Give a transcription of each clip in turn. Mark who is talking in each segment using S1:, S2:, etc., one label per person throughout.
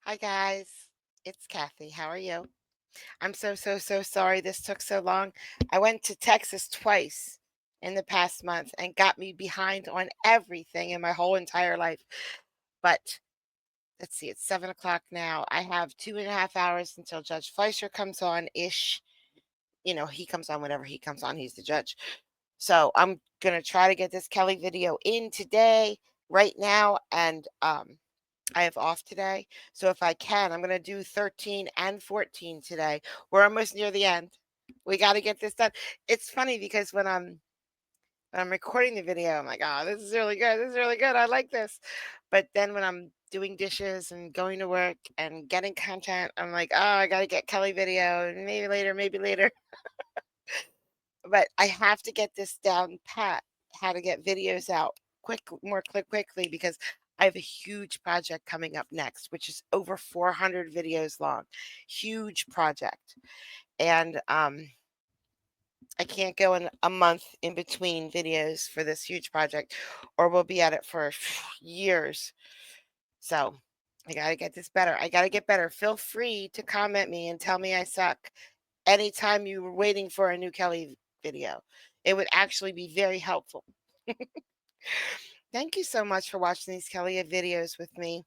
S1: Hi guys, it's Kathy. How are you? I'm so sorry this took so long. I went to Texas twice in the past month and got me behind on everything in my whole entire life. But let's see, it's 7 o'clock now. I have 2.5 hours until Judge Fleischer comes on ish. He comes on whenever he comes on, he's the judge. So I'm gonna try to get this Kelly video in today, right now, and I have off today. So if I can, I'm going to do 13 and 14 today. We're almost near the end. We got to get this done. It's funny because when I'm recording the video, I'm like, "Oh, this is really good. This is really good. I like this." But then when I'm doing dishes and going to work and getting content, I'm like, "Oh, I got to get Kelly video. Maybe later, maybe later." But I have to get this down pat, how to get videos out quickly because I have a huge project coming up next, which is over 400 videos long. Huge project. And I can't go in a month in between videos for this huge project, or we'll be at it for years. So I got to get this better. I got to get better. Feel free to comment me and tell me I suck anytime you were waiting for a new Kelly video. It would actually be very helpful. Thank you so much for watching these Kelly videos with me.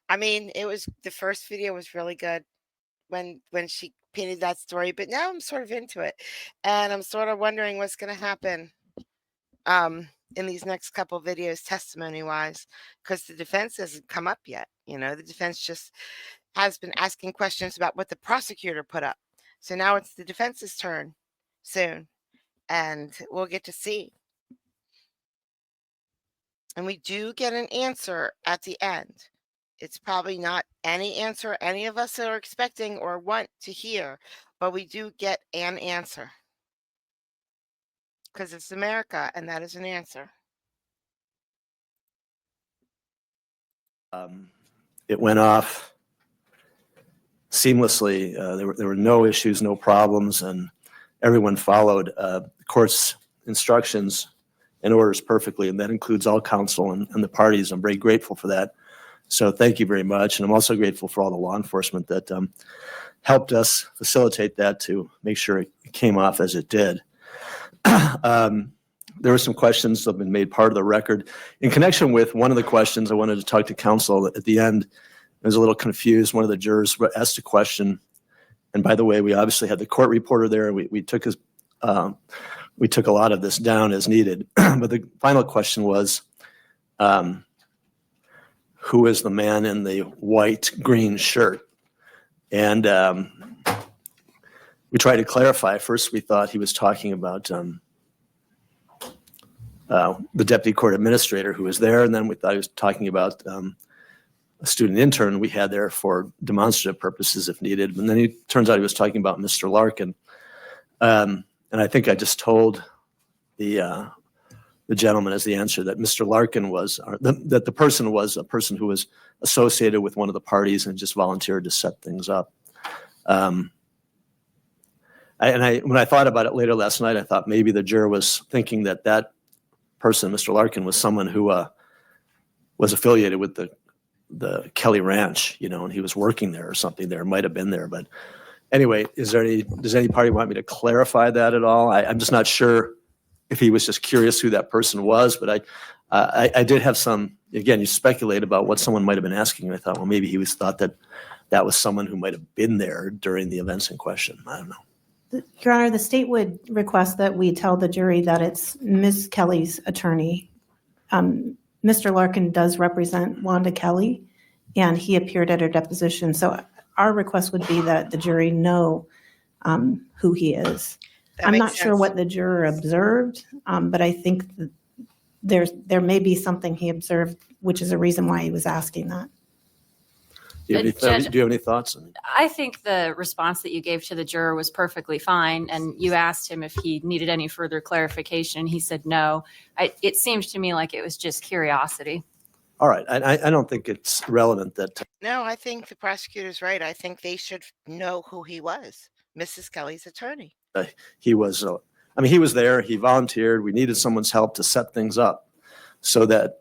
S1: I mean, it was the first video was really good when she painted that story, but now I'm sort of into it, and I'm sort of wondering what's going to happen in these next couple videos, testimony wise, because the defense hasn't come up yet. The defense just has been asking questions about what the prosecutor put up. So now it's the defense's turn soon, and we'll get to see. And we do get an answer at the end. It's probably not any answer any of us are expecting or want to hear, but we do get an answer because it's America, and that is an answer.
S2: It went off seamlessly. There were no issues, no problems, and everyone followed the court's instructions and orders perfectly, and that includes all counsel and the parties. I'm very grateful for that. So thank you very much, and I'm also grateful for all the law enforcement that helped us facilitate that to make sure it came off as it did. There were some questions that have been made part of the record. In connection with one of the questions, I wanted to talk to counsel at the end. I was a little confused. One of the jurors asked a question, and by the way, we obviously had the court reporter there. We took a lot of this down as needed. But the final question was, who is the man in the white green shirt? And we tried to clarify. First, we thought he was talking about the deputy court administrator who was there, and then we thought he was talking about a student intern we had there for demonstrative purposes if needed. And then it turns out he was talking about Mr. Larkin. And I think I just told the gentleman as the answer that Mr. Larkin was, that the person was a person who was associated with one of the parties and just volunteered to set things up. When I thought about it later last night, I thought maybe the juror was thinking that that person, Mr. Larkin, was someone who was affiliated with the Kelly Ranch, and he was working there or something there, might have been there. But anyway, does any party want me to clarify that at all? I'm just not sure if he was just curious who that person was, but I did have some, again, you speculate about what someone might have been asking, and I thought, well, maybe he thought that was someone who might have been there during the events in question. I don't know.
S3: Your Honor, the state would request that we tell the jury that it's Ms. Kelly's attorney. Mr. Larkin does represent Wanda Kelly, and he appeared at her deposition. So our request would be that the jury know who he is. I'm not sure what the juror observed, but I think that there may be something he observed, which is a reason why he was asking that.
S2: Do you have any thoughts?
S4: I think the response that you gave to the juror was perfectly fine, and you asked him if he needed any further clarification. He said no. It seems to me like it was just curiosity.
S2: All right. I don't think it's relevant that.
S1: No, I think the prosecutor's right. I think they should know who he was, Mrs. Kelly's attorney.
S2: He was, he was there. He volunteered. We needed someone's help to set things up. so that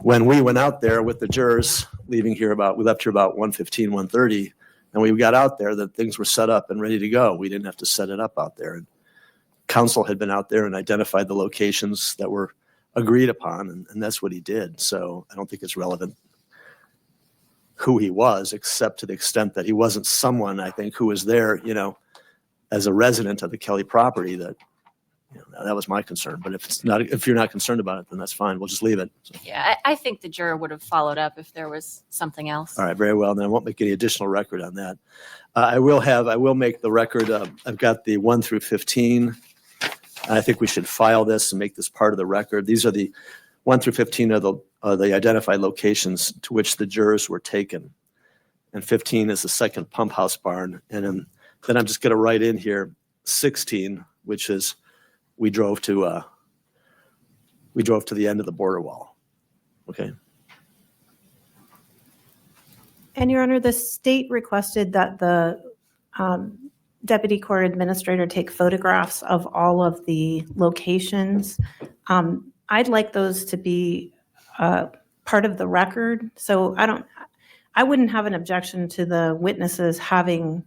S2: when we went out there with the jurors, we left here about 1:15, 1:30, and we got out there, that things were set up and ready to go. We didn't have to set it up out there. And counsel had been out there and identified the locations that were agreed upon, and that's what he did. So I don't think it's relevant who he was, except to the extent that he wasn't someone, I think, who was there, as a resident of the Kelly property. That that was my concern. But if you're not concerned about it, then that's fine. We'll just leave it. So.
S4: Yeah, I think the juror would have followed up if there was something else.
S2: All right, very well. Then I won't make any additional record on that. I will make the record. I've got the 1 through 15. I think we should file this and make this part of the record. These are the 1 through 15 are the identified locations to which the jurors were taken. And 15 is the second pump house barn. And then I'm just going to write in here 16, which is we drove to the end of the border wall. Okay.
S3: And Your Honor, the state requested that the deputy court administrator take photographs of all of the locations. I'd like those to be part of the record. So I wouldn't have an objection to the witnesses having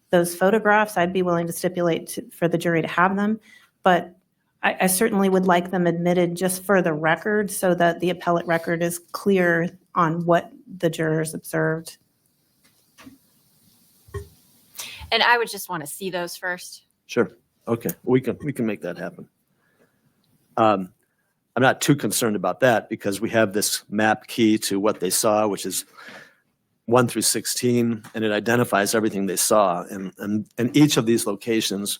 S3: those photographs. I'd be willing to stipulate for the jury to have them, but I certainly would like them admitted just for the record so that the appellate record is clear on what the jurors observed.
S4: And I would just want to see those first.
S2: Sure. Okay. We can make that happen. I'm not too concerned about that because we have this map key to what they saw, which is 1 through 16, and it identifies everything they saw. And each of these locations,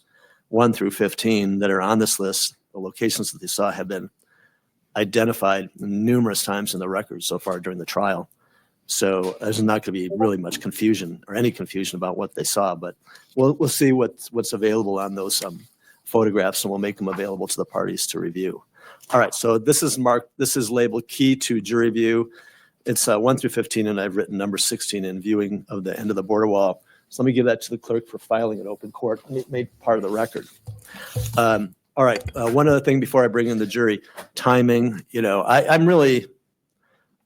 S2: 1 through 15, that are on this list, the locations that they saw have been identified numerous times in the record so far during the trial. So there's not going to be really much confusion or any confusion about what they saw, but we'll see what's available on those photographs, and we'll make them available to the parties to review. All right, so this is marked. This is labeled key to jury view. It's 1 through 15, and I've written number 16 in viewing of the end of the border wall. So let me give that to the clerk for filing in open court, made part of the record. All right, one other thing before I bring in the jury, timing. I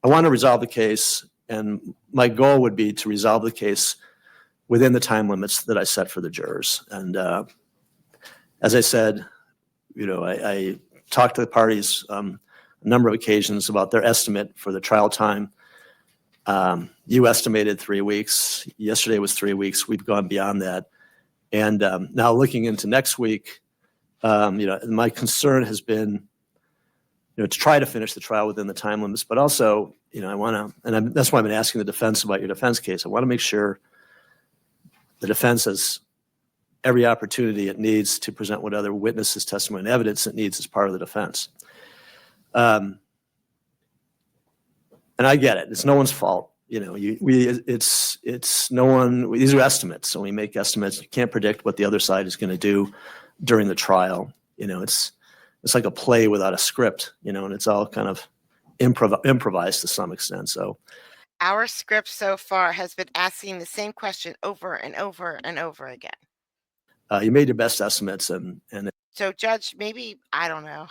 S2: want to resolve the case. And my goal would be to resolve the case within the time limits that I set for the jurors. And as I said, I talked to the parties a number of occasions about their estimate for the trial time. You estimated 3 weeks. Yesterday was 3 weeks. We've gone beyond that. And now looking into next week, my concern has been to try to finish the trial within the time limits, but also, I want to, and that's why I've been asking the defense about your defense case. I want to make sure the defense has every opportunity it needs to present what other witnesses' testimony and evidence it needs as part of the defense. And I get it. It's no one's fault. It's no one, these are estimates. So we make estimates. You can't predict what the other side is going to do during the trial. It's like a play without a script, and it's all kind of improvised to some extent. So
S1: Our script so far has been asking the same question over and over and over again.
S2: You made your best estimates, and
S1: So, Judge, maybe, I don't know.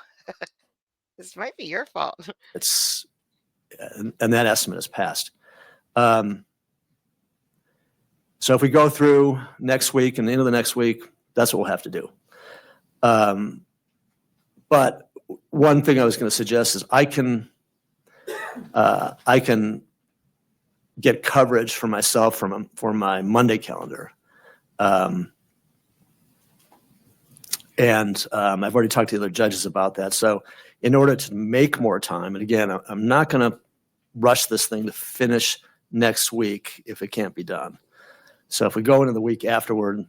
S1: This might be your fault.
S2: it's and that estimate is passed. So if we go through next week and into the next week, that's what we'll have to do. But one thing I was going to suggest is I can get coverage for myself for my Monday calendar. And I've already talked to the other judges about that. So in order to make more time, and again, I'm not going to rush this thing to finish next week if it can't be done. So if we go into the week afterward,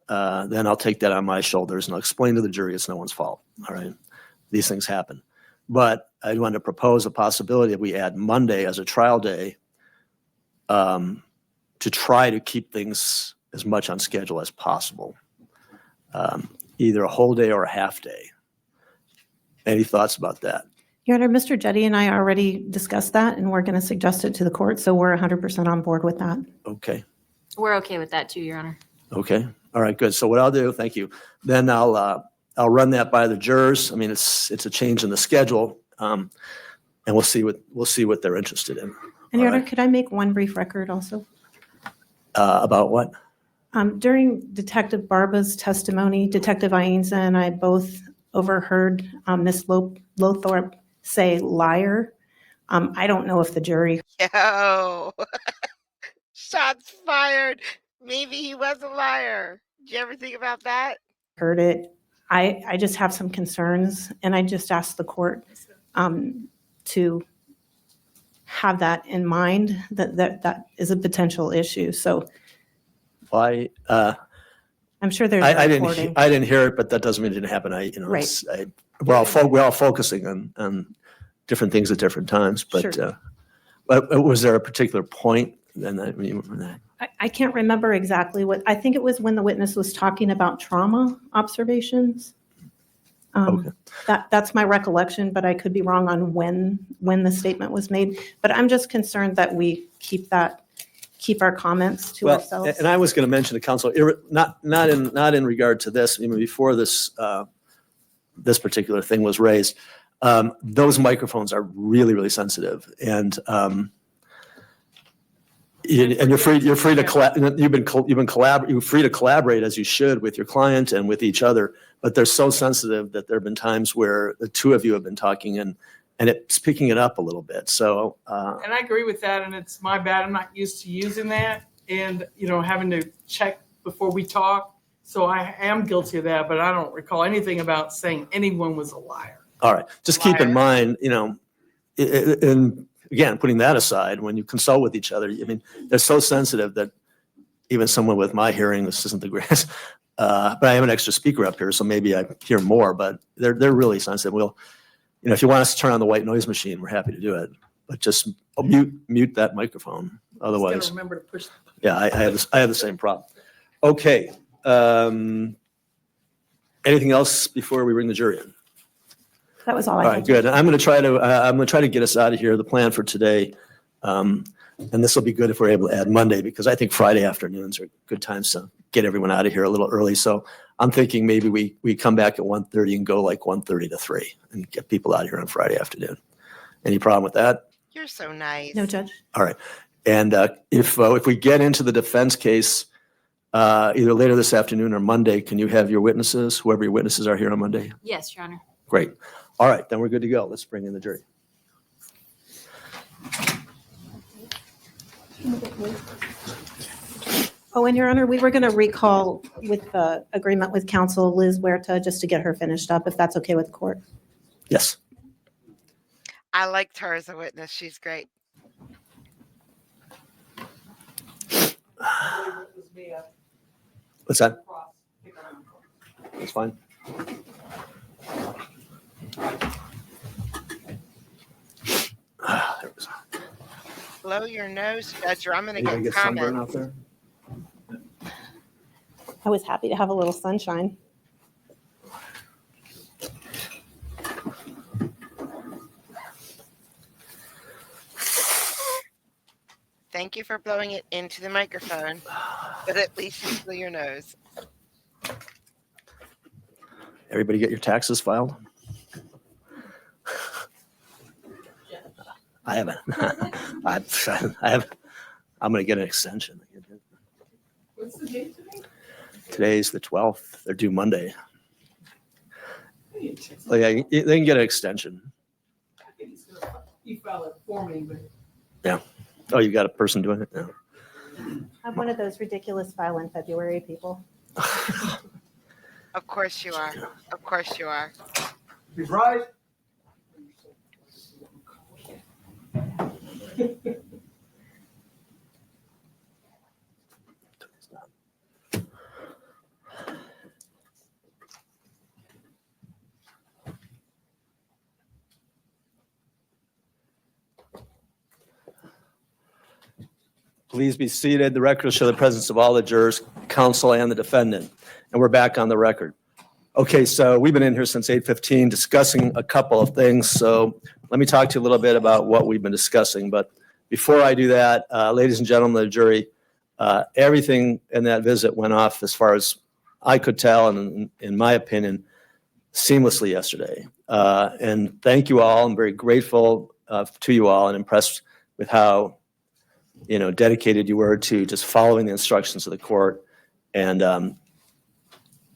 S2: then I'll take that on my shoulders and I'll explain to the jury it's no one's fault. All right. These things happen. But I want to propose a possibility that we add Monday as a trial day to try to keep things as much on schedule as possible. Either a whole day or a half day. Any thoughts about that?
S3: Your Honor, Mr. Jetty and I already discussed that, and we're going to suggest it to the court, so we're 100% on board with that.
S2: Okay.
S4: We're okay with that too, Your Honor.
S2: Okay. All right, good. So what I'll do, thank you. Then I'll run that by the jurors. I mean, it's a change in the schedule, And we'll see what they're interested in.
S3: And Your
S2: All
S3: Honor,
S2: right.
S3: could I make one brief record also?
S2: About what?
S3: During Detective Barba's testimony, Detective Ainza and I both overheard Ms. Lothorpe say liar. I don't know if the jury
S1: Yo, shots fired. Maybe he was a liar. Did you ever think about that?
S3: heard it. I just have some concerns, and I just asked the court to have that in mind, that is a potential issue. So
S2: Why?
S3: I'm sure there's
S2: I
S3: a
S2: didn't.
S3: recording.
S2: I didn't hear it, but that doesn't mean it didn't happen.
S3: Right.
S2: We're all focusing on different things at different times. But
S3: Sure.
S2: but was there a particular point? Then
S3: I can't remember exactly what, I think it was when the witness was talking about trauma observations.
S2: Okay.
S3: That's my recollection, but I could be wrong on when the statement was made. But I'm just concerned that we keep our comments to ourselves.
S2: And I was going to mention to council, not in regard to this, even before this particular thing was raised, those microphones are really, really sensitive. And you're free to collaborate as you should with your client and with each other, but they're so sensitive that there have been times where the two of you have been talking and it's picking it up a little bit. So
S5: And I agree with that, and it's my bad. I'm not used to using that and, having to check before we talk. So I am guilty of that, but I don't recall anything about saying anyone was a liar.
S2: all right, just keep in
S5: Liar.
S2: mind, and again, putting that aside, when you consult with each other, I mean, they're so sensitive that even someone with my hearing, this isn't the greatest, but I have an extra speaker up here, so maybe I hear more, but they're really sensitive. We'll, if you want us to turn on the white noise machine, we're happy to do it, but just mute that microphone.
S5: Just
S2: Otherwise,
S5: gotta remember to push.
S2: yeah, I have the same problem. Okay. Anything else before we bring the jury in?
S3: That was all
S2: All
S3: I
S2: right,
S3: had.
S2: good. I'm going to try to get us out of here. The plan for today, and this will be good if we're able to add Monday, because I think Friday afternoons are good times to get everyone out of here a little early. So I'm thinking maybe we come back at 1:30 and go like 1:30 to 3 and get people out of here on Friday afternoon. Any problem with that?
S1: You're so nice.
S3: No, Judge?
S2: All right. And if we get into the defense case either later this afternoon or Monday, can you have your witnesses, whoever your witnesses are here on Monday?
S4: Yes, Your Honor.
S2: Great. All right, then we're good to go. Let's bring in the jury.
S3: Oh, and Your Honor, we were going to recall with the agreement with counsel Liz Huerta just to get her finished up, if that's okay with the court.
S2: Yes.
S1: I liked her as a witness. She's great.
S2: What's that? That's fine. There it was.
S1: Blow your nose, Judge, or I'm going to
S2: Anybody
S1: get
S2: get sunburn
S1: comments.
S2: out there?
S3: I was happy to have a little sunshine.
S1: Thank you for blowing it into the microphone, but at least you blew your nose.
S2: Everybody get your taxes filed? I haven't. I have. I'm going to get an extension.
S5: What's the date today?
S2: Today's the 12th. They're due Monday. Oh, yeah, they can get an extension.
S5: I think he's gonna, he filed it for me, but
S2: Oh, you got a person doing it now?
S3: I'm one of those ridiculous file in February people.
S1: Of course you are. Of course you are.
S5: he's right.
S2: Please be seated. The record will show the presence of all the jurors, counsel, and the defendant. And we're back on the record. Okay, so we've been in here since 8:15 discussing a couple of things. So let me talk to you a little bit about what we've been discussing. But before I do that, ladies and gentlemen of the jury, everything in that visit went off as far as I could tell, and in my opinion, seamlessly yesterday. And thank you all. I'm very grateful to you all and impressed with how, dedicated you were to just following the instructions of the court and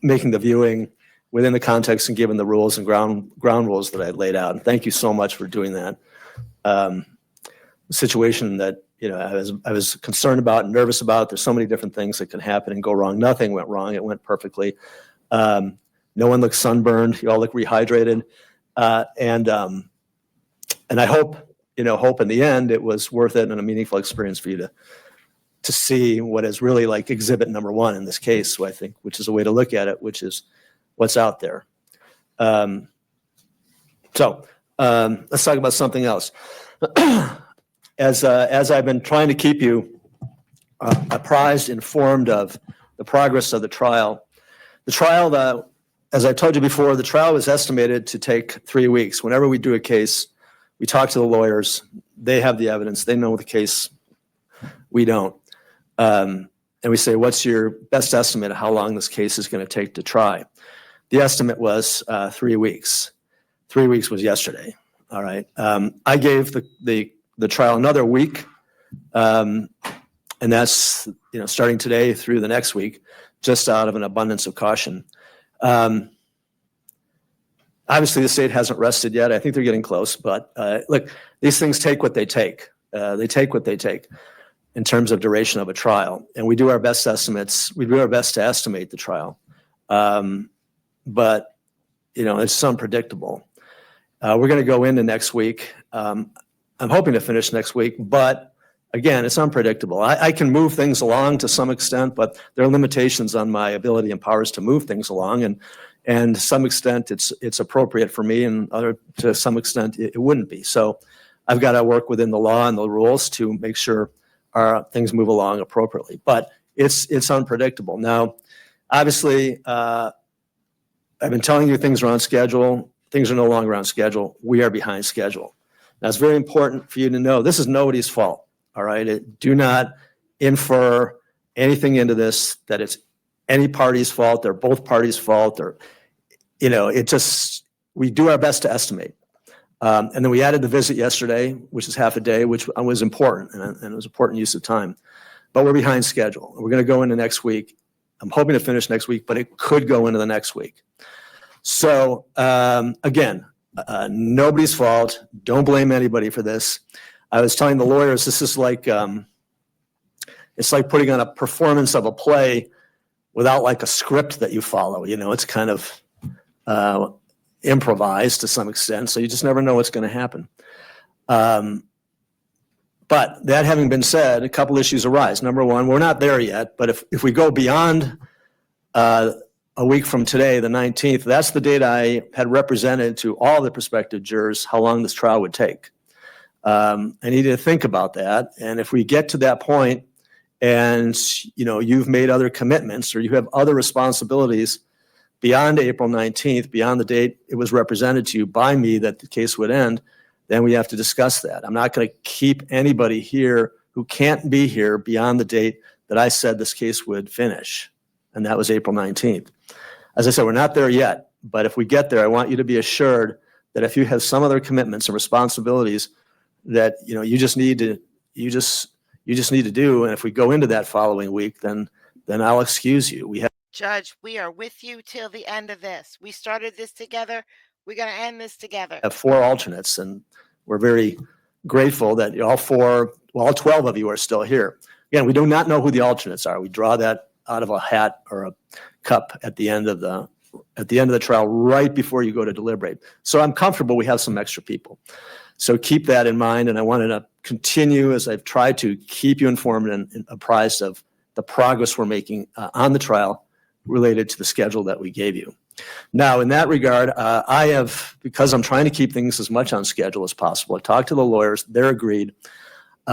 S2: making the viewing within the context and given the rules and ground rules that I laid out. And thank you so much for doing that. Situation that, I was concerned about and nervous about. There's so many different things that could happen and go wrong. Nothing went wrong. It went perfectly. No one looked sunburned. You all look rehydrated. And I hope in the end it was worth it and a meaningful experience for you to see what is really like exhibit number one in this case, so I think, which is a way to look at it, which is what's out there. So let's talk about something else. As I've been trying to keep you apprised, informed of the progress of the trial, as I told you before, the trial was estimated to take 3 weeks. Whenever we do a case, we talk to the lawyers. They have the evidence. They know the case. We don't. And we say, what's your best estimate of how long this case is going to take to try? The estimate was 3 weeks. 3 weeks was yesterday. All right. I gave the trial another week, and that's starting today through the next week, just out of an abundance of caution. Obviously, the state hasn't rested yet. I think they're getting close, but look, these things take what they take. They take what they take in terms of duration of a trial, and we do our best estimates. We do our best to estimate the trial, but it's unpredictable. We're going to go into next week. I'm hoping to finish next week, but again, it's unpredictable. I can move things along to some extent, but there are limitations on my ability and powers to move things along, and to some extent it's appropriate for me, and to some extent it wouldn't be. So I've got to work within the law and the rules to make sure our things move along appropriately. But it's unpredictable. Now, obviously, I've been telling you things are on schedule. Things are no longer on schedule. We are behind schedule. Now, it's very important for you to know this is nobody's fault. All right. Do not infer anything into this that it's any party's fault. They're both parties' fault. Or, we do our best to estimate. And then we added the visit yesterday, which is half a day, which was important, and it was important use of time. But we're behind schedule. We're going to go into next week. I'm hoping to finish next week, but it could go into the next week. So again, nobody's fault. Don't blame anybody for this. I was telling the lawyers, this is like, it's like putting on a performance of a play without like a script that you follow. It's kind of improvised to some extent, so you just never know what's going to happen. But that having been said, a couple issues arise. Number one, we're not there yet, but if we go beyond a week from today, the 19th, that's the date I had represented to all the prospective jurors how long this trial would take. I need to think about that. And if we get to that point and, you've made other commitments or you have other responsibilities beyond April 19th, beyond the date it was represented to you by me that the case would end, then we have to discuss that. I'm not going to keep anybody here who can't be here beyond the date that I said this case would finish. And that was April 19th. As I said, we're not there yet, but if we get there, I want you to be assured that if you have some other commitments and responsibilities that you just need to do, and if we go into that following week, then I'll excuse you.
S1: Judge, we are with you till the end of this. We started this together. We're going to end this together.
S2: Have 4 alternates, and we're very grateful that all 12 of you are still here. Again, we do not know who the alternates are. We draw that out of a hat or a cup at the end of the trial, right before you go to deliberate. So I'm comfortable we have some extra people. So keep that in mind, and I wanted to continue, as I've tried to, keep you informed and apprised of the progress we're making on the trial related to the schedule that we gave you. Now, in that regard, I have, because I'm trying to keep things as much on schedule as possible, I talked to the lawyers, they're agreed.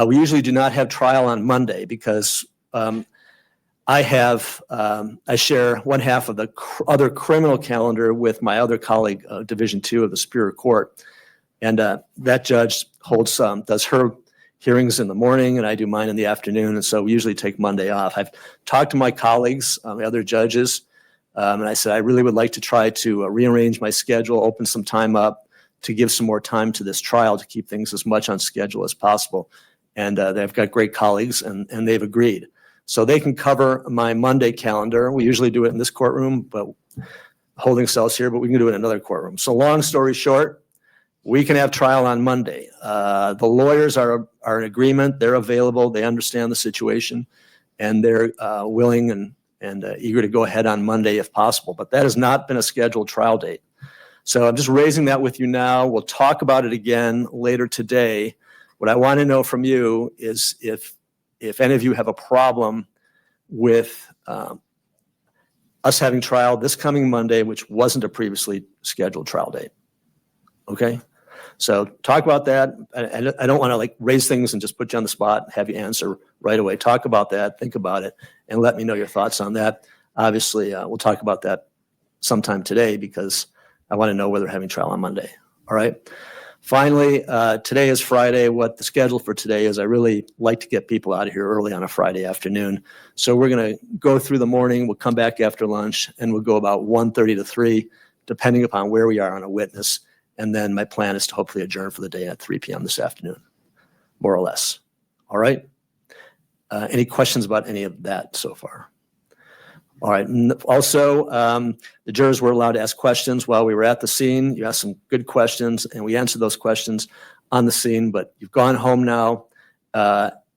S2: We usually do not have trial on Monday because I share one half of the other criminal calendar with my other colleague, Division II of the Superior Court. And that judge does her hearings in the morning, and I do mine in the afternoon. And so we usually take Monday off. I've talked to my colleagues, the other judges, And I said, I really would like to try to rearrange my schedule, open some time up to give some more time to this trial to keep things as much on schedule as possible. And they've got great colleagues and they've agreed. So they can cover my Monday calendar. We usually do it in this courtroom, but holding cells here, but we can do it in another courtroom. So long story short, we can have trial on Monday. The lawyers are in agreement. They're available. They understand the situation, and they're willing and eager to go ahead on Monday if possible. But that has not been a scheduled trial date. So I'm just raising that with you now. We'll talk about it again later today. What I want to know from you is if any of you have a problem with us having trial this coming Monday, which wasn't a previously scheduled trial date. Okay? So talk about that. I don't want to like raise things and just put you on the spot and have you answer right away. Talk about that, think about it, and let me know your thoughts on that. Obviously, we'll talk about that sometime today because I want to know whether we're having trial on Monday. All right? Finally, today is Friday. What the schedule for today is, I really like to get people out of here early on a Friday afternoon. So we're going to go through the morning. We'll come back after lunch, and we'll go about 1:30 to 3, depending upon where we are on a witness. And then my plan is to hopefully adjourn for the day at 3 p.m. this afternoon, more or less. All right? Any questions about any of that so far? All right. Also, the jurors were allowed to ask questions while we were at the scene. You asked some good questions, and we answered those questions on the scene, but you've gone home now,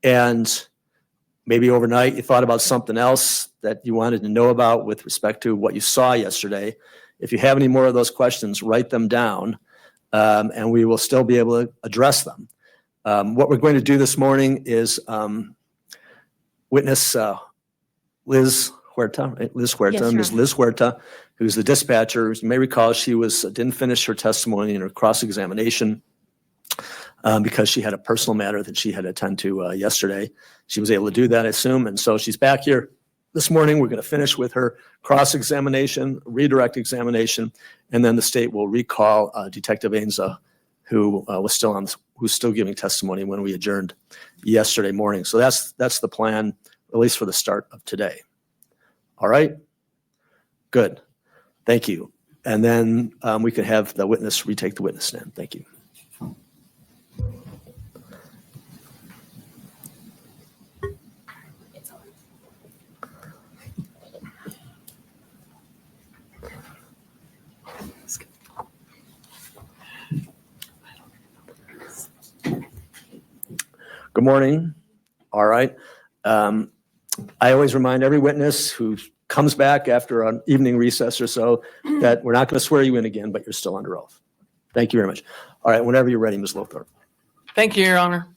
S2: and maybe overnight you thought about something else that you wanted to know about with respect to what you saw yesterday. If you have any more of those questions, write them down, and we will still be able to address them. What we're going to do this morning is witness Liz Huerta, right? Liz Huerta,
S3: Yes, Your
S2: Ms.
S3: Honor.
S2: Liz Huerta, who's the dispatcher. As you may recall, she didn't finish her testimony in her cross-examination because she had a personal matter that she had to attend to yesterday. She was able to do that, I assume, and so she's back here this morning. We're going to finish with her cross-examination, redirect examination, and then the state will recall Detective Ainza, who's still giving testimony when we adjourned yesterday morning. So that's the plan, at least for the start of today. All right? Good. Thank you. And then we can have the witness retake the witness stand. Thank you. Good morning. All right. I always remind every witness who comes back after an evening recess or so that we're not going to swear you in again, but you're still under oath. Thank you very much. All right, whenever you're ready, Ms. Lothar.
S5: Thank you, Your Honor.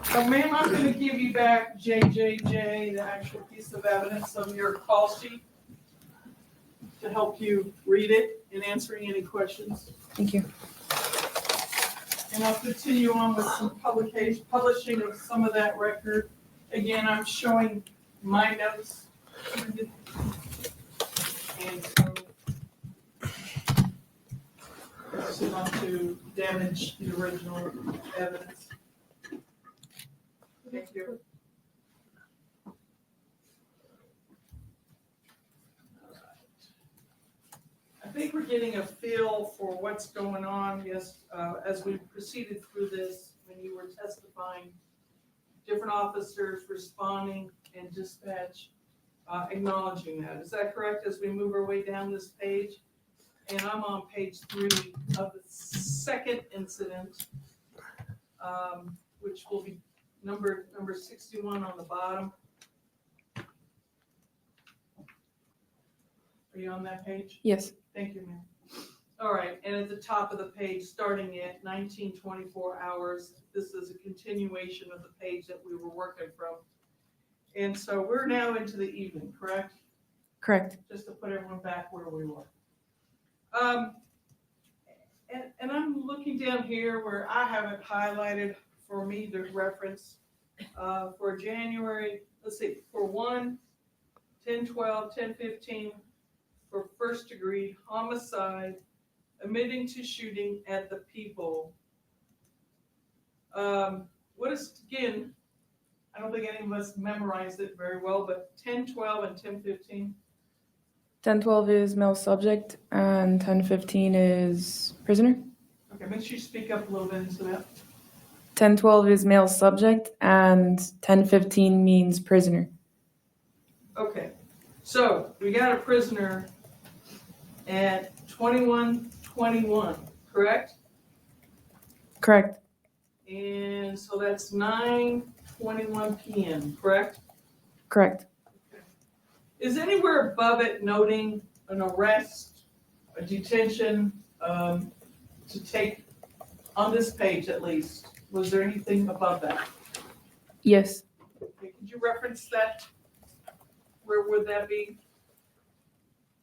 S5: So ma'am, I'm going to give you back JJJ, the actual piece of evidence of your call sheet, to help you read it and answering any questions.
S3: Thank you.
S5: And I'll continue on with some publishing of some of that record. Again, I'm showing my notes. And so this is not to damage the original evidence. Thank you. I think we're getting a feel for what's going on, yes, as we proceeded through this, when you were testifying, different officers responding and dispatch acknowledging that. Is that correct, as we move our way down this page? And I'm on page 3 of the second incident, which will be number 61 on the bottom. Are you on that page?
S6: Yes.
S5: Thank you, ma'am. All right, and at the top of the page, starting at 1924 hours, this is a continuation of the page that we were working from. And so we're now into the evening, correct?
S6: Correct.
S5: Just to put everyone back where we were. And I'm looking down here where I have it highlighted for me to reference for January, let's see, for 1, 10/12, 10/15, for first degree homicide, admitting to shooting at the people. What is, again, I don't think any of us memorized it very well, but 1012 and 1015.
S6: 1012 is male subject and 1015 is prisoner.
S5: Okay, make sure you speak up a little bit into that.
S6: 1012 is male subject and 1015 means prisoner.
S5: Okay, so we got a prisoner at 2121, correct?
S6: Correct.
S5: And so that's 9:21 p.m., correct?
S6: Correct.
S5: Is anywhere above it noting an arrest, a detention, to take, on this page at least? Was there anything above that?
S6: Yes.
S5: Okay, could you reference that? Where would that be?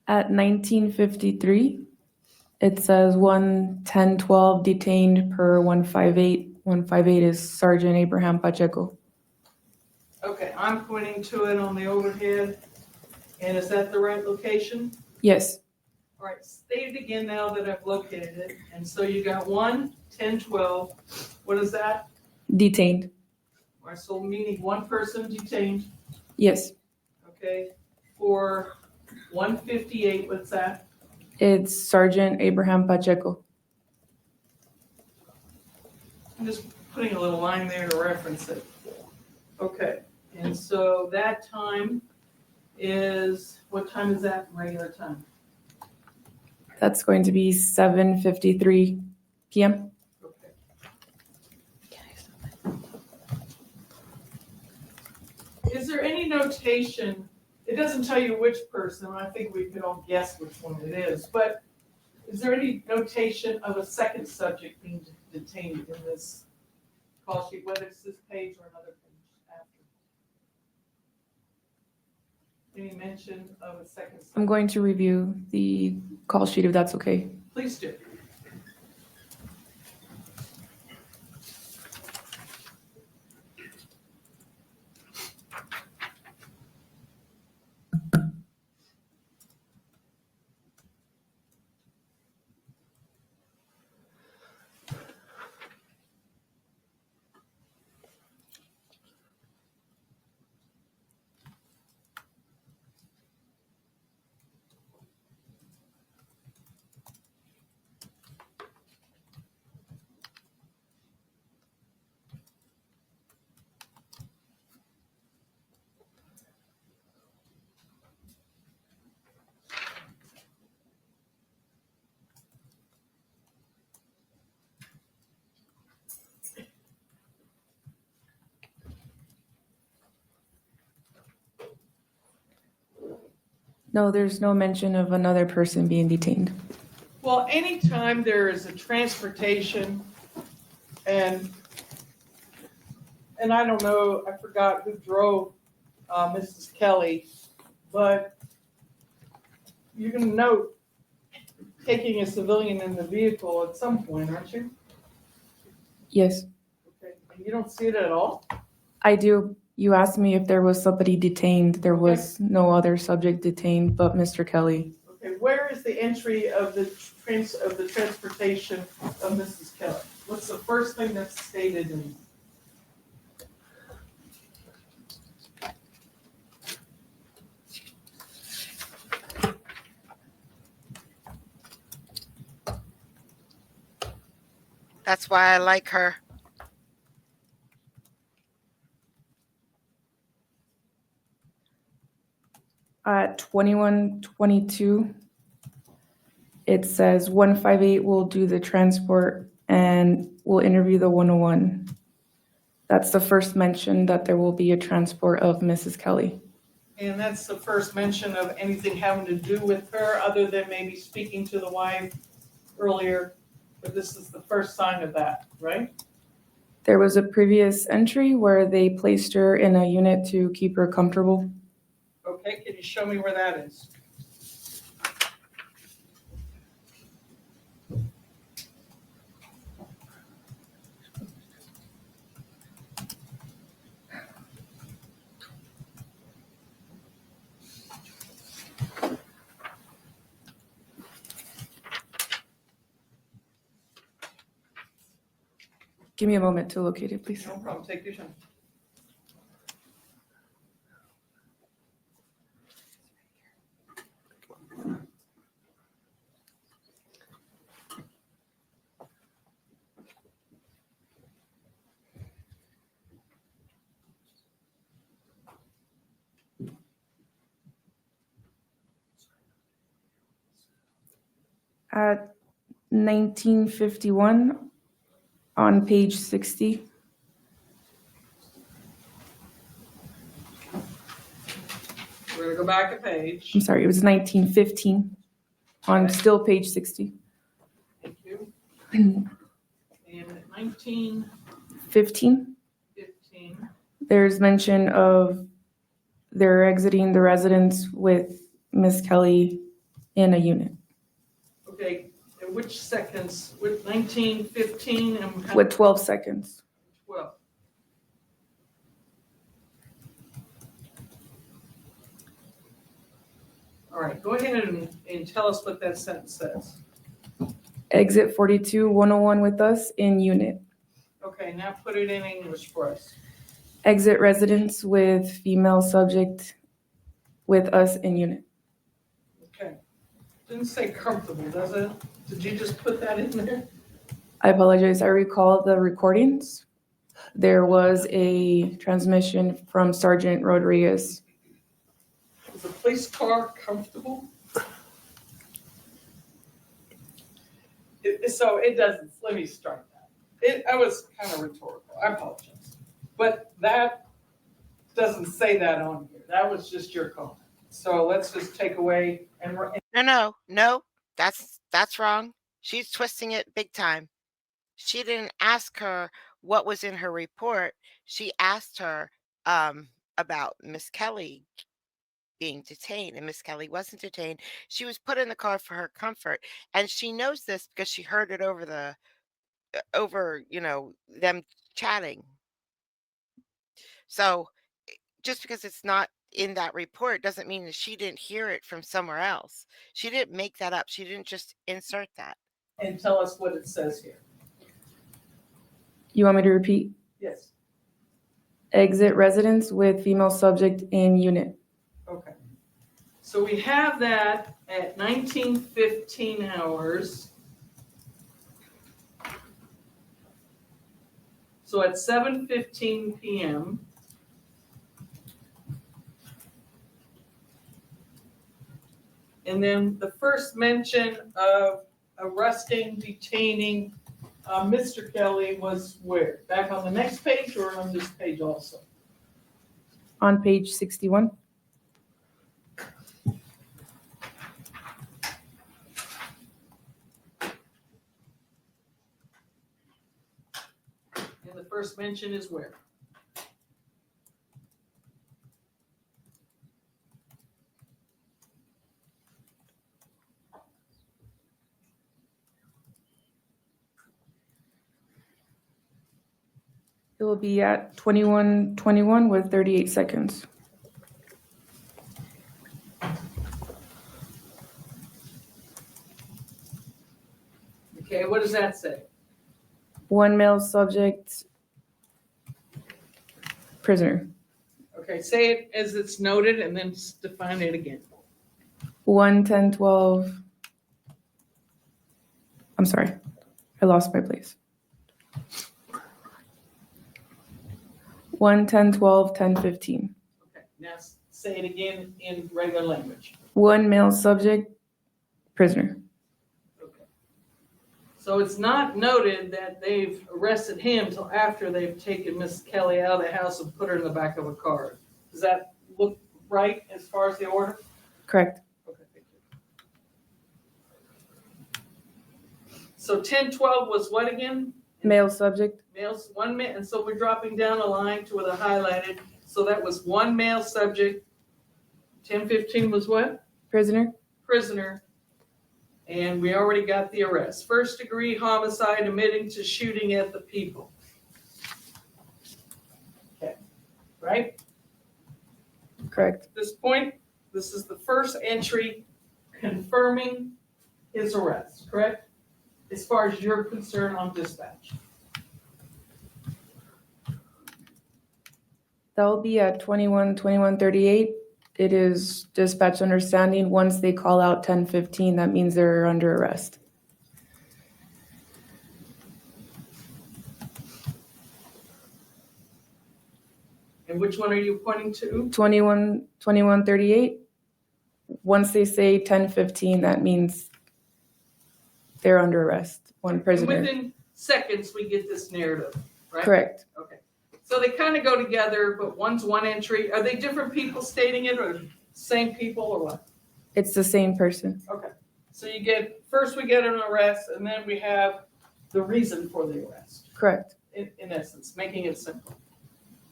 S6: At 1953, it says 11012 detained per 158. 158 is Sergeant Abraham Pacheco.
S5: Okay, I'm pointing to it on the overhead. And is that the right location?
S6: Yes.
S5: All right, state it again now that I've located it. And so you got 1:10:12. What is that?
S6: Detained.
S5: All right, so meaning one person detained,
S6: Yes.
S5: okay? For 158, what's that?
S6: It's Sergeant Abraham Pacheco.
S5: I'm just putting a little line there to reference it. Okay, and so that time is, what time is that in regular time?
S6: That's going to be 7:53 p.m.
S5: Okay. Is there any notation, it doesn't tell you which person, I think we could all guess which one it is, but is there any notation of a second subject being detained in this call sheet, whether it's this page or another page after? Any mention of a second subject?
S6: I'm going to review the call sheet if that's okay.
S5: Please do.
S6: No, there's no mention of another person being detained.
S5: Well, anytime there is a transportation and I don't know, I forgot who drove Mrs. Kelly, but you're gonna note taking a civilian in the vehicle at some point, aren't you?
S6: Yes,
S5: Okay, and you don't see it at all?
S6: I do. You asked me if there was somebody detained. There was no other subject detained but Mr. Kelly.
S5: Okay, where is the entry of the transportation of Mrs. Kelly? What's the first thing that's stated in?
S1: That's why I like her.
S6: At 2122, it says 158 will do the transport and will interview the 101. That's the first mention that there will be a transport of Mrs. Kelly.
S5: And that's the first mention of anything having to do with her, other than maybe speaking to the wife earlier. But this is the first sign of that, right?
S6: There was a previous entry where they placed her in a unit to keep her comfortable.
S5: Okay, can you show me where that is?
S6: Give me a moment to locate it, please.
S5: No problem, take your time.
S6: At 1951 on page 60.
S5: We're gonna go back a page.
S6: I'm sorry, it was 1915 on still page 60.
S5: Thank you. And 1915,
S6: 15, there's mention of they're exiting the residence with Miss Kelly in a unit
S5: okay, and which seconds, with 1915 and
S6: with 12 seconds.
S5: 12. All right, go ahead and tell us what that sentence says.
S6: Exit 42 101 with us in unit.
S5: Okay, now put it in English for us.
S6: Exit residence with female subject with us in unit.
S5: Okay. Didn't say comfortable, does it? Did you just put that in there?
S6: I apologize. I recall the recordings. There was a transmission from Sergeant Rodriguez.
S5: Is the police car comfortable? So it doesn't, let me start that. I was kind of rhetorical, I apologize. But that doesn't say that on here. That was just your comment. So let's just take away and
S1: No, that's wrong. She's twisting it big time. She didn't ask her what was in her report. She asked her about Miss Kelly being detained, and Miss Kelly wasn't detained. She was put in the car for her comfort, and she knows this because she heard it over them chatting. So just because it's not in that report doesn't mean that she didn't hear it from somewhere else. She didn't make that up. She didn't just insert that.
S5: and tell us what it says here.
S6: You want me to repeat?
S5: Yes,
S6: Exit residence with female subject in unit.
S5: okay. So we have that at 1915 hours. So at 7:15 p.m. And then the first mention of arresting, detaining Mr. Kelly was where? Back on the next page or on this page also?
S6: On page 61.
S5: And the first mention is where?
S6: It will be at 21:21 with 38 seconds.
S5: Okay, what does that say?
S6: One male subject, prisoner.
S5: Okay, say it as it's noted and then define it again.
S6: 1:10:12. I'm sorry, I lost my place. 1:10:12, 10:15.
S5: Okay, now say it again in regular language.
S6: One male subject, prisoner.
S5: Okay. So it's not noted that they've arrested him till after they've taken Miss Kelly out of the house and put her in the back of a car. Does that look right as far as the order?
S6: Correct.
S5: Okay, thank you. So 10:12 was what again?
S6: Male subject,
S5: Males, one man, and so we're dropping down a line to where the highlighted, so that was one male subject. 10:15 was what?
S6: prisoner.
S5: Prisoner. And we already got the arrest. First degree homicide admitting to shooting at the people. Okay, right?
S6: Correct.
S5: At this point, this is the first entry confirming his arrest, correct? As far as you're concerned on dispatch.
S6: That will be at 21:38. It is dispatch understanding. Once they call out 10:15, that means they're under arrest.
S5: And which one are you pointing to?
S6: 21:38. Once they say 10:15, that means they're under arrest, one
S5: And
S6: prisoner.
S5: within seconds, we get this narrative, right?
S6: Correct.
S5: Okay. So they kind of go together, but one's one entry. Are they different people stating it or same people or what?
S6: It's the same person.
S5: Okay. So first we get an arrest and then we have the reason for the arrest,
S6: Correct.
S5: in essence, making it simple.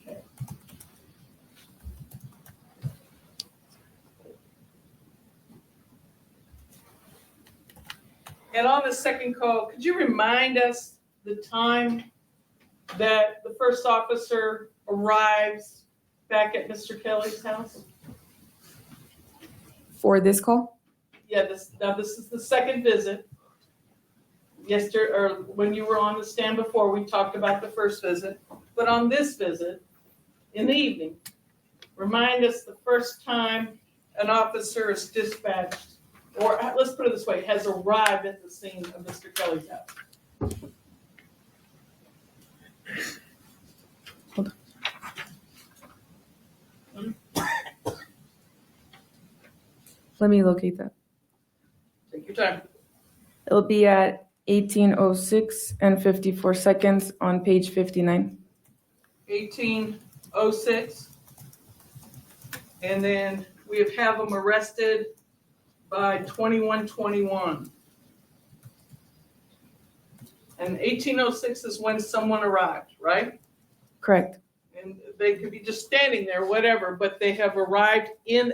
S5: Okay. And on the second call, could you remind us the time that the first officer arrives back at Mr. Kelly's house?
S6: For this call?
S5: Yeah, this is the second visit. Yesterday, or when you were on the stand before, we talked about the first visit. But on this visit, in the evening, remind us the first time an officer is dispatched, or let's put it this way, has arrived at the scene of Mr. Kelly's house.
S6: Let me locate that.
S5: Take your time.
S6: It'll be at 18:06 and 54 seconds on page 59.
S5: 18:06. And then we have them arrested by 21:21. And 18:06 is when someone arrived, right?
S6: Correct.
S5: And they could be just standing there, whatever, but they have arrived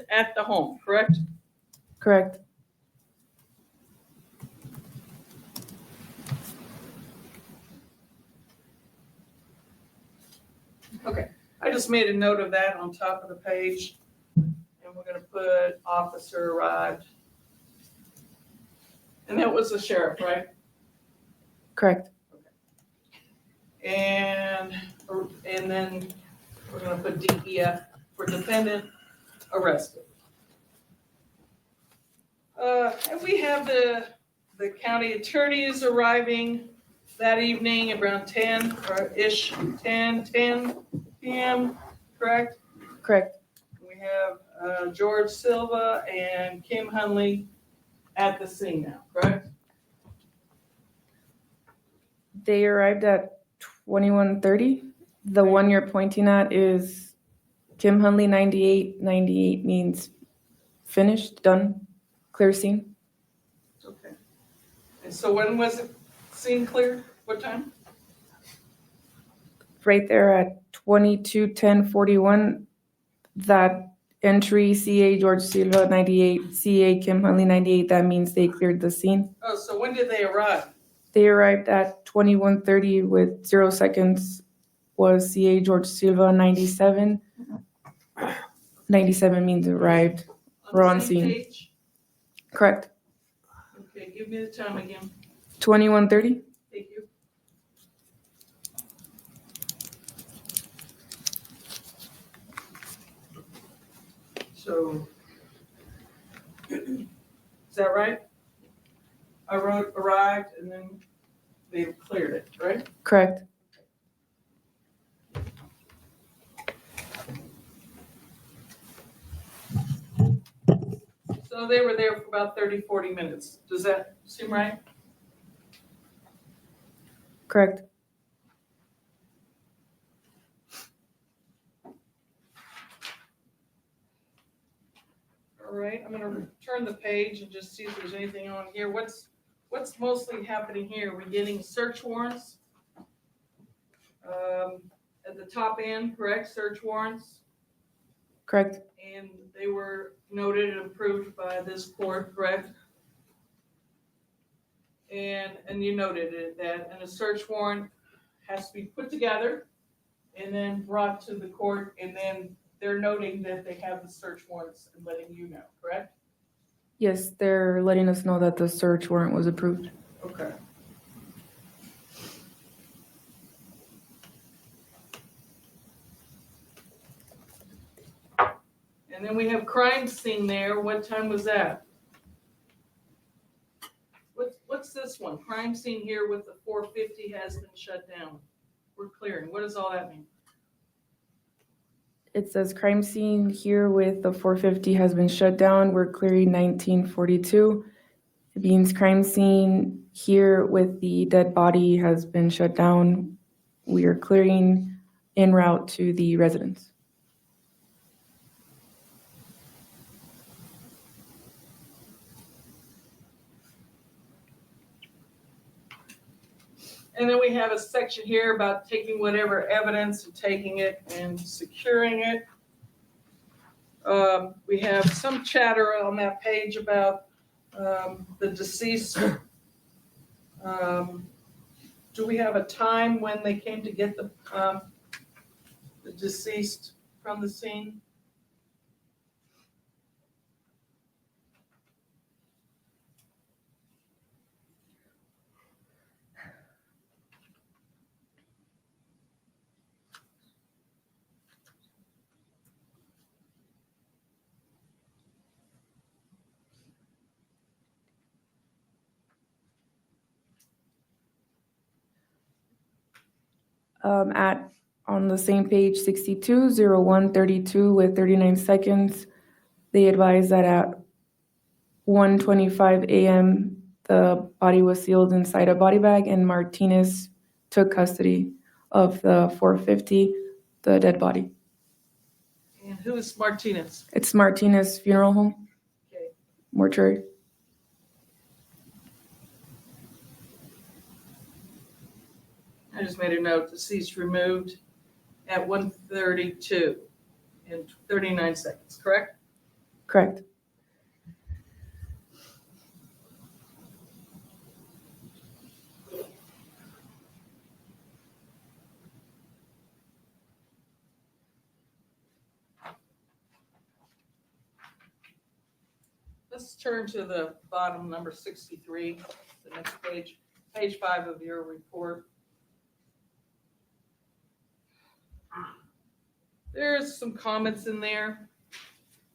S5: at the home, correct?
S6: Correct.
S5: Okay, I just made a note of that on top of the page. And we're gonna put officer arrived. And that was the sheriff, right?
S6: Correct.
S5: And then we're gonna put DEF for defendant arrested. And we have the county attorneys arriving that evening around 10 or ish, 10 p.m., correct?
S6: Correct.
S5: We have George Silva and Kim Hunley at the scene now, correct?
S6: They arrived at 21:30. The one you're pointing at is Kim Hunley 98. 98 means finished, done, clear scene.
S5: Okay. And so when was it scene cleared? What time?
S6: Right there at 22:10:41. That entry, CA George Silva 98, CA Kim Hunley 98, that means they cleared the scene.
S5: Oh, so when did they arrive?
S6: They arrived at 21:30 with 0 seconds was CA George Silva 97. 97 means arrived. We're on
S5: the same
S6: scene.
S5: page?
S6: Correct.
S5: Okay, give me the time again.
S6: 21:30.
S5: Thank you. So, is that right? I wrote arrived and then they cleared it, right?
S6: Correct.
S5: So they were there for about 30, 40 minutes. Does that seem right?
S6: Correct.
S5: All right, I'm gonna turn the page and just see if there's anything on here. What's mostly happening here? We're getting search warrants. At the top end, correct, search warrants,
S6: Correct.
S5: and they were noted and approved by this court, correct? And you noted it, that, and a search warrant has to be put together and then brought to the court, and then they're noting that they have the search warrants and letting you know, correct?
S6: Yes, they're letting us know that the search warrant was approved.
S5: Okay. And then we have crime scene there. What time was that? What's this one? Crime scene here with the 450 has been shut down. We're clearing. What does all that mean?
S6: It says crime scene here with the 450 has been shut down. We're clearing 1942. It means crime scene here with the dead body has been shut down, we are clearing en route to the residence.
S5: And then we have a section here about taking whatever evidence and taking it and securing it. We have some chatter on that page about the deceased. Do we have a time when they came to get the deceased from the scene?
S6: On the same page, 62:01:32 with 39 seconds, they advise that at 1:25 a.m., the body was sealed inside a body bag and Martinez took custody of the 450, the dead body.
S5: And who is Martinez?
S6: It's Martinez Funeral Home,
S5: Okay.
S6: mortuary.
S5: I just made a note, deceased removed at 1:32 in 39 seconds, correct?
S6: Correct.
S5: Let's turn to the bottom, number 63, the next page, page 5 of your report. There's some comments in there.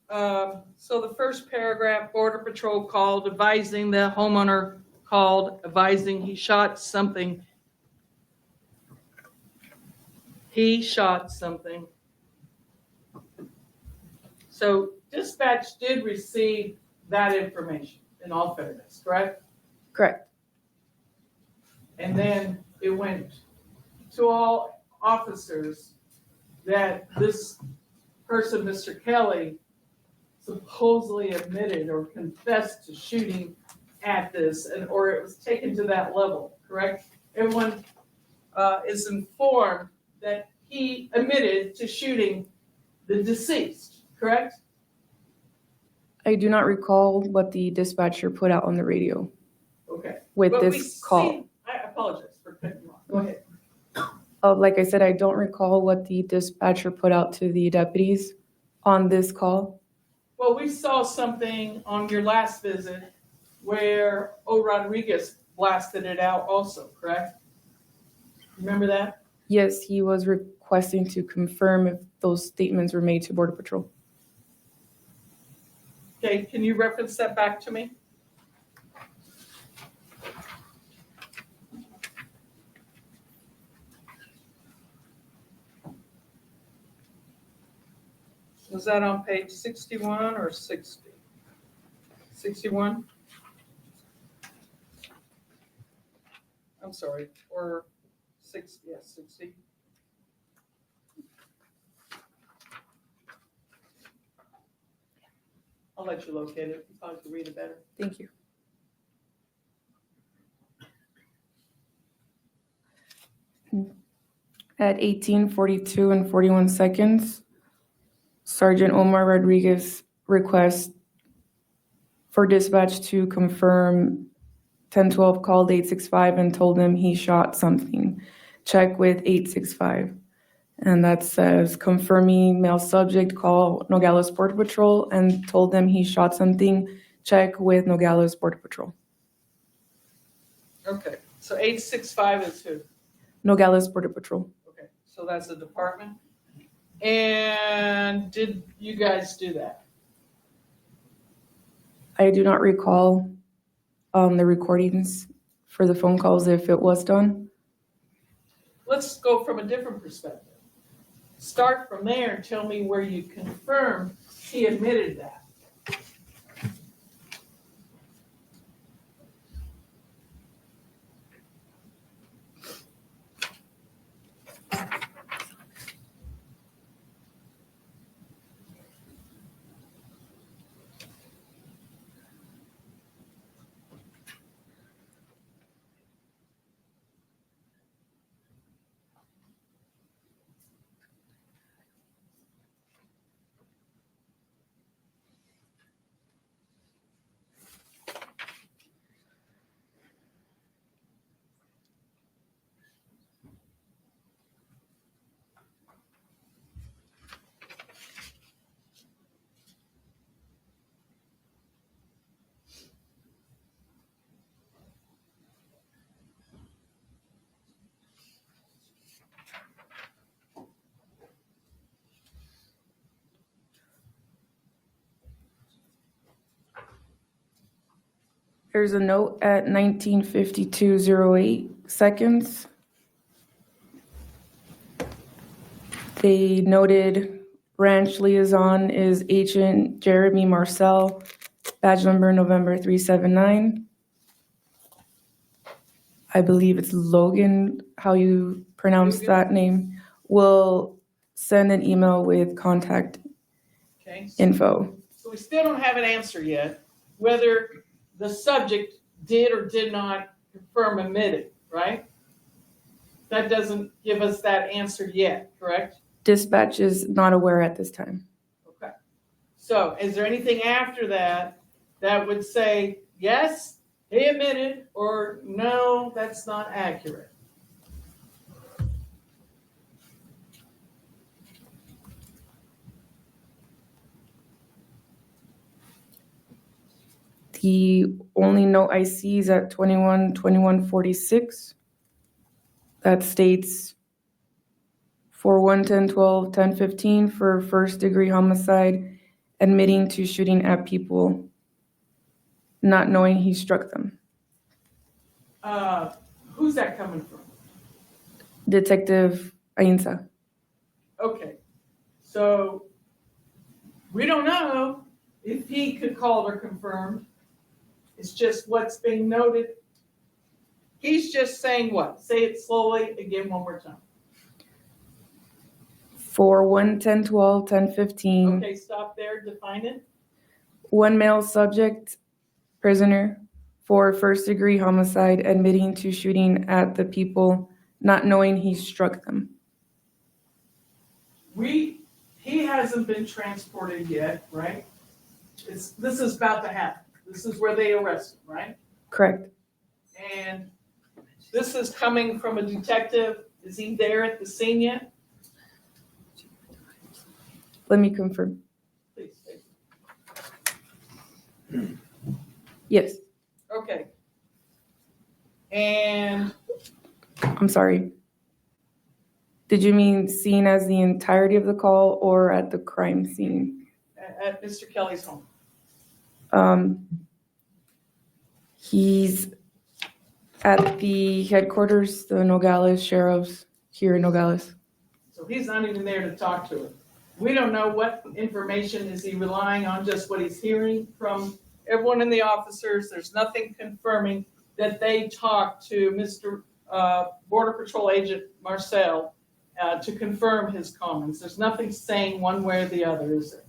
S5: So the first paragraph, Border Patrol called advising the homeowner called advising he shot something. He shot something. So dispatch did receive that information in all fairness, correct?
S6: Correct.
S5: And then it went to all officers that this person, Mr. Kelly, supposedly admitted or confessed to shooting at this, and or it was taken to that level, correct? Everyone is informed that he admitted to shooting the deceased, correct?
S6: I do not recall what the dispatcher put out on the radio
S5: Okay.
S6: with
S5: But we
S6: this call.
S5: see- I apologize for cutting you off. Go ahead.
S6: Like I said, I don't recall what the dispatcher put out to the deputies on this call.
S5: Well, we saw something on your last visit where O. Rodriguez blasted it out also, correct? Remember that?
S6: Yes, he was requesting to confirm if those statements were made to Border Patrol.
S5: Okay, can you reference that back to me? Was that on page 61 or 60? 61? I'm sorry, or 60, yes, 60. I'll let you locate it. You probably can read it better.
S6: Thank you. At 18:42 and 41 seconds, Sergeant Omar Rodriguez requests for dispatch to confirm 1012 called 865 and told them he shot something. Check with 865. And that says confirming male subject call Nogales Border Patrol and told them he shot something. Check with Nogales Border Patrol.
S5: Okay, so 865 is who?
S6: Nogales Border Patrol.
S5: Okay, so that's the department. And did you guys do that?
S6: I do not recall the recordings for the phone calls if it was done.
S5: Let's go from a different perspective. Start from there and tell me where you confirmed he admitted that.
S6: There's a note at 19:52:08 seconds. They noted ranch liaison is Agent Jeremy Marcel, badge number November 379. I believe it's Logan, how you pronounce that name, will send an email with contact
S5: Okay.
S6: info.
S5: So we still don't have an answer yet, whether the subject did or did not confirm admitted, right? That doesn't give us that answer yet, correct?
S6: Dispatch is not aware at this time.
S5: Okay. So is there anything after that that would say, yes, he admitted, or no, that's not accurate?
S6: The only note I see is at 21:21:46. That states for 1-10-12-10-15 for first degree homicide, admitting to shooting at people, not knowing he struck them.
S5: Who's that coming from?
S6: Detective Ainsa.
S5: Okay, so we don't know if he could call or confirmed. It's just what's being noted. He's just saying what? Say it slowly again one more time.
S6: For 1-10-12-10-15,
S5: Okay, stop there, define it.
S6: one male subject, prisoner, for first degree homicide, admitting to shooting at the people, not knowing he struck them.
S5: He hasn't been transported yet, right? This is about to happen. This is where they arrest him, right?
S6: Correct.
S5: And this is coming from a detective. Is he there at the scene yet?
S6: Let me confirm.
S5: Please.
S6: Yes,
S5: Okay. And
S6: I'm sorry. Did you mean seen as the entirety of the call or at the crime scene?
S5: at Mr. Kelly's home.
S6: He's at the headquarters, the Nogales Sheriff's here in Nogales.
S5: So he's not even there to talk to her. We don't know what information is he relying on, just what he's hearing from everyone in the officers. There's nothing confirming that they talked to Mr. Border Patrol Agent Marcel to confirm his comments. There's nothing saying one way or the other, is there?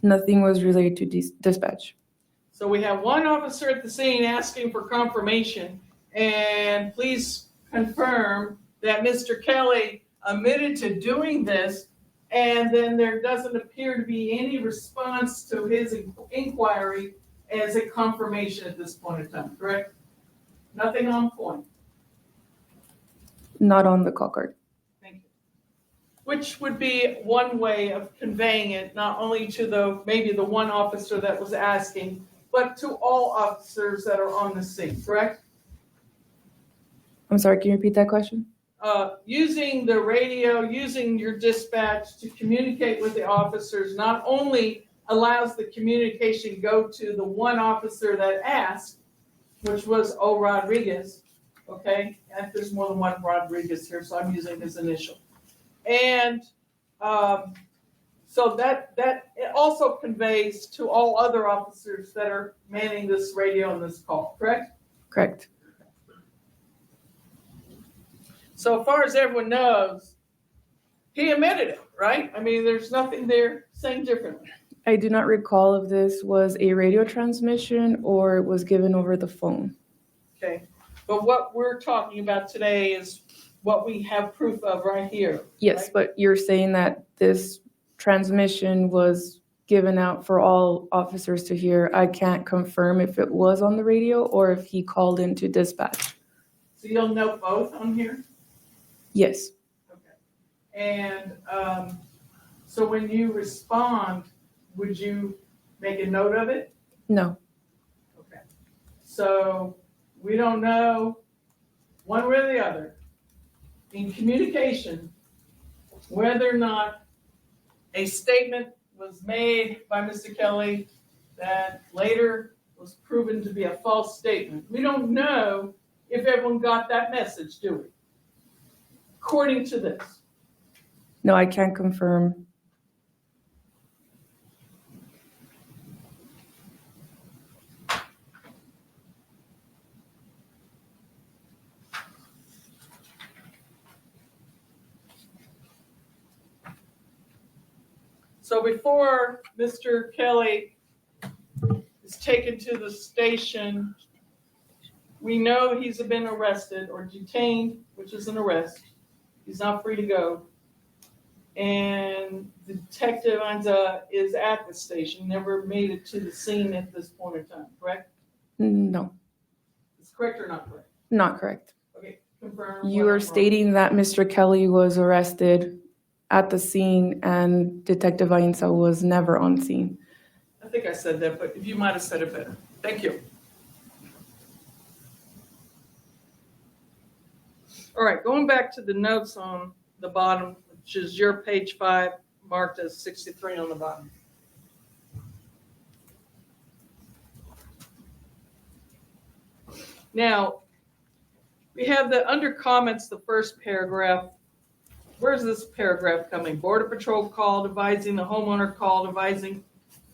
S6: Nothing was relayed to dispatch.
S5: So we have one officer at the scene asking for confirmation, and please confirm that Mr. Kelly admitted to doing this, and then there doesn't appear to be any response to his inquiry as a confirmation at this point in time, correct? Nothing on point.
S6: Not on the call card.
S5: Thank you. Which would be one way of conveying it, not only to maybe the one officer that was asking, but to all officers that are on the scene, correct?
S6: I'm sorry, can you repeat that question?
S5: Using the radio, using your dispatch to communicate with the officers not only allows the communication go to the one officer that asked, which was O. Rodriguez, okay? And there's more than one Rodriguez here, so I'm using his initial. And so that it also conveys to all other officers that are manning this radio and this call, correct?
S6: Correct.
S5: So far as everyone knows, he admitted it, right? I mean, there's nothing there saying differently.
S6: I do not recall if this was a radio transmission or it was given over the phone.
S5: Okay, but what we're talking about today is what we have proof of right here.
S6: Yes,
S5: right?
S6: but you're saying that this transmission was given out for all officers to hear. I can't confirm if it was on the radio or if he called into dispatch.
S5: So you'll note both on here?
S6: Yes,
S5: Okay. And so when you respond, would you make a note of it?
S6: no,
S5: Okay. So we don't know one way or the other in communication whether or not a statement was made by Mr. Kelly that later was proven to be a false statement. We don't know if everyone got that message, do we? According to this.
S6: No, I can't confirm.
S5: So before Mr. Kelly is taken to the station, we know he's been arrested or detained, which is an arrest. He's not free to go. And Detective Anza is at the station, never made it to the scene at this point in time, correct?
S6: No,
S5: Is correct or not correct?
S6: not correct.
S5: Okay, confirm.
S6: You
S5: what
S6: are
S5: I'm wrong.
S6: stating that Mr. Kelly was arrested at the scene and Detective Ainsa was never on scene.
S5: I think I said that, but you might have said it better. Thank you. All right, going back to the notes on the bottom, which is your page 5, marked as 63 on the bottom. Now, we have the under comments, the first paragraph. Where's this paragraph coming? Border Patrol called advising, the homeowner called advising,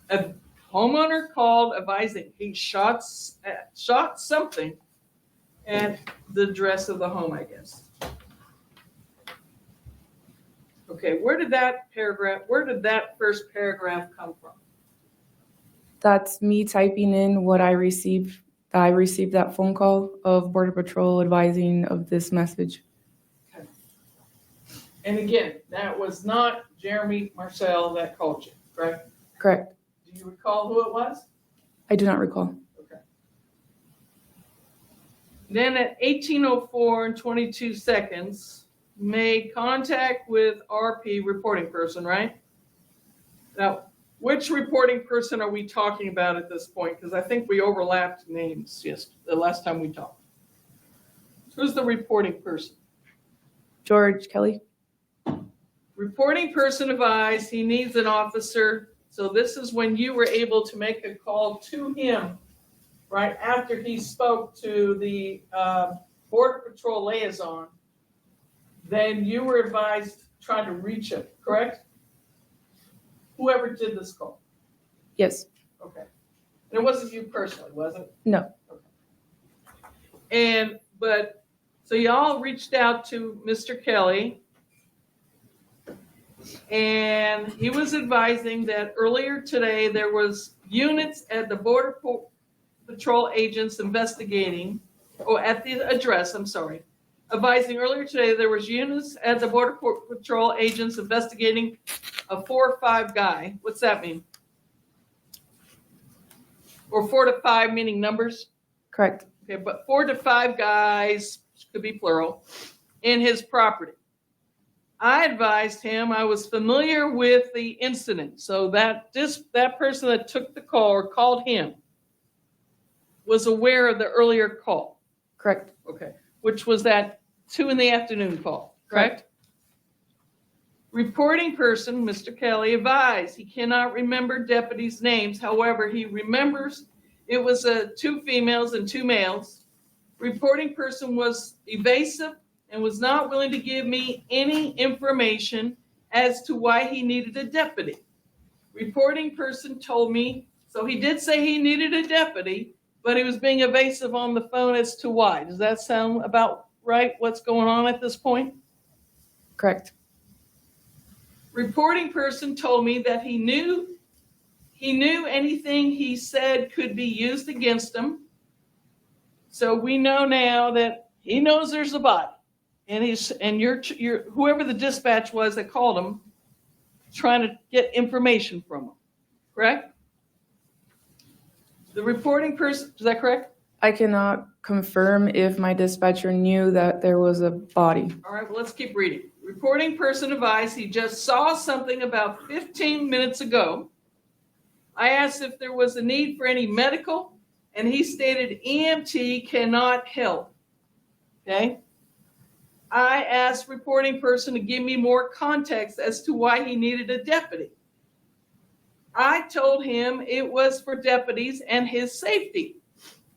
S5: a homeowner called advising he shot something at the address of the home, I guess. Okay, where did that first paragraph come from?
S6: That's me typing in what I received. I received that phone call of Border Patrol advising of this message.
S5: And again, that was not Jeremy Marcel that called you, correct?
S6: Correct.
S5: Do you recall who it was?
S6: I do not recall.
S5: Okay. Then at 18:04 and 22 seconds, made contact with RP, reporting person, right? Now, which reporting person are we talking about at this point? Because I think we overlapped names the last time we talked. Who's the reporting person?
S6: George Kelly?
S5: Reporting person advised he needs an officer. So this is when you were able to make a call to him, right after he spoke to the Border Patrol liaison. Then you were advised trying to reach him, correct? Whoever did this call.
S6: Yes.
S5: Okay. And it wasn't you personally, was it?
S6: No.
S5: Okay. So y'all reached out to Mr. Kelly. And he was advising that earlier today there was units at the Border Patrol agents investigating, at the address, advising earlier today there was units at the Border Patrol agents investigating a 4 or 5 guy. What's that mean? Or 4 to 5 meaning numbers?
S6: Correct.
S5: Okay, but 4 to 5 guys, could be plural, in his property. I advised him I was familiar with the incident, so that person that took the call or called him was aware of the earlier call.
S6: Correct.
S5: Okay, which was that 2 p.m. call, correct? Reporting person, Mr. Kelly, advised he cannot remember deputies' names. However, he remembers it was 2 females and 2 males. Reporting person was evasive and was not willing to give me any information as to why he needed a deputy. Reporting person told me, so he did say he needed a deputy, but he was being evasive on the phone as to why. Does that sound about right, what's going on at this point?
S6: Correct.
S5: Reporting person told me that he knew anything he said could be used against him. So we know now that he knows there's a body. And you're whoever the dispatch was that called him, trying to get information from him, correct? The reporting person, is that correct?
S6: I cannot confirm if my dispatcher knew that there was a body.
S5: All right, well, let's keep reading. Reporting person advised he just saw something about 15 minutes ago. I asked if there was a need for any medical, and he stated EMT cannot help. Okay? I asked reporting person to give me more context as to why he needed a deputy. I told him it was for deputies and his safety.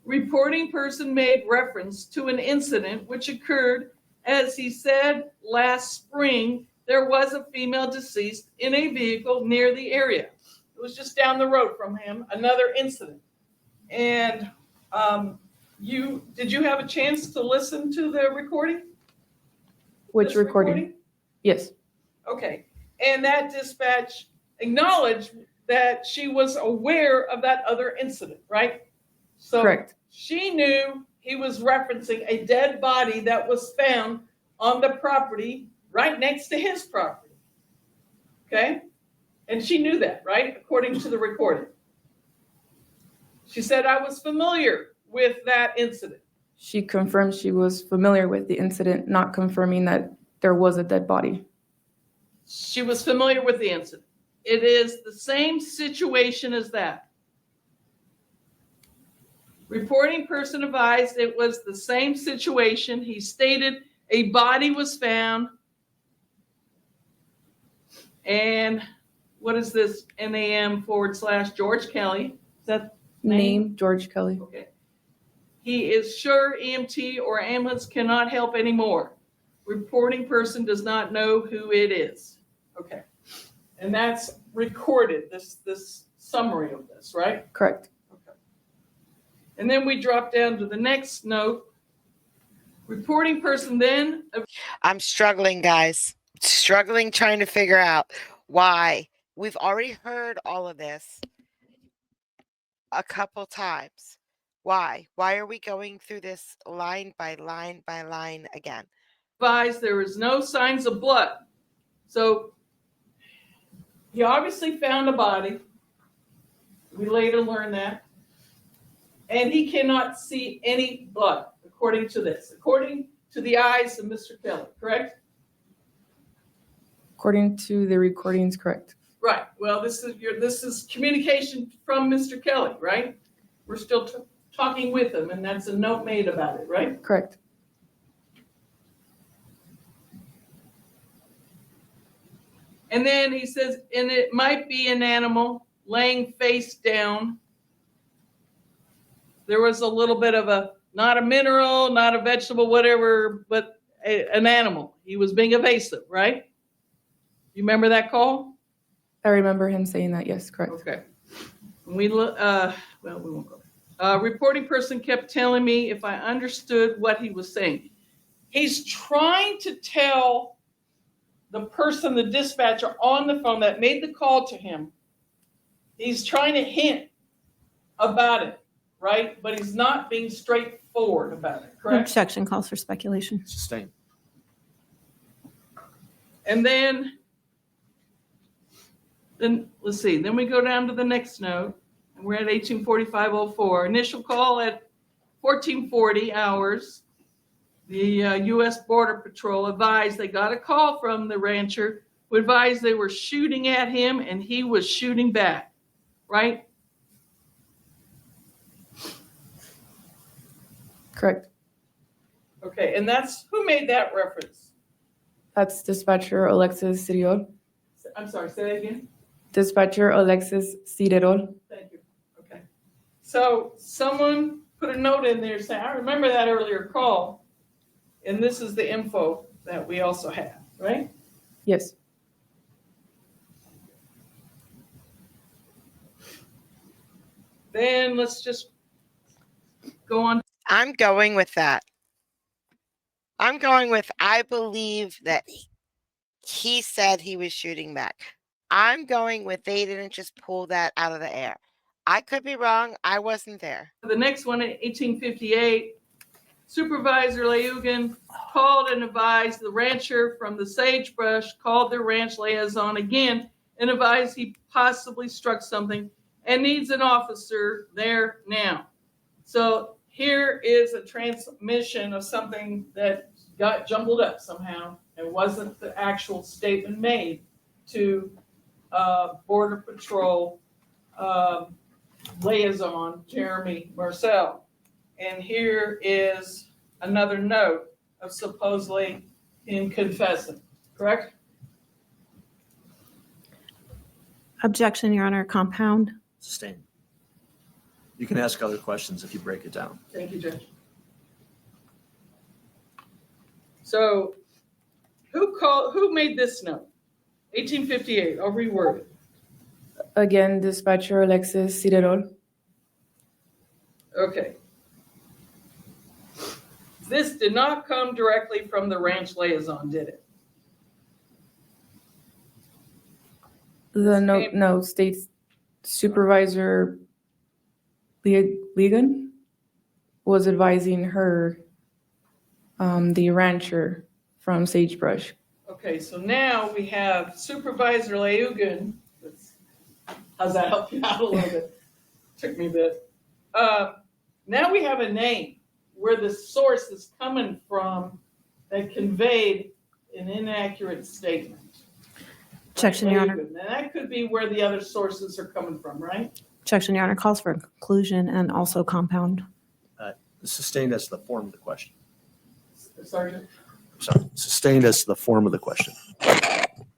S5: Reporting person made reference to an incident which occurred, as he said, last spring. There was a female deceased in a vehicle near the area. It was just down the road from him, another incident. And did you have a chance to listen to the recording?
S6: Which
S5: This
S6: recording? Yes,
S5: Okay. And that dispatch acknowledged that she was aware of that other incident, right? So
S6: correct.
S5: she knew he was referencing a dead body that was found on the property right next to his property. Okay? And she knew that, right? According to the recording. She said, I was familiar with that incident.
S6: She confirmed she was familiar with the incident, not confirming that there was a dead body.
S5: She was familiar with the incident. It is the same situation as that. Reporting person advised it was the same situation. He stated a body was found. And what is this? NAM/George Kelly. Is that
S6: Name, George Kelly.
S5: okay? He is sure EMT or ambulance cannot help anymore. Reporting person does not know who it is. Okay. And that's recorded, this summary of this, right?
S6: Correct.
S5: Okay. And then we drop down to the next note. Reporting person then,
S1: I'm struggling, guys. Struggling trying to figure out why. We've already heard all of this a couple times. Why? Why are we going through this line by line by line again?
S5: advised there is no signs of blood. So he obviously found a body. We later learned that. And he cannot see any blood, according to this, according to the eyes of Mr. Kelly, correct?
S6: According to the recordings, correct.
S5: Right. Well, this is communication from Mr. Kelly, right? We're still talking with him, and that's a note made about it, right?
S6: Correct.
S5: And then he says, and it might be an animal laying face down. There was a little bit of not a mineral, not a vegetable, whatever, but an animal. He was being evasive, right? You remember that call?
S6: I remember him saying that. Yes, correct.
S5: Okay. We won't go. Reporting person kept telling me if I understood what he was saying. He's trying to tell the person, the dispatcher on the phone that made the call to him, he's trying to hint about it, right? But he's not being straightforward about it, correct?
S3: Objection calls for speculation.
S2: Sustained.
S5: And then let's see, then we go down to the next note, and we're at 1845:04. Initial call at 1440 hours. The U.S. Border Patrol advised they got a call from the rancher who advised they were shooting at him and he was shooting back, right?
S6: Correct.
S5: Okay, and that's, who made that reference?
S6: That's dispatcher Alexis Ciriol.
S5: I'm sorry, say that again?
S6: Dispatcher Alexis Ciriol.
S5: Thank you. Okay. So someone put a note in there saying, I remember that earlier call, and this is the info that we also have, right?
S6: Yes.
S5: Then let's just go on.
S1: I'm going with that. I'm going with, I believe that he said he was shooting back. I'm going with they didn't just pull that out of the air. I could be wrong. I wasn't there.
S5: The next one, in 1858, Supervisor Leugen called and advised the rancher from the sagebrush, called the ranch liaison again and advised he possibly struck something and needs an officer there now. So here is a transmission of something that got jumbled up somehow and wasn't the actual statement made to Border Patrol liaison Jeremy Marcel. And here is another note of supposedly him confessing, correct?
S3: Objection, Your Honor, compound.
S2: Sustained. You can ask other questions if you break it down.
S5: Thank you, Judge. So who made this note? 1858, I'll reword it.
S6: Again, dispatcher Alexis Ciderol.
S5: Okay. This did not come directly from the ranch liaison, did it?
S6: The note, no, states Supervisor Ligon was advising her, the rancher from Sagebrush.
S5: Okay, so now we have Supervisor Leugen. How's that help you out a little bit? Took me a bit. Now we have a name where the source is coming from that conveyed an inaccurate statement.
S3: Objection, Your Honor.
S5: And that could be where the other sources are coming from, right?
S3: Objection, Your Honor, calls for conclusion and also compound.
S2: Sustained as to the form of the question.
S5: Sergeant?
S2: Sorry, sustained as to the form of the question.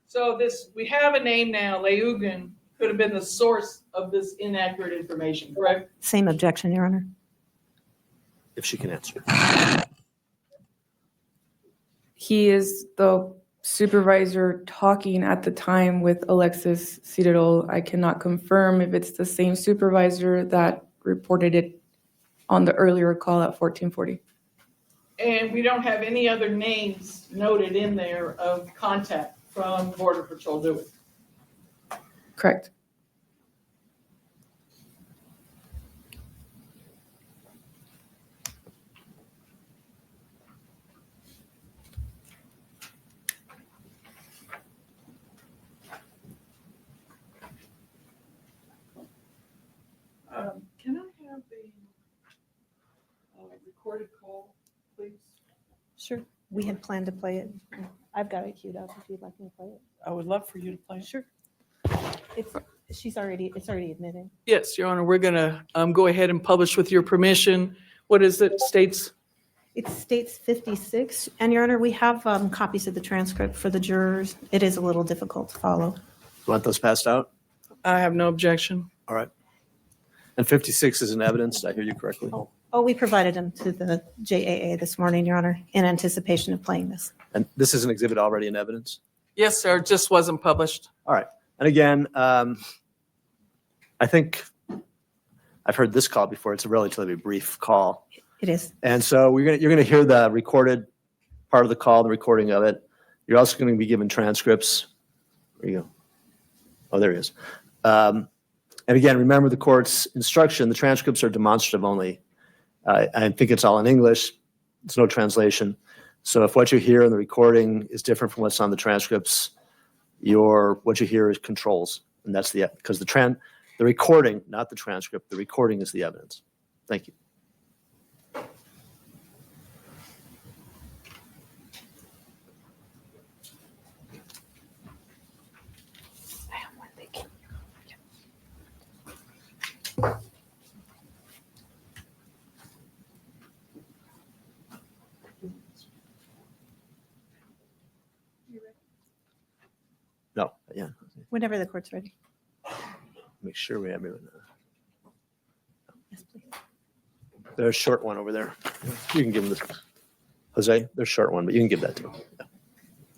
S5: So we have a name now, Leugen, could have been the source of this inaccurate information, correct?
S3: Same objection, Your Honor.
S2: If she can answer.
S6: He is the supervisor talking at the time with Alexis Ciderol. I cannot confirm if it's the same supervisor that reported it on the earlier call at 1440.
S5: And we don't have any other names noted in there of contact from Border Patrol, do we?
S6: Correct.
S5: Can I have the recorded call, please?
S3: Sure. We had planned to play it. I've got it queued up if you'd like me to play it.
S5: I would love for you to play.
S3: Sure. It's already admitted.
S5: Yes, Your Honor, we're going to go ahead and publish with your permission. What is it, states?
S3: It states 56, and Your Honor, we have copies of the transcript for the jurors. It is a little difficult to follow.
S2: You want those passed out?
S5: I have no objection.
S2: All right. And 56 is in evidence. Did I hear you correctly?
S3: Oh, we provided them to the JAA this morning, Your Honor, in anticipation of playing this.
S2: And this is an exhibit already in evidence?
S5: Yes, sir, it just wasn't published.
S2: All right. And again, I think I've heard this call before. It's a relatively brief call.
S3: It is.
S2: And so you're going to hear the recorded part of the call, the recording of it. You're also going to be given transcripts. There you go. Oh, there he is. And again, remember the court's instruction. The transcripts are demonstrative only. I think it's all in English. It's no translation. So if what you hear in the recording is different from what's on the transcripts, what you hear is controls. And that's because the recording, not the transcript, the recording is the evidence. Thank you. No, yeah.
S3: Whenever the court's ready.
S2: Make sure we have it.
S3: Yes, please.
S2: There's a short one over there. You can give them this. Jose, there's a short one, but you can give that to them.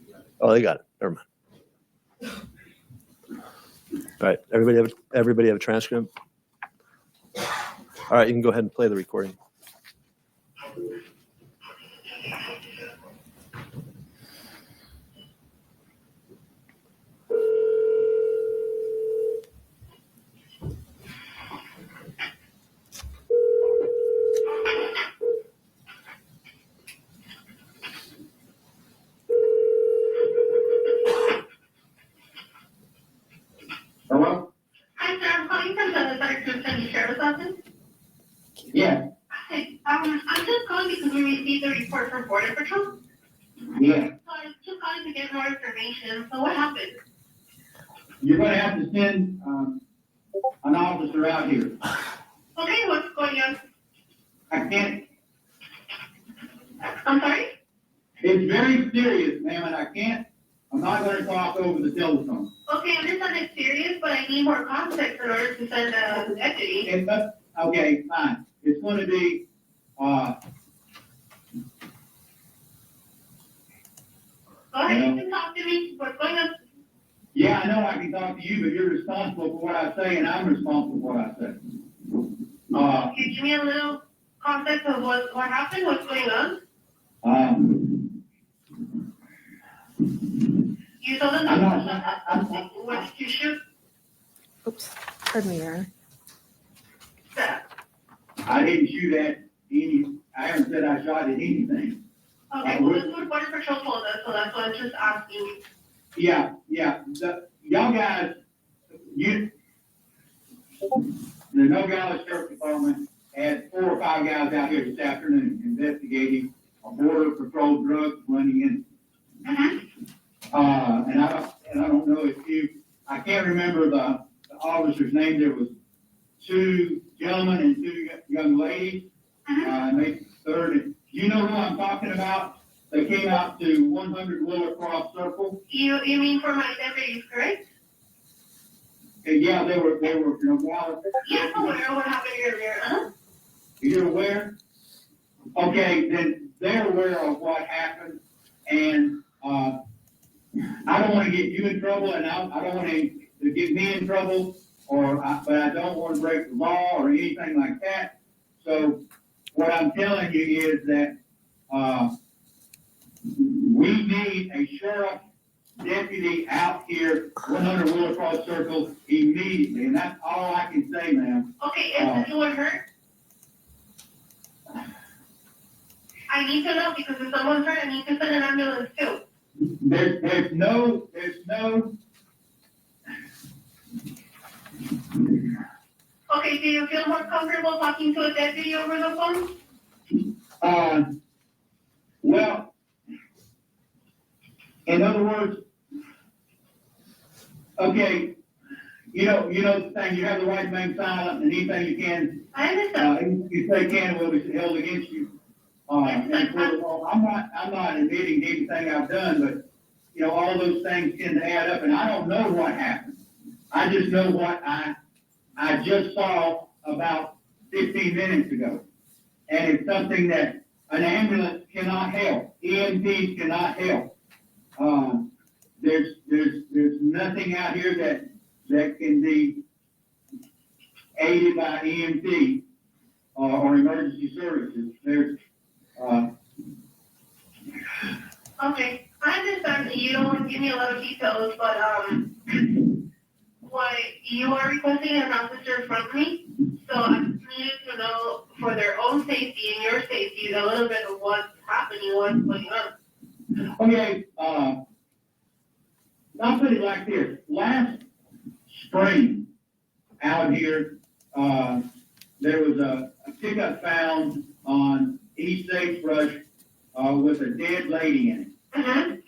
S2: Yeah. Oh, they got it. Never mind. All right. Everybody have a transcript? All right. You can go ahead and play the recording.
S7: Hello?
S8: Hi, sir. I'm calling from the Thurston County Sheriff's Office.
S7: Yeah,
S8: Hi. I'm just calling because we received a report from Border Patrol.
S7: yeah.
S8: So I was just calling to get more information. So what happened?
S7: You're gonna have to send, an officer out here.
S8: Okay, what's going on?
S7: I can't,
S8: I'm sorry?
S7: it's very serious, ma'am, and I can't I'm not gonna talk over the telephone.
S8: Okay, I understand it's serious, but I need more context in order to send a deputy.
S7: Okay, fine. It's gonna be,
S8: Go ahead, you can talk to me, what's going on?
S7: yeah, I know I can talk to you, but you're responsible for what I say and I'm responsible for what I say.
S8: Can you give me a little context of what happened, what's going on? You told them
S7: I'm
S8: not
S7: not-
S8: to
S7: I'm-
S8: what did you shoot?
S3: Oops, pardon me, Your Honor.
S8: That.
S7: I didn't shoot at I haven't said I shot at anything.
S8: Okay, well, this is what Border Patrol told us, so that's why I'm just asking you.
S7: Yeah, y'all guys, the Nogales Sheriff Department had 4 or 5 guys out here this afternoon investigating a Border Patrol drug running in. And I don't know if I can't remember the officer's name. There was 2 gentlemen and 2 young ladies. And they third, you know who I'm talking about? They came out to 100 Willow Cross Circle.
S8: You mean for my deputies, correct?
S7: And yeah, they were, Nogales.
S8: Yes, I'm aware of what happened earlier,
S7: You're aware? Okay, then they're aware of what happened, and, I don't wanna get you in trouble, and I don't wanna get me in trouble, but I don't wanna break the law or anything like that. So, what I'm telling you is that, we need a sheriff deputy out here, 100 Willow Cross Circle immediately, and that's all I can say, ma'am.
S8: Okay, is anyone hurt? I need to know, because if someone's hurt, I need to send an ambulance too.
S7: There's no,
S8: Okay, do you feel more comfortable talking to a deputy over the phone?
S7: well, in other words, okay, you know the thing, you have the right to remain silent, and anything you can,
S8: I understand.
S7: you say can will be held against you. And I'm not admitting to anything I've done, but, all those things tend to add up, and I don't know what happened. I just know what I just saw about 15 minutes ago. And it's something that an ambulance cannot help, EMTs cannot help. There's nothing out here that can be aided by EMT or emergency services.
S8: Okay, I understand that you don't want to give me a lot of details, but, what you are requesting an officer from me, so I needed to know for their own safety and your safety, a little bit of what's happening, what's going on.
S7: Okay, I'll put it like this. Last spring, out here, there was a pickup found on East Sagebrush, with a dead lady in it.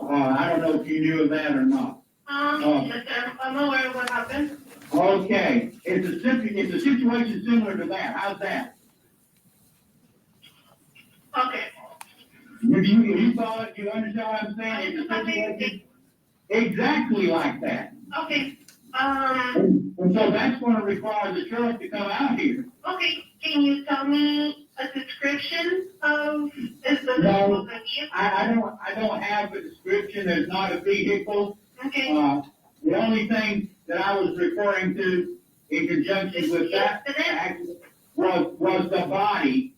S7: I don't know if you knew of that or not.
S8: Yes, sir, I'm aware of what happened.
S7: Okay, it's a situation similar to that. How's that?
S8: Okay.
S7: If you saw it, you understand what I'm
S8: I
S7: saying? It's
S8: just
S7: a
S8: have to
S7: situation
S8: think.
S7: exactly like that.
S8: Okay,
S7: And so that's gonna require the sheriff to come out here.
S8: okay, can you tell me a description of, is the
S7: No,
S8: vehicle?
S7: I don't have a description. There's not a vehicle.
S8: Okay,
S7: The only thing that I was referring to in conjunction with that accident was the body.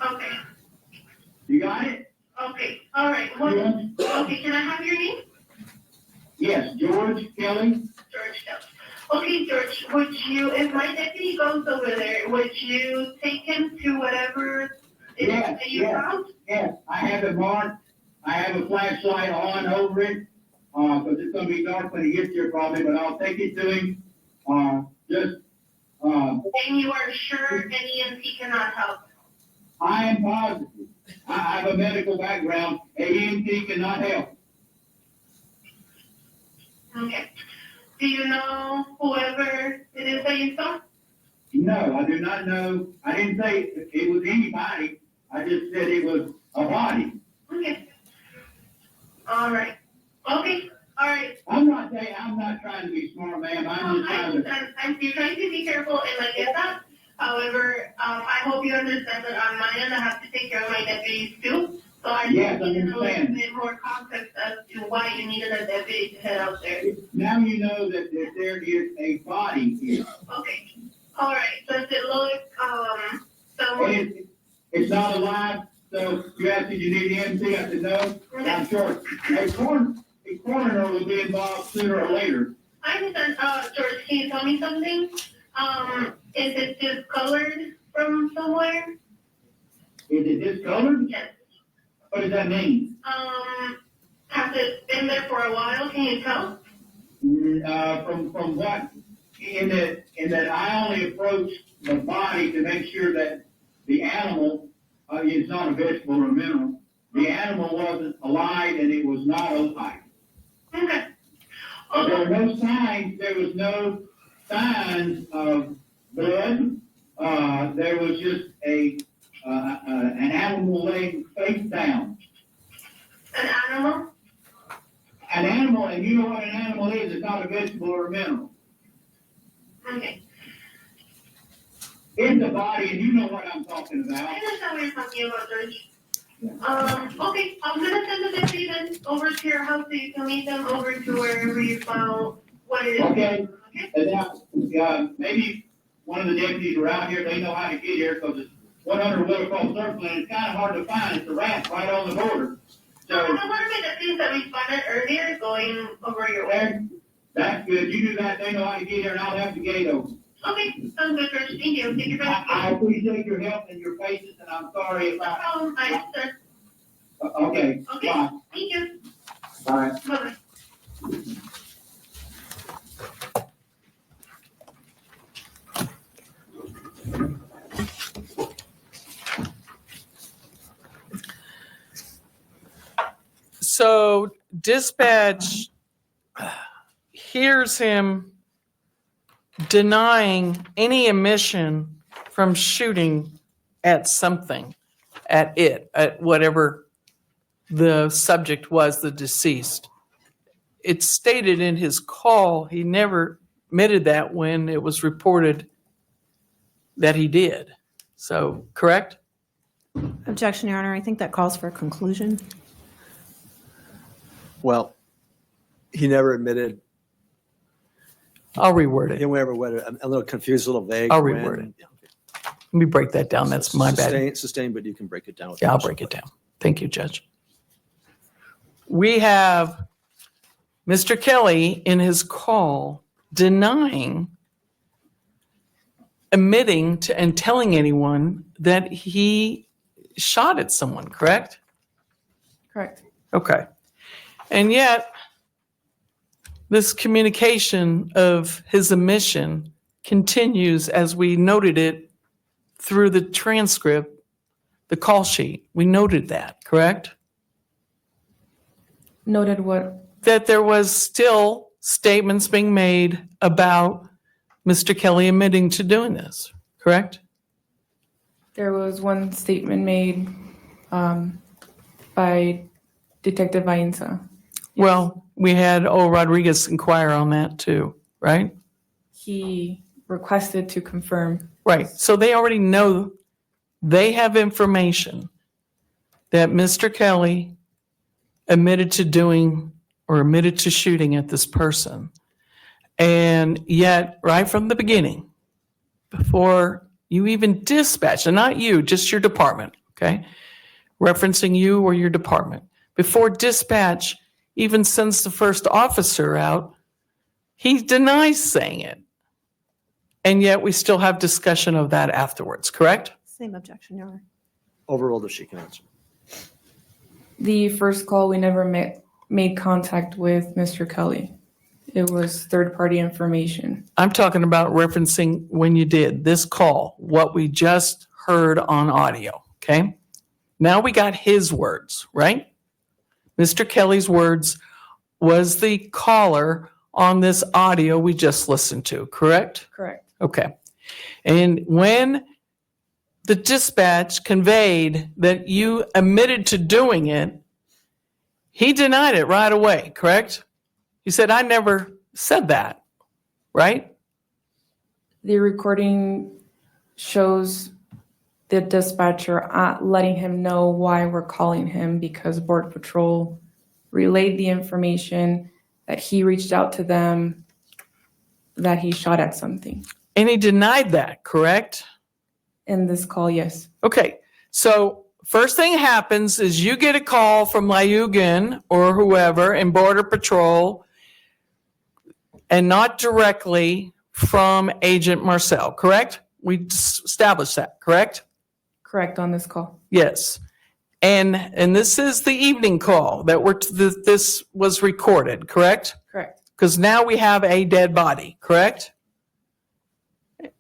S8: okay,
S7: You got it?
S8: okay, all right, okay, can I have your name?
S7: Yes, George Kelly.
S8: George Kelly. Okay, George, would you, if my deputy goes over there, would you take him to whatever it is
S7: Yes,
S8: that you
S7: yes.
S8: found?
S7: Yes, I have it marked. I have a flashlight on over it, because it's gonna be dark when he gets here probably, but I'll take it to him.
S8: And you are sure an EMT cannot help?
S7: I am positive. I have a medical background. AMT cannot help.
S8: Okay. Do you know whoever it is that you saw?
S7: No, I do not know. I didn't say it was anybody. I just said it was a body.
S8: Okay. All right. Okay. All right.
S7: I'm not trying to be smart, ma'am. I'm just trying to.
S8: You're trying to be careful, and I get that. However, I hope you understand that on my end, I have to take care of my deputies too. So I
S7: Yes,
S8: just need to know a little
S7: understand.
S8: bit more context as to why you needed a deputy to head out there.
S7: Now you know that there is a body here.
S8: Okay. All right. Does it look, someone?
S7: It's not alive, so you asked, did you need the MC? I said, no, I'm sure. A coroner will be involved sooner or later.
S8: I understand, George, can you tell me something? Is it discolored from somewhere?
S7: Is it discolored?
S8: Yes.
S7: What does that mean?
S8: Has it been there for a while? Can you tell?
S7: From what, in that I only approached the body to make sure that the animal, is not a vegetable or a mineral. The animal wasn't alive and it was not alive.
S8: Okay.
S7: But there were no signs, of blood. There was just an animal laying face down.
S8: An animal?
S7: An animal, and you know what an animal is, it's not a vegetable or a mineral.
S8: Okay.
S7: It's a body, and you know what I'm talking
S8: I
S7: about.
S8: understand what you're talking about, George. Okay, I'm gonna send the deputy then over to your house so you can meet them over to wherever you found what it is.
S7: Okay.
S8: Okay?
S7: And now, maybe one of the deputies around here, they know how to get here, because it's 100 Willacross Circle, and it's kind of hard to find. It's a ramp right on the border.
S8: So,
S7: So,
S8: one of my deputies that responded earlier going over your way.
S7: there, that's good. You do that, they know how to get here, and I'll have the gate open.
S8: Okay, sounds good, George. Thank you. Thank you very much.
S7: I appreciate your help and your patience, and I'm sorry if
S8: No
S7: I,
S8: problem. I understand.
S7: okay,
S8: Okay.
S7: bye.
S8: Thank you.
S7: Bye.
S8: Bye-bye.
S5: So dispatch hears him denying any omission from shooting at something, at whatever the subject was, the deceased. It's stated in his call, he never admitted that when it was reported that he did. So, correct?
S3: Objection, Your Honor. I think that calls for a conclusion.
S2: Well, he never admitted,
S5: I'll reword
S2: he
S5: it.
S2: never went, I'm a little confused, a little vague.
S5: I'll
S2: when-
S5: reword it. Let me break that down. That's my bad.
S2: Sustained, but you can break it down.
S5: Yeah, I'll break it down. Thank you, Judge. We have Mr. Kelly in his call denying, admitting to and telling anyone that he shot at someone, correct?
S6: Correct.
S5: Okay. And yet, this communication of his admission continues as we noted it through the transcript, the call sheet. We noted that, correct?
S6: Noted what?
S5: That there was still statements being made about Mr. Kelly admitting to doing this, correct?
S6: There was one statement made by Detective Ainsa.
S5: Well, we had Rodriguez inquire on that too, right?
S6: He requested to confirm.
S5: Right. So they already know, they have information that Mr. Kelly admitted to doing or admitted to shooting at this person. And yet, right from the beginning, before you even dispatched, and not you, just your department, okay? Referencing you or your department. Before dispatch even sends the first officer out, he denies saying it. And yet we still have discussion of that afterwards, correct?
S3: Same objection, Your Honor.
S2: Overruled if she can answer.
S6: The first call, we never made contact with Mr. Kelly. It was third-party information.
S5: I'm talking about referencing when you did this call, what we just heard on audio, okay? Now we got his words, right? Mr. Kelly's words was the caller on this audio we just listened to, correct?
S6: Correct.
S5: Okay. And when the dispatch conveyed that you admitted to doing it, He denied it right away, correct? He said, I never said that, right?
S6: The recording shows the dispatcher letting him know why we're calling him, because Border Patrol relayed the information that he reached out to them, that he shot at something.
S5: And he denied that, correct?
S6: In this call, yes.
S5: Okay, so first thing happens is you get a call from Layugan or whoever in Border Patrol, and not directly from Agent Marcel, correct? We established that, correct?
S6: Correct on this call.
S5: Yes. And this is the evening call that this was recorded, correct?
S6: Correct.
S5: Because now we have a dead body, correct?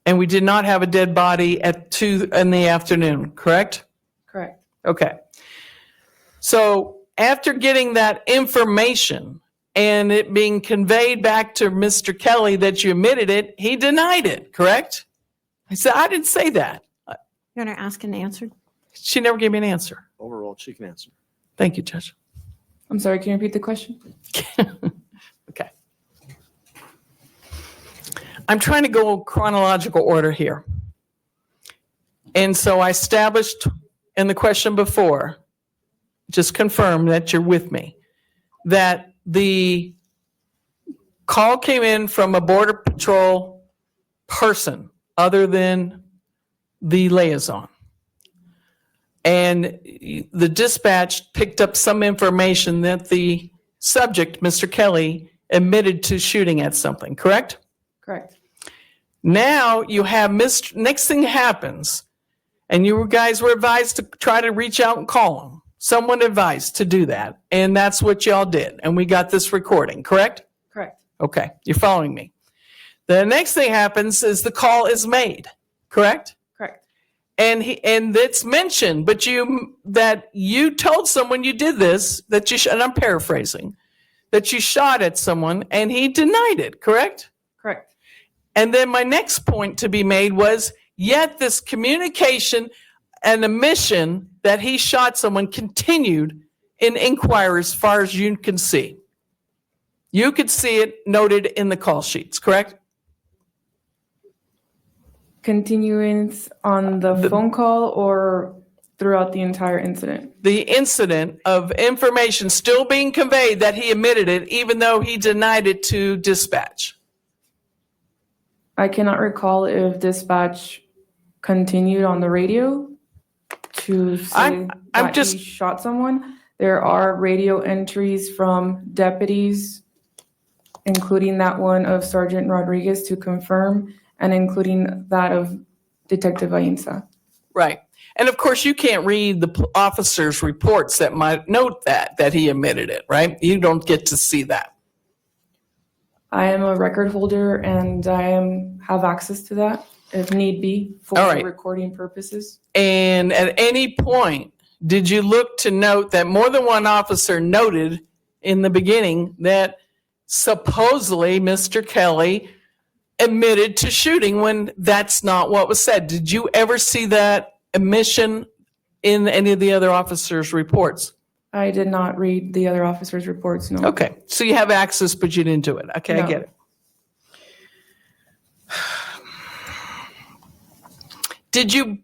S5: And we did not have a dead body at 2 in the afternoon, correct?
S6: Correct.
S5: Okay. So after getting that information and it being conveyed back to Mr. Kelly that you admitted it, he denied it, correct? I said, I didn't say that.
S3: Your Honor, asked and answered.
S5: She never gave me an answer.
S2: Overruled, she can answer.
S5: Thank you, Judge.
S6: I'm sorry, can you repeat the question?
S5: Okay. I'm trying to go chronological order here. And so I established in the question before, just confirm that you're with me, that the call came in from a Border Patrol person other than the liaison. And the dispatch picked up some information that the subject, Mr. Kelly, admitted to shooting at something, correct?
S6: Correct.
S5: Now you have next thing happens, and you guys were advised to try to reach out and call him. Someone advised to do that, and that's what y'all did. And we got this recording, correct?
S6: Correct.
S5: Okay, you're following me. The next thing happens is the call is made, correct?
S6: Correct.
S5: And it's mentioned, but that you told someone you did this, that and I'm paraphrasing, that you shot at someone, and he denied it, correct?
S6: Correct.
S5: And then my next point to be made was, yet this communication and admission that he shot someone continued in inquiry as far as you can see. You could see it noted in the call sheets, correct?
S6: Continuance on the phone call or throughout the entire incident?
S5: The incident of information still being conveyed that he admitted it, even though he denied it to dispatch.
S6: I cannot recall if dispatch continued on the radio to say
S5: I'm
S6: that
S5: just-
S6: he shot someone. There are radio entries from deputies, including that one of Sergeant Rodriguez to confirm, and including that of Detective Ainsa.
S5: Right. And of course, you can't read the officer's reports that might note that he admitted it, right? You don't get to see that.
S6: I am a record holder and I have access to that if need be for
S5: All right.
S6: recording purposes.
S5: And at any point, did you look to note that more than one officer noted in the beginning that supposedly Mr. Kelly admitted to shooting when that's not what was said? Did you ever see that admission in any of the other officers' reports?
S6: I did not read the other officers' reports, no.
S5: Okay, so you have access, but you didn't do it. Okay, I
S6: No.
S5: get it. Did you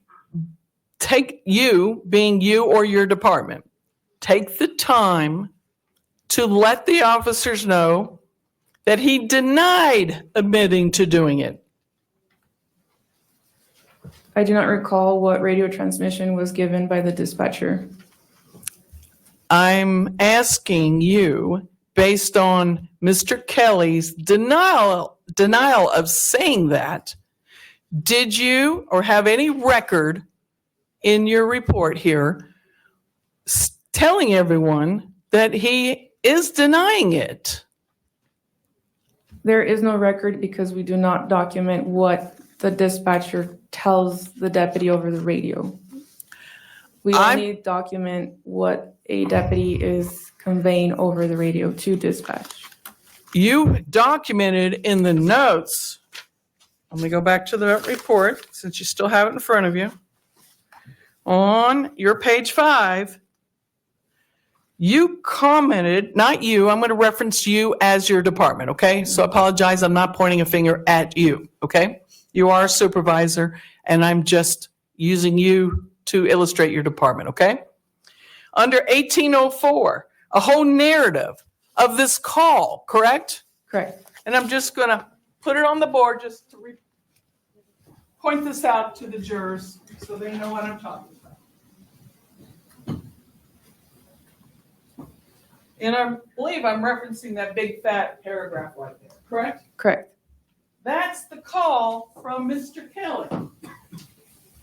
S5: being you or your department, take the time to let the officers know that he denied admitting to doing it?
S6: I do not recall what radio transmission was given by the dispatcher.
S5: I'm asking you, based on Mr. Kelly's denial of saying that, did you or have any record in your report here telling everyone that he is denying it?
S6: There is no record because we do not document what the dispatcher tells the deputy over the radio. We only document what a deputy is conveying over the radio to dispatch.
S5: You documented in the notes, let me go back to the report since you still have it in front of you. On your page 5, You commented, not you, I'm going to reference you as your department, okay? So I apologize, I'm not pointing a finger at you, okay? You are a supervisor, and I'm just using you to illustrate your department, okay? Under 1804, a whole narrative of this call, correct?
S6: Correct.
S5: And I'm just going to put it on the board just to point this out to the jurors so they know what I'm talking about. And I believe I'm referencing that big fat paragraph right there, correct?
S6: Correct.
S5: That's the call from Mr. Kelly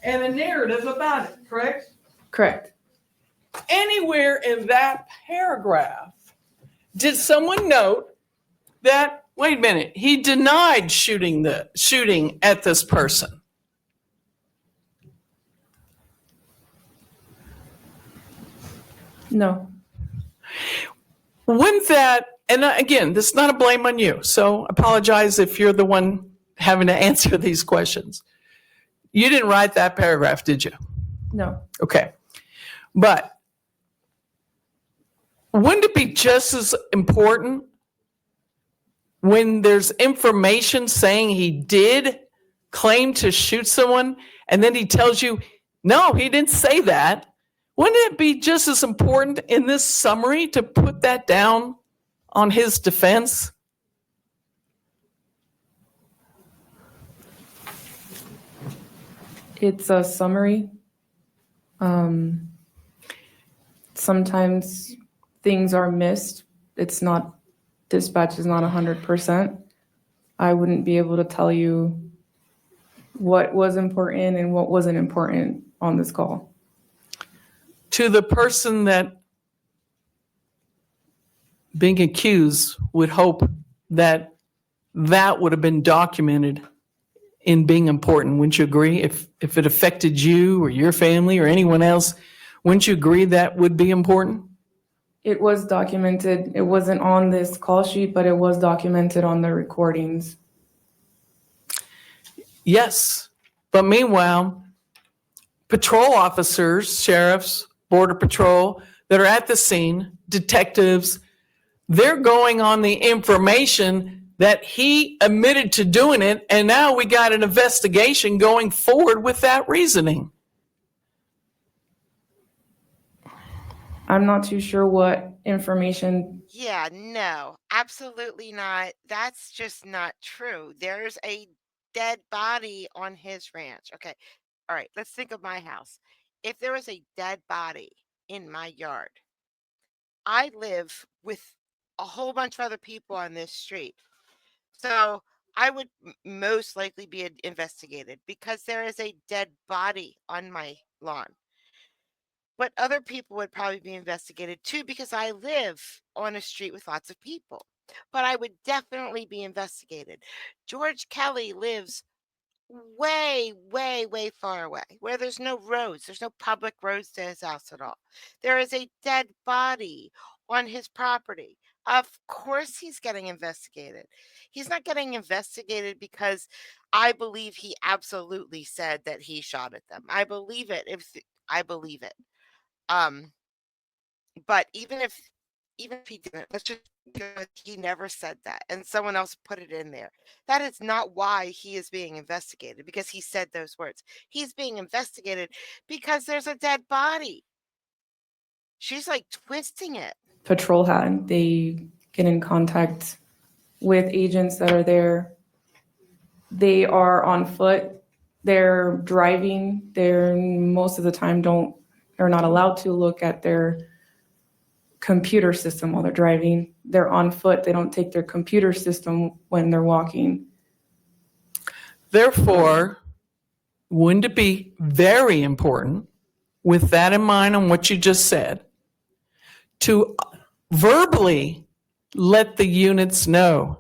S5: and a narrative about it, correct?
S6: Correct.
S5: Anywhere in that paragraph, did someone note that, wait a minute, he denied shooting at this person?
S6: No.
S5: Wouldn't that, and again, this is not a blame on you, so apologize if you're the one having to answer these questions. You didn't write that paragraph, did you?
S6: No.
S5: Okay. But wouldn't it be just as important when there's information saying he did claim to shoot someone and then he tells you, no, he didn't say that? Wouldn't it be just as important in this summary to put that down on his defense?
S6: It's a summary. Sometimes things are missed. Dispatch is not 100%. I wouldn't be able to tell you what was important and what wasn't important on this call.
S5: To the person that being accused would hope that that would have been documented in being important. Wouldn't you agree? If it affected you or your family or anyone else, wouldn't you agree that would be important?
S6: It was documented. It wasn't on this call sheet, but it was documented on the recordings.
S5: Yes. But meanwhile, patrol officers, sheriffs, Border Patrol that are at the scene, detectives, they're going on the information that he admitted to doing it, and now we got an investigation going forward with that reasoning.
S6: I'm not too sure what information.
S1: Yeah, no, absolutely not. That's just not true. There's a dead body on his ranch. Okay. All right. Let's think of my house. If there was a dead body in my yard, I live with a whole bunch of other people on this street. So I would most likely be investigated because there is a dead body on my lawn. But other people would probably be investigated too because I live on a street with lots of people. But I would definitely be investigated. George Kelly lives way, way, way far away where there's no roads. There's no public roads to his house at all. There is a dead body on his property. Of course, he's getting investigated. He's not getting investigated because I believe he absolutely said that he shot at them. I believe it. I believe it. But even if he didn't, let's just go with he never said that and someone else put it in there. That is not why he is being investigated because he said those words. He's being investigated because there's a dead body. She's like twisting it.
S6: Patrol had. They get in contact with agents that are there. They are on foot. They're driving. They're most of the time are not allowed to look at their computer system while they're driving. They're on foot. They don't take their computer system when they're walking.
S5: Therefore, wouldn't it be very important, with that in mind on what you just said, to verbally let the units know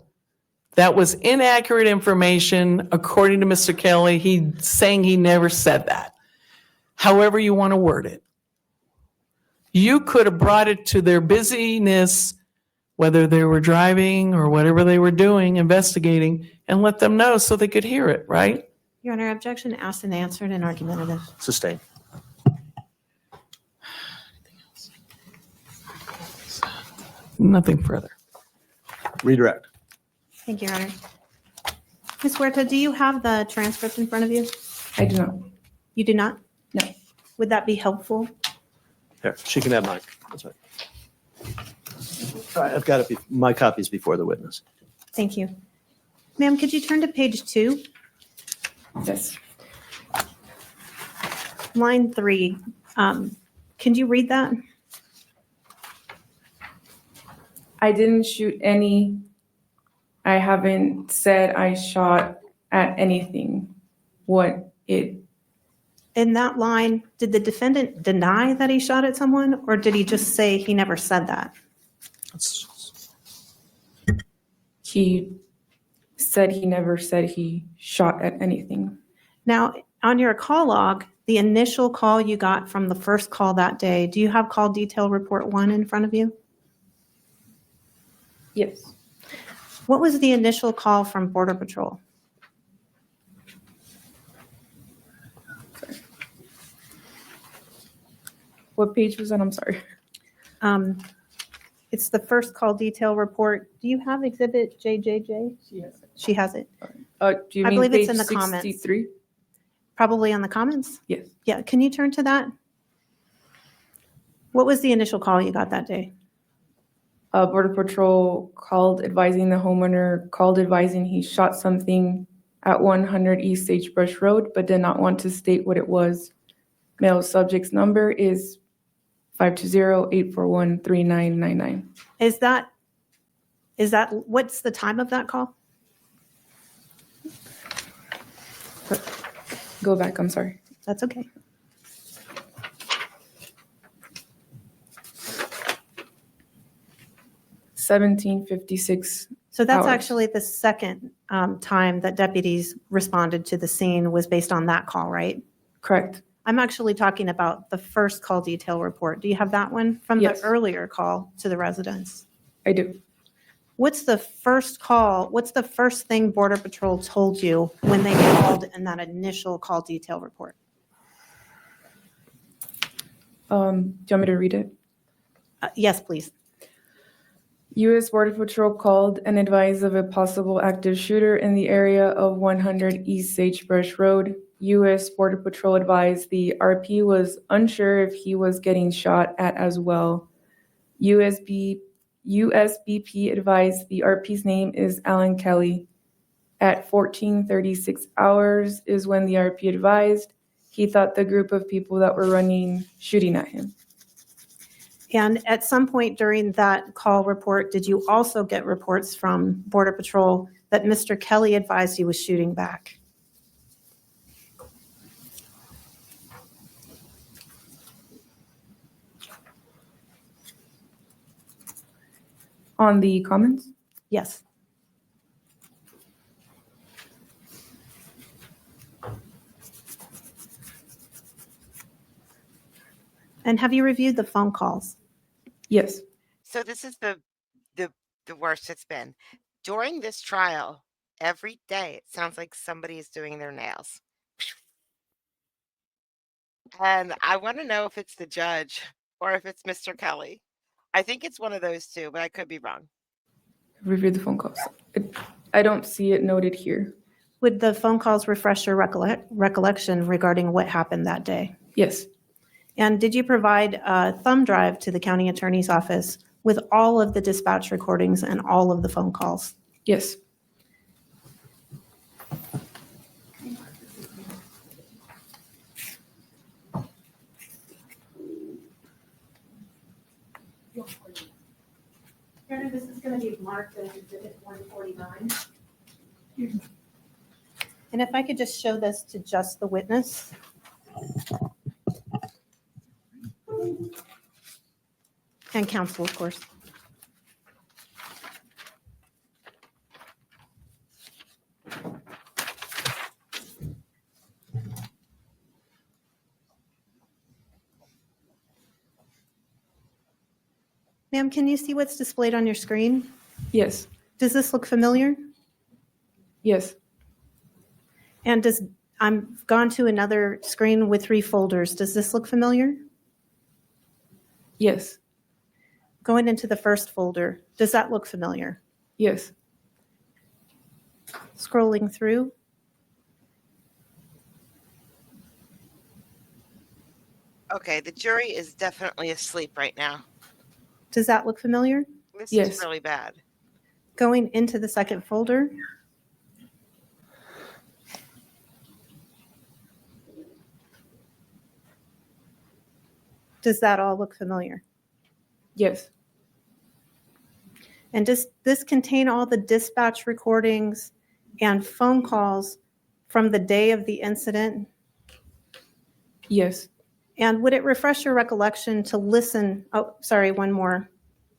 S5: that was inaccurate information according to Mr. Kelly? He's saying he never said that. However you want to word it. You could have brought it to their busyness, whether they were driving or whatever they were doing, investigating, and let them know so they could hear it, right?
S3: Your Honor, objection asked and answered and argumentative.
S2: Sustained.
S9: Nothing further.
S2: Redirect.
S3: Thank you, Your Honor. Ms. Huerta, do you have the transcript in front of you?
S6: I do not.
S3: You do not?
S6: No.
S3: Would that be helpful?
S2: Here, she can have mine. That's right. All right, I've got my copies before the witness.
S3: Thank you. Ma'am, could you turn to page 2,
S6: Yes.
S3: line 3? Can you read that?
S6: I didn't shoot any. I haven't said I shot at anything.
S3: In that line, did the defendant deny that he shot at someone, or did he just say he never said that?
S6: He said he never said he shot at anything.
S3: Now, on your call log, the initial call you got from the first call that day, do you have call detail report 1 in front of you?
S6: Yes.
S3: What was the initial call from Border Patrol?
S6: What page was that? I'm sorry.
S3: It's the first call detail report. Do you have exhibit JJJ?
S6: Yes.
S3: She has it.
S6: Do you
S3: I
S6: mean
S3: believe it's
S6: page
S3: in the comments.
S6: 63?
S3: Probably on the comments?
S6: Yes.
S3: Yeah, can you turn to that? What was the initial call you got that day?
S6: Border Patrol called advising the homeowner, called advising he shot something at 100 East Sagebrush Road, but did not want to state what it was. Male subject's number is 520-841-3999.
S3: Is that, what's the time of that call?
S6: Go back, I'm sorry.
S3: That's okay.
S6: $17:56.
S3: So that's
S6: Hours.
S3: actually the second time that deputies responded to the scene was based on that call, right?
S6: Correct.
S3: I'm actually talking about the first call detail report. Do you have that one from
S6: Yes.
S3: the earlier call to the residence?
S6: I do.
S3: What's the first call? What's the first thing Border Patrol told you when they called in that initial call detail report?
S6: Do you want me to read it?
S3: Yes, please.
S6: U.S. Border Patrol called and advised of a possible active shooter in the area of 100 East Sagebrush Road. U.S. Border Patrol advised the RP was unsure if he was getting shot at as well. USBP advised the RP's name is Alan Kelly. At 14:36 hours is when the RP advised he thought the group of people that were running shooting at him.
S3: And at some point during that call report, did you also get reports from Border Patrol that Mr. Kelly advised he was shooting back?
S6: On the comments?
S3: Yes. And have you reviewed the phone calls?
S6: Yes.
S1: So this is the worst it's been. During this trial, every day it sounds like somebody is doing their nails. And I want to know if it's the judge or if it's Mr. Kelly. I think it's one of those two, but I could be wrong.
S6: Reviewed the phone calls. I don't see it noted here.
S3: Would the phone calls refresh your recollection regarding what happened that day?
S6: Yes.
S3: And did you provide a thumb drive to the county attorney's office with all of the dispatch recordings and all of the phone calls?
S6: Yes.
S3: This is going to be marked as Exhibit 149. And if I could just show this to just the witness. And counsel, of course. Ma'am, can you see what's displayed on your screen?
S6: Yes.
S3: Does this look familiar?
S6: Yes.
S3: And I'm gone to another screen with 3 folders. Does this look familiar?
S6: Yes.
S3: going into the first folder, does that look familiar?
S6: Yes.
S3: Scrolling through,
S1: Okay, the jury is definitely asleep right now.
S3: does that look familiar?
S1: This is
S6: Yes.
S1: really bad.
S3: Going into the second folder, does that all look familiar?
S6: Yes.
S3: And does this contain all the dispatch recordings and phone calls from the day of the incident?
S6: Yes.
S3: And would it refresh your recollection to listen? Oh, sorry, one more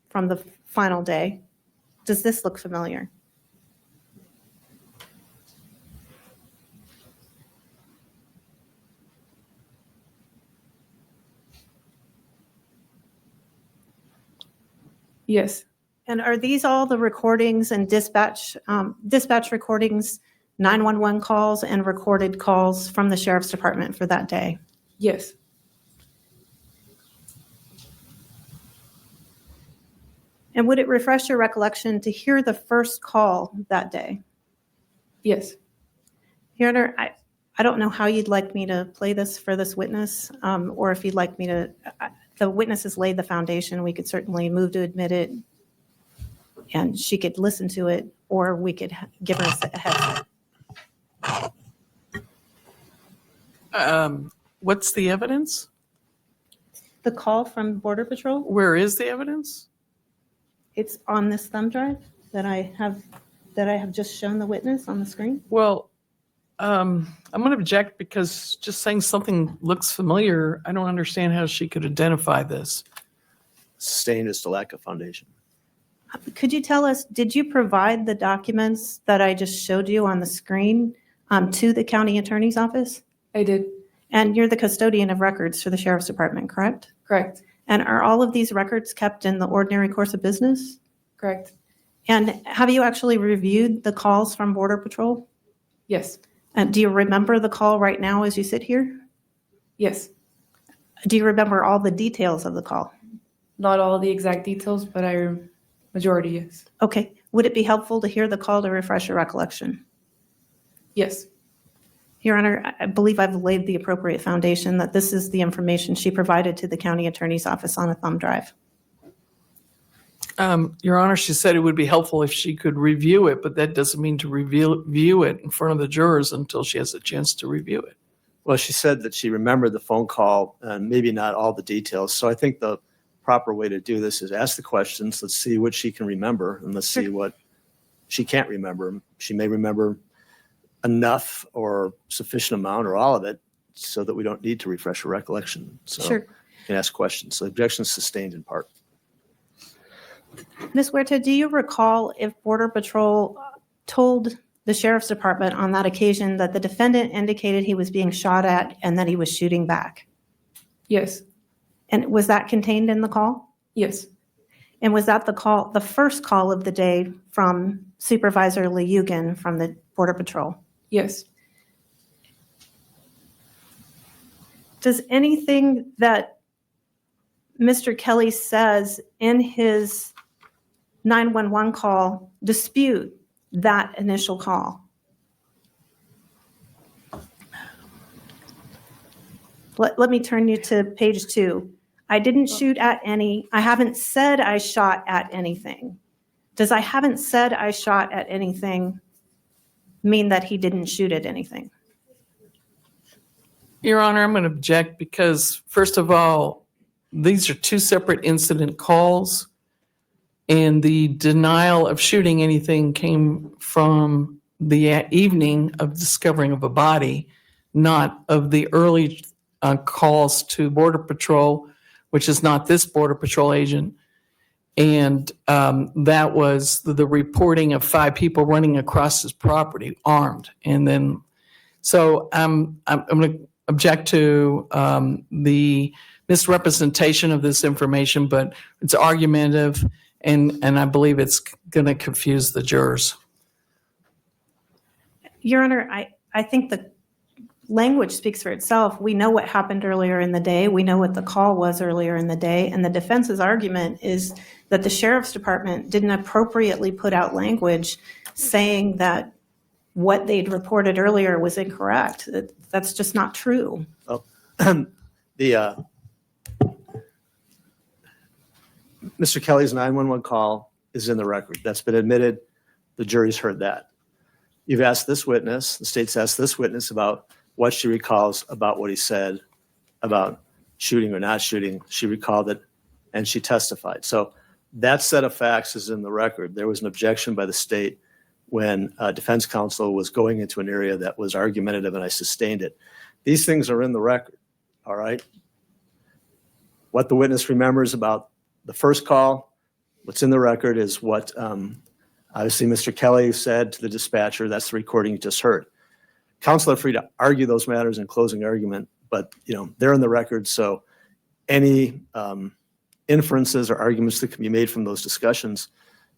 S3: from the final day. Does this look familiar?
S6: Yes.
S3: And are these all the recordings and dispatch recordings, 911 calls and recorded calls from the sheriff's department for that day?
S6: Yes.
S3: And would it refresh your recollection to hear the first call that day?
S6: Yes.
S3: Your Honor, I don't know how you'd like me to play this for this witness, or if you'd like me to, the witness has laid the foundation. We could certainly move to admit it, and she could listen to it, or we could give her a heads up.
S5: What's the evidence?
S3: The call from Border Patrol,
S5: Where is the evidence?
S3: it's on this thumb drive that I have just shown the witness on the screen.
S5: Well, I'm going to object because just saying something looks familiar, I don't understand how she could identify this.
S2: Sustained is the lack of foundation.
S3: Could you tell us, did you provide the documents that I just showed you on the screen to the county attorney's office?
S6: I did.
S3: And you're the custodian of records for the sheriff's department, correct?
S6: Correct.
S3: And are all of these records kept in the ordinary course of business?
S6: Correct.
S3: And have you actually reviewed the calls from Border Patrol?
S6: Yes.
S3: And do you remember the call right now as you sit here?
S6: Yes.
S3: Do you remember all the details of the call?
S6: Not all the exact details, but majority, yes.
S3: Okay. Would it be helpful to hear the call to refresh your recollection?
S6: Yes.
S3: Your Honor, I believe I've laid the appropriate foundation that this is the information she provided to the county attorney's office on a thumb drive.
S5: Your Honor, she said it would be helpful if she could review it, but that doesn't mean to review it in front of the jurors until she has a chance to review it.
S2: Well, she said that she remembered the phone call and maybe not all the details. So I think the proper way to do this is ask the questions. Let's see what she can remember and let's see what she can't remember. She may remember enough or sufficient amount or all of it so that we don't need to refresh her recollection. So
S3: Sure.
S2: you can ask questions. So the objection is sustained in part.
S3: Ms. Huerta, do you recall if Border Patrol told the sheriff's department on that occasion that the defendant indicated he was being shot at and that he was shooting back?
S6: Yes.
S3: And was that contained in the call?
S6: Yes.
S3: And was that the first call of the day from Supervisor Leyugan from the Border Patrol?
S6: Yes.
S3: Does anything that Mr. Kelly says in his 911 call dispute that initial call? Let me turn you to page 2. I didn't shoot at any, I haven't said I shot at anything. Does I haven't said I shot at anything mean that he didn't shoot at anything?
S5: Your Honor, I'm going to object because, first of all, these are two separate incident calls, and the denial of shooting anything came from the evening of discovering of a body, not of the early calls to Border Patrol, which is not this Border Patrol agent. And that was the reporting of 5 people running across his property armed. And then, so I'm going to object to the misrepresentation of this information, but it's argumentative, and I believe it's going to confuse the jurors.
S3: Your Honor, I think language speaks for itself. We know what happened earlier in the day. We know what the call was earlier in the day. And the defense's argument is that the sheriff's department didn't appropriately put out language saying that what they'd reported earlier was incorrect. That's just not true.
S2: Mr. Kelly's 911 call is in the record. That's been admitted. The jury's heard that. You've asked this witness, the state's asked this witness about what she recalls about what he said about shooting or not shooting. She recalled it and she testified. So that set of facts is in the record. There was an objection by the state when defense counsel was going into an area that was argumentative, and I sustained it. These things are in the record, all right? What the witness remembers about the first call, what's in the record is what obviously Mr. Kelly said to the dispatcher. That's the recording you just heard. Counsel are free to argue those matters in closing argument, but they're in the record, so any inferences or arguments that can be made from those discussions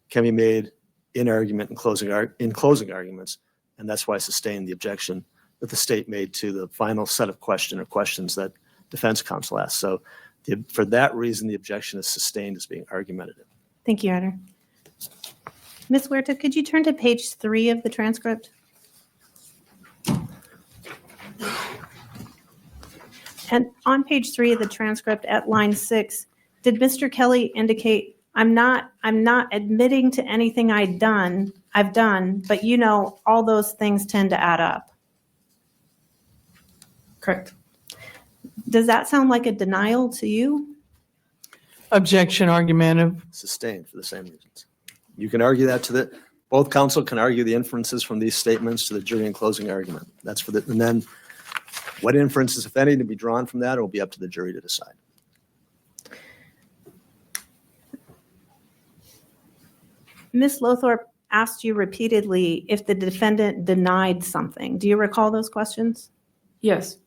S2: can be made in argument and closing arguments, and that's why I sustained the objection that the state made to the final set of questions that defense counsel asked. So for that reason, the objection is sustained as being argumentative.
S3: Thank you, Your Honor. Ms. Huerta, could you turn to page 3 of the transcript? And on page 3 of the transcript at line 6, did Mr. Kelly indicate, I'm not admitting to anything I've done, but all those things tend to add up?
S5: Correct.
S3: Does that sound like a denial to you?
S5: Objection, argumentative.
S2: Sustained for the same reasons. You can argue that both counsel can argue the inferences from these statements to the jury in closing argument. And then what inferences, if any, to be drawn from that, it will be up to the jury to decide.
S3: Ms. Lothorpe asked you repeatedly if the defendant denied something. Do you recall those questions?
S6: Yes.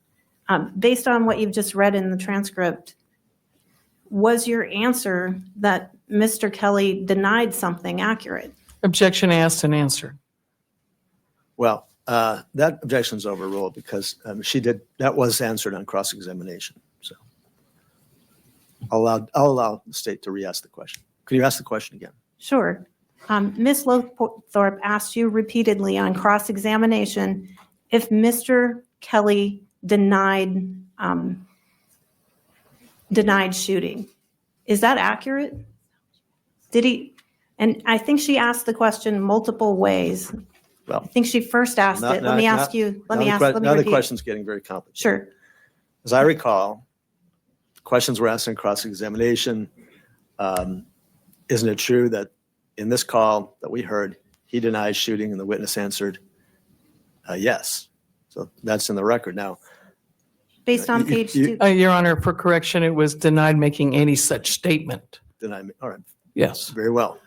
S3: Based on what you've just read in the transcript, was your answer that Mr. Kelly denied something accurate?
S5: Objection asked and answered.
S2: Well, that objection is overruled because that was answered on cross-examination. So I'll allow the state to re-ask the question. Can you ask the question again?
S3: Sure. Ms. Lothorpe asked you repeatedly on cross-examination if Mr. Kelly denied shooting. Is that accurate? Did he? And I think she asked the question multiple ways.
S2: Well,
S3: I think she first asked it. Let me ask you. Let me
S2: Now the
S3: repeat.
S2: question's getting very complicated.
S3: Sure.
S2: As I recall, questions were asked in cross-examination. Isn't it true that in this call that we heard, he denied shooting and the witness answered yes? So that's in the record. Now,
S3: Based on page 2.
S5: Your Honor, for correction, it was denied making any such statement.
S2: all right,
S5: Yes.
S2: very well.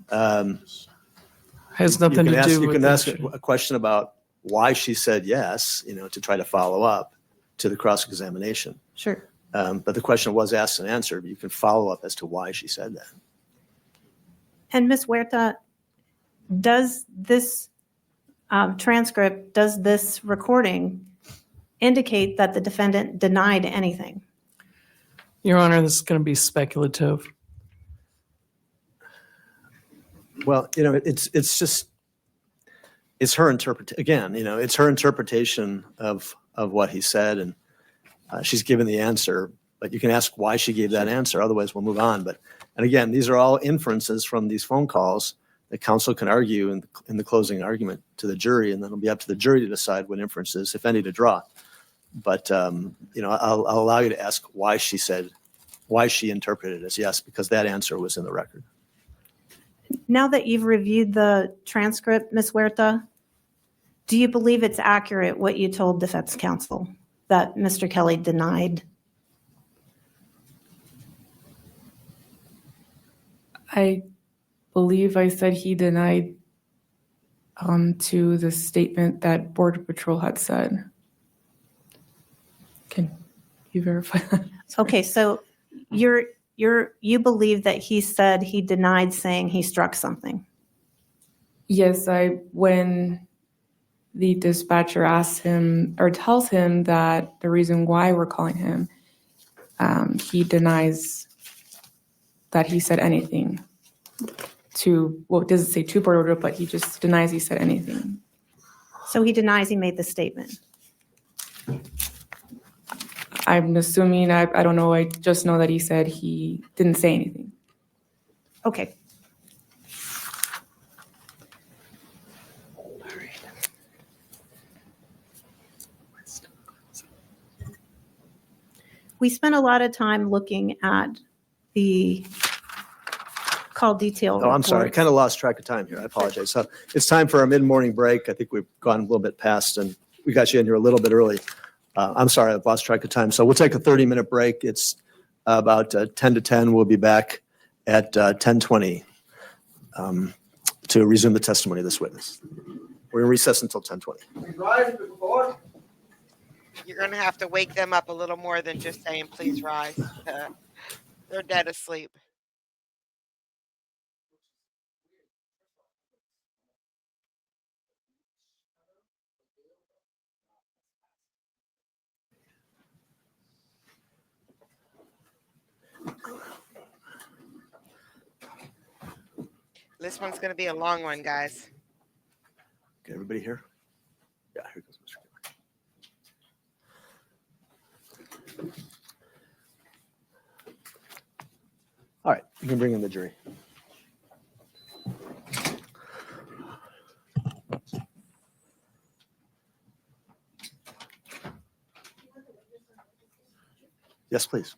S5: Has nothing to do
S2: You
S5: with
S2: can ask
S5: this.
S2: a question about why she said yes, to try to follow up to the cross-examination.
S3: Sure.
S2: But the question was asked and answered. You can follow up as to why she said that.
S3: And Ms. Huerta, does this transcript, does this recording indicate that the defendant denied anything?
S5: Your Honor, this is going to be speculative.
S2: Well, it's her interpretation. Again, it's her interpretation of what he said, and she's given the answer. But you can ask why she gave that answer. Otherwise, we'll move on. And again, these are all inferences from these phone calls that counsel can argue in the closing argument to the jury, and then it'll be up to the jury to decide what inferences, if any, to draw. But I'll allow you to ask why she interpreted it as yes, because that answer was in the record.
S3: Now that you've reviewed the transcript, Ms. Huerta, do you believe it's accurate what you told defense counsel, that Mr. Kelly denied?
S6: I believe I said he denied to the statement that Border Patrol had said. Can you verify that?
S3: Okay, so you believe that he said he denied saying he struck something?
S6: Yes, when the dispatcher asks him or tells him that the reason why we're calling him, he denies that he said anything it doesn't say to Puerto Rico, but he just denies he said anything.
S3: So he denies he made the statement.
S6: I'm assuming, I don't know, I just know that he said he didn't say anything.
S3: Okay. We spent a lot of time looking at the call detail.
S2: Oh, I'm sorry. I
S3: reports.
S2: kind of lost track of time here. I apologize. So it's time for our mid-morning break. I think we've gone a little bit past, and we got you in here a little bit early. I'm sorry, I've lost track of time. So we'll take a 30-minute break. It's about 10 to 10. We'll be back at 10:20 to resume the testimony of this witness. We're going to recess until 10:20.
S1: You're going to have to wake them up a little more than just saying, please rise. They're dead asleep. This one's going to be a long one, guys.
S2: Okay, everybody here? Yeah, here goes Mr. Keller. All right, you can bring in the jury. Yes, please.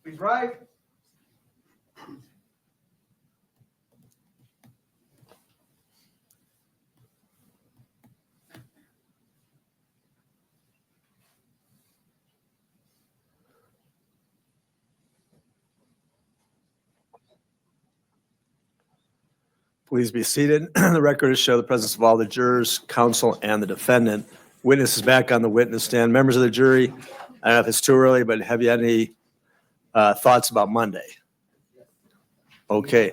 S9: Please rise.
S2: Please be seated. The record show the presence of all the jurors, counsel, and the defendant. Witness is back on the witness stand. Members of the jury, I don't know if it's too early, but have you had any thoughts about Monday? Okay.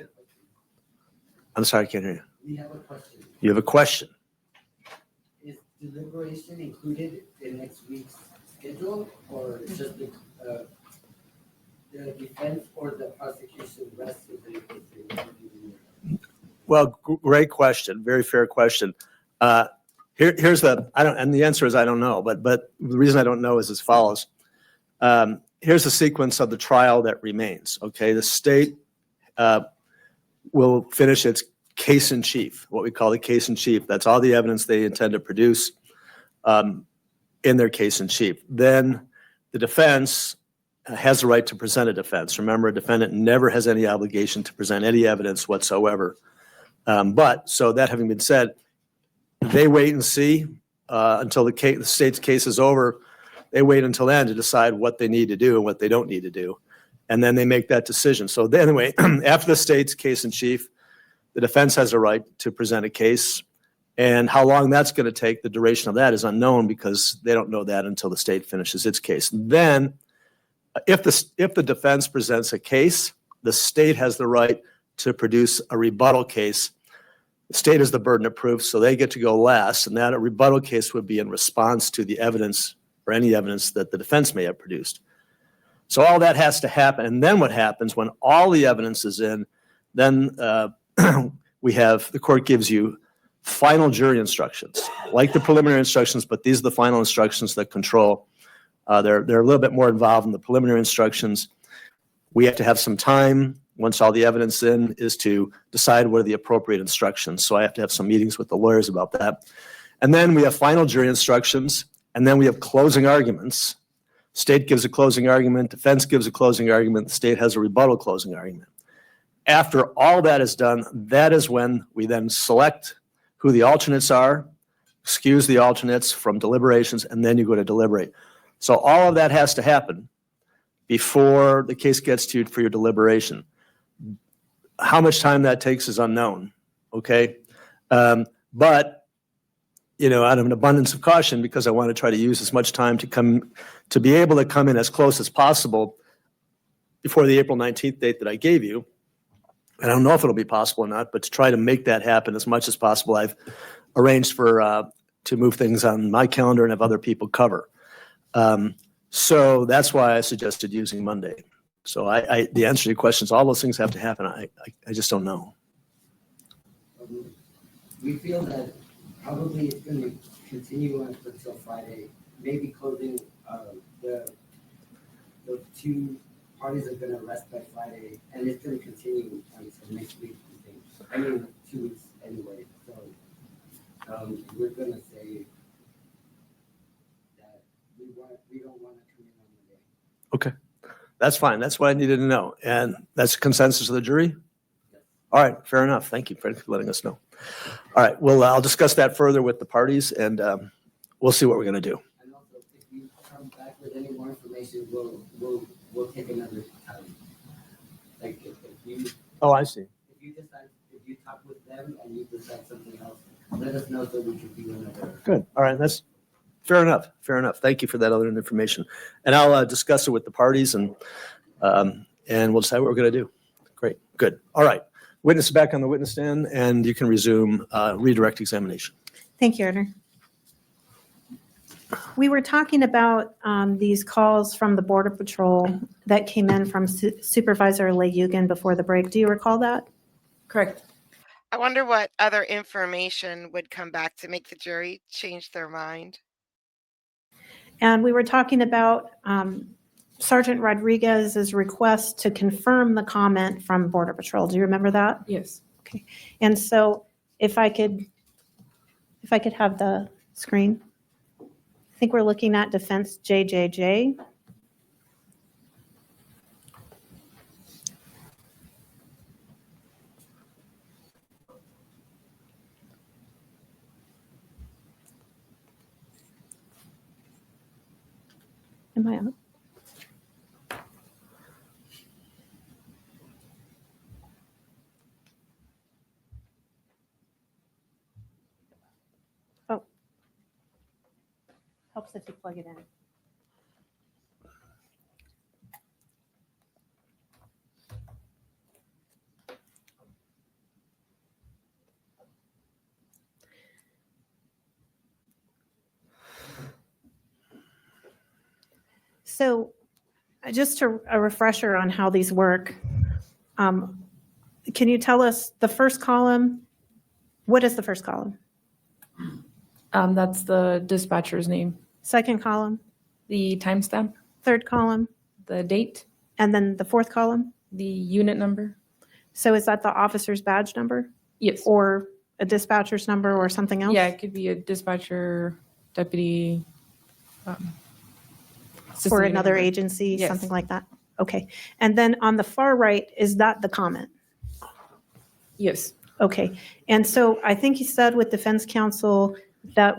S2: I'm sorry, I can't hear you.
S9: We have a question.
S2: You have a question?
S9: Is deliberation included in next week's schedule, or is just the defense or the prosecution rested the case?
S2: Well, great question. Very fair question. Here's the, and the answer is I don't know, but the reason I don't know is as follows. Here's the sequence of the trial that remains, okay? The state will finish its case in chief, what we call the case in chief. That's all the evidence they intend to produce in their case in chief. Then the defense has the right to present a defense. Remember, a defendant never has any obligation to present any evidence whatsoever. But so that having been said, they wait and see until the state's case is over. They wait until then to decide what they need to do and what they don't need to do. And then they make that decision. So anyway, after the state's case in chief, the defense has a right to present a case. And how long that's going to take, the duration of that is unknown because they don't know that until the state finishes its case. Then if the defense presents a case, the state has the right to produce a rebuttal case. The state has the burden of proof, so they get to go last, and that a rebuttal case would be in response to the evidence or any evidence that the defense may have produced. So all that has to happen, and then what happens when all the evidence is in, then the court gives you final jury instructions, like the preliminary instructions, but these are the final instructions that control They're a little bit more involved in the preliminary instructions. We have to have some time, once all the evidence in, is to decide what are the appropriate instructions. So I have to have some meetings with the lawyers about that. And then we have final jury instructions, and then we have closing arguments. State gives a closing argument, defense gives a closing argument, the state has a rebuttal closing argument. After all that is done, that is when we then select who the alternates are, excuse the alternates from deliberations, and then you go to deliberate. So all of that has to happen before the case gets to you for your deliberation. How much time that takes is unknown, okay? But, you know, out of an abundance of caution, because I want to try to use as much time to be able to come in as close as possible before the April 19th date that I gave you. And I don't know if it'll be possible or not, but to try to make that happen as much as possible, I've arranged for to move things on my calendar and have other people cover. So that's why I suggested using Monday. So the answer to your questions, all those things have to happen. I just don't know.
S9: We feel that probably it's going to continue on until Friday, maybe closing, the two parties are going to rest by Friday, and it's going to continue until next week, we think. I mean, 2 weeks anyway. So we're going to say that we don't want to come in on the day.
S2: Okay, that's fine. That's what I needed to know. And that's consensus of the jury? All right, fair enough. Thank you for letting us know. All right, well, I'll discuss that further with the parties, and we'll see what we're going to do.
S9: And also, if you come back with any more information, we'll take another time. Like if you
S2: Oh, I see.
S9: if you talk with them and you decide something else, let us know so we can do another.
S2: Good. All right, that's fair enough. Fair enough. Thank you for that other information. And I'll discuss it with the parties, and we'll decide what we're going to do. Great. Good. All right. Witness back on the witness stand, and you can resume redirect examination.
S3: Thank you, Erner. We were talking about these calls from the Border Patrol that came in from Supervisor Lejugan before the break. Do you recall that?
S6: Correct.
S1: I wonder what other information would come back to make the jury change their mind.
S3: And we were talking about Sergeant Rodriguez's request to confirm the comment from Border Patrol. Do you remember that?
S6: Yes.
S3: And so if I could have the screen. I think we're looking at defense JJJ. Am I up? Oh. Helps if you plug it in. So just a refresher on how these work. Can you tell us the first column? What is the first column?
S6: That's the dispatcher's name,
S3: Second column,
S6: the timestamp,
S3: third column,
S6: the date,
S3: and then the fourth column?
S6: the unit number.
S3: So is that the officer's badge number
S6: Yes.
S3: or a dispatcher's number or something else?
S6: Yeah, it could be a dispatcher, deputy. assistant
S3: For
S6: unit
S3: another
S6: number.
S3: agency,
S6: Yes.
S3: something like that? Okay. And then on the far right, is that the comment?
S6: Yes.
S3: Okay. And so I think you said with defense counsel that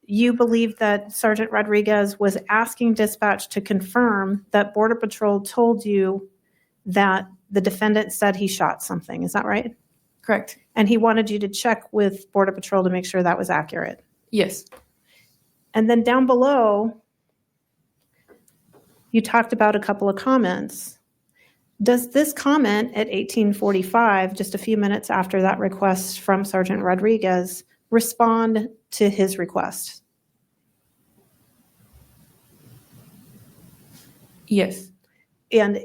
S3: you believe that Sergeant Rodriguez was asking dispatch to confirm that Border Patrol told you that the defendant said he shot something. Is that right?
S6: Correct.
S3: And he wanted you to check with Border Patrol to make sure that was accurate.
S6: Yes.
S3: And then down below, you talked about a couple of comments. Does this comment at 18:45, just a few minutes after that request from Sergeant Rodriguez, respond to his request?
S6: Yes.
S3: And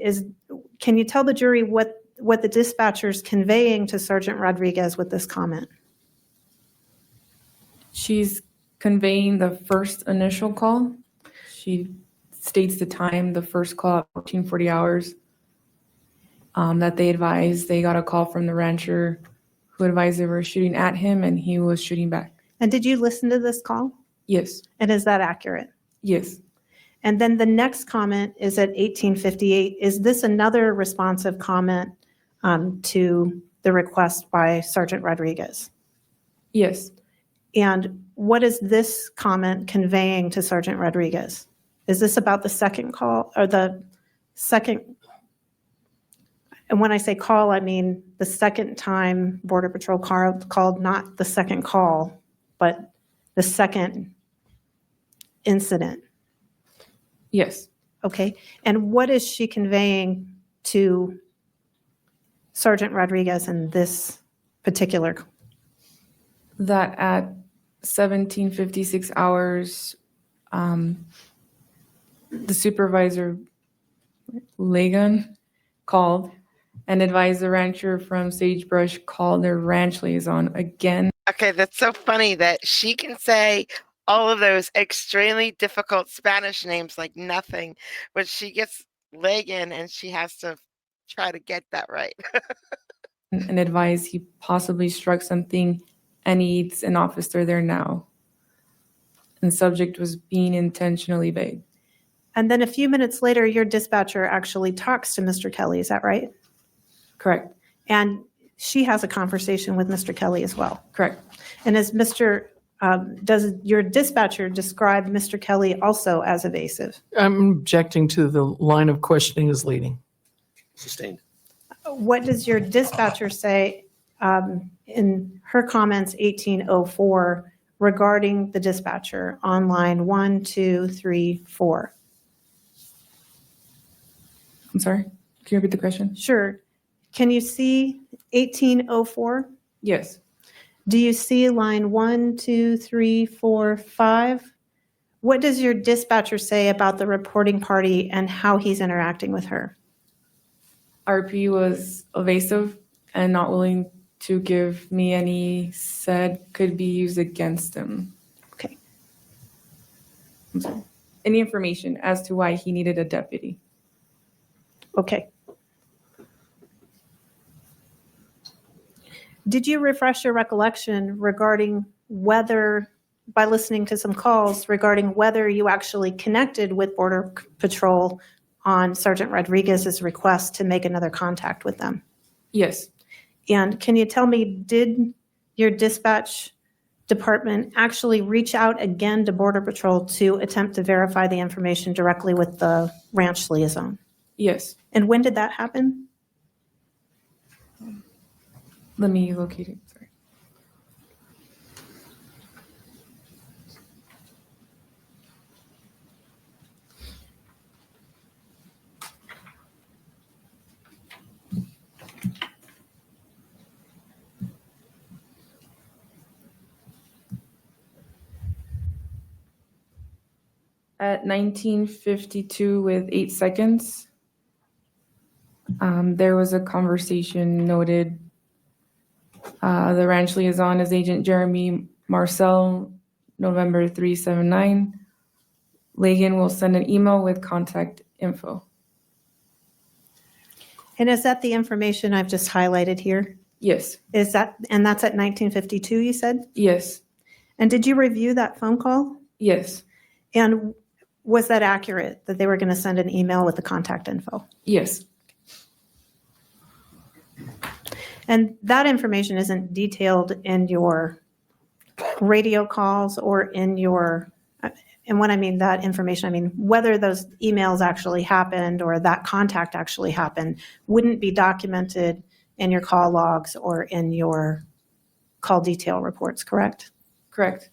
S3: can you tell the jury what the dispatcher's conveying to Sergeant Rodriguez with this comment?
S6: She's conveying the first initial call. She states the time, the first call at 1440 hours, that they advised they got a call from the rancher who advised they were shooting at him and he was shooting back.
S3: And did you listen to this call?
S6: Yes,
S3: And is that accurate?
S6: yes,
S3: And then the next comment is at 1858. Is this another responsive comment to the request by Sergeant Rodriguez?
S6: yes.
S3: And what is this comment conveying to Sergeant Rodriguez? Is this about the second call or the second? And when I say call, I mean the second time Border Patrol called, not the second call, but the second incident.
S6: Yes.
S3: Okay. And what is she conveying to Sergeant Rodriguez in this particular?
S6: That at 1756 hours, the supervisor, Lagan, called and advised the rancher from Sagebrush called their ranch liaison again.
S1: Okay, that's so funny that she can say all of those extremely difficult Spanish names like nothing, but she gets Lagan and she has to try to get that right.
S6: And advised he possibly struck something and needs an officer there now. And subject was being intentionally vague.
S3: And then a few minutes later, your dispatcher actually talks to Mr. Kelly. Is that right?
S6: Correct,
S3: And she has a conversation with Mr. Kelly as well.
S6: correct.
S3: And does your dispatcher describe Mr. Kelly also as evasive?
S5: I'm objecting to the line of questioning is leading.
S2: Sustained.
S3: What does your dispatcher say in her comments 1804 regarding the dispatcher on line 1, 2, 3, 4?
S6: I'm sorry, can you repeat the question?
S3: Sure. Can you see 1804?
S6: Yes,
S3: Do you see line 1, 2, 3, 4, 5? What does your dispatcher say about the reporting party and how he's interacting with her?
S6: RP was evasive and not willing to give me any said could be used against him.
S3: Okay.
S6: I'm sorry. Any information as to why he needed a deputy.
S3: Okay. Did you refresh your recollection regarding whether, by listening to some calls, regarding whether you actually connected with Border Patrol on Sergeant Rodriguez's request to make another contact with them?
S6: Yes,
S3: And can you tell me, did your dispatch department actually reach out again to Border Patrol to attempt to verify the information directly with the ranch liaison?
S6: yes.
S3: And when did that happen?
S6: Let me locate it, sorry. At 1952 with 8 seconds, there was a conversation noted. The ranch liaison is Agent Jeremy Marcel, November 379. Lagan will send an email with contact info.
S3: And is that the information I've just highlighted here?
S6: Yes,
S3: Is that, and that's at 1952, you said?
S6: yes,
S3: And did you review that phone call?
S6: yes,
S3: And was that accurate, that they were going to send an email with the contact info?
S6: yes,
S3: And that information isn't detailed in your radio calls or in your, and when I mean that information, I mean whether those emails actually happened or that contact actually happened wouldn't be documented in your call logs or in your call detail reports, correct?
S6: correct.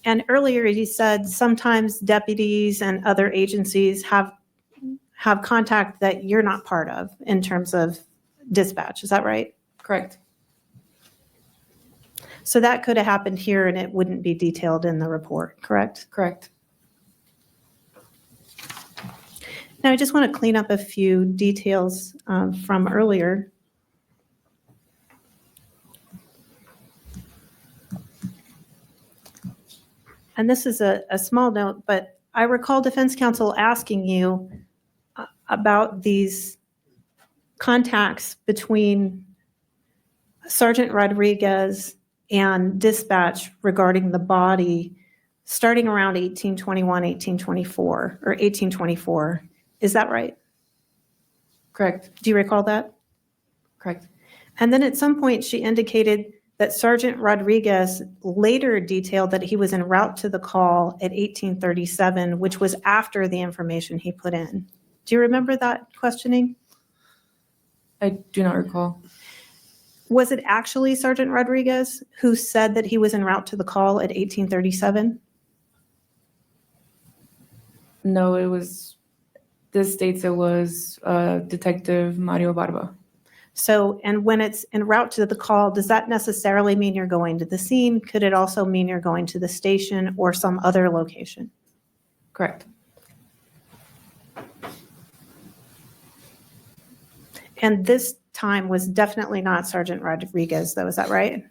S3: And earlier you said sometimes deputies and other agencies have contact that you're not part of in terms of dispatch. Is that right?
S6: Correct.
S3: So that could have happened here and it wouldn't be detailed in the report, correct?
S6: Correct.
S3: Now I just want to clean up a few details from earlier. and this is a small note, but I recall defense counsel asking you about these contacts between Sergeant Rodriguez and dispatch regarding the body starting around 1821, 1824, or 1824. Is that right?
S6: Correct,
S3: Do you recall that?
S6: correct.
S3: And then at some point, she indicated that Sergeant Rodriguez later detailed that he was en route to the call at 1837, which was after the information he put in. Do you remember that questioning?
S6: I do not recall.
S3: Was it actually Sergeant Rodriguez who said that he was en route to the call at 1837?
S6: No, this states it was Detective Mario Barba.
S3: So, and when it's en route to the call, does that necessarily mean you're going to the scene? Could it also mean you're going to the station or some other location?
S6: Correct.
S3: And this time was definitely not Sergeant Rodriguez, though, is that right?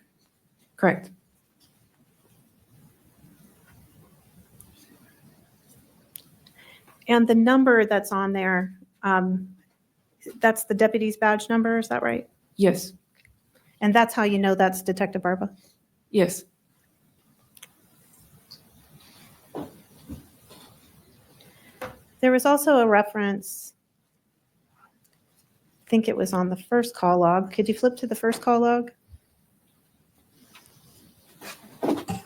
S6: Correct.
S3: And the number that's on there, that's the deputy's badge number, is that right?
S6: Yes.
S3: And that's how you know that's Detective Barba?
S6: Yes.
S3: There was also a reference, I think it was on the first call log. Could you flip to the first call log?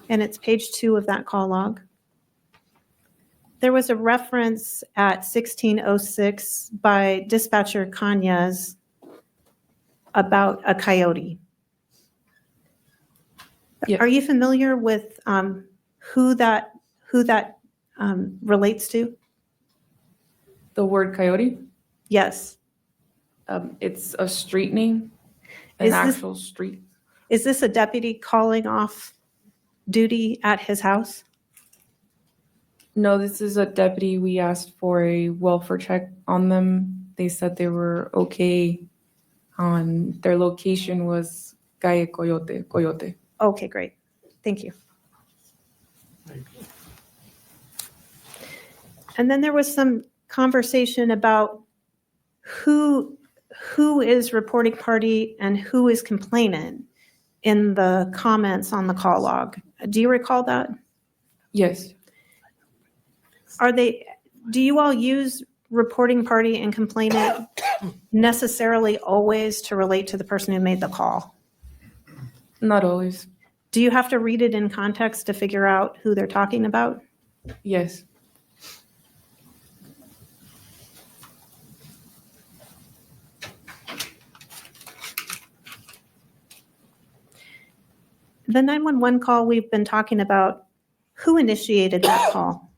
S3: And it's page 2 of that call log. There was a reference at 1606 by dispatcher Cañas about a coyote.
S6: Yeah.
S3: Are you familiar with who that relates to?
S6: The word coyote,
S3: Yes.
S6: it's a street name, an
S3: Is this-
S6: actual street.
S3: Is this a deputy calling off duty at his house?
S6: No, this is a deputy. We asked for a welfare check on them. They said they were okay. Their location was Calle Coyote.
S3: Okay, great. Thank you. And then there was some conversation about who is reporting party and who is complainant in the comments on the call log. Do you recall that?
S6: Yes,
S3: Do you all use reporting party and complainant necessarily always to relate to the person who made the call?
S6: not always.
S3: Do you have to read it in context to figure out who they're talking about?
S6: Yes,
S3: The 911 call we've been talking about, who initiated that call?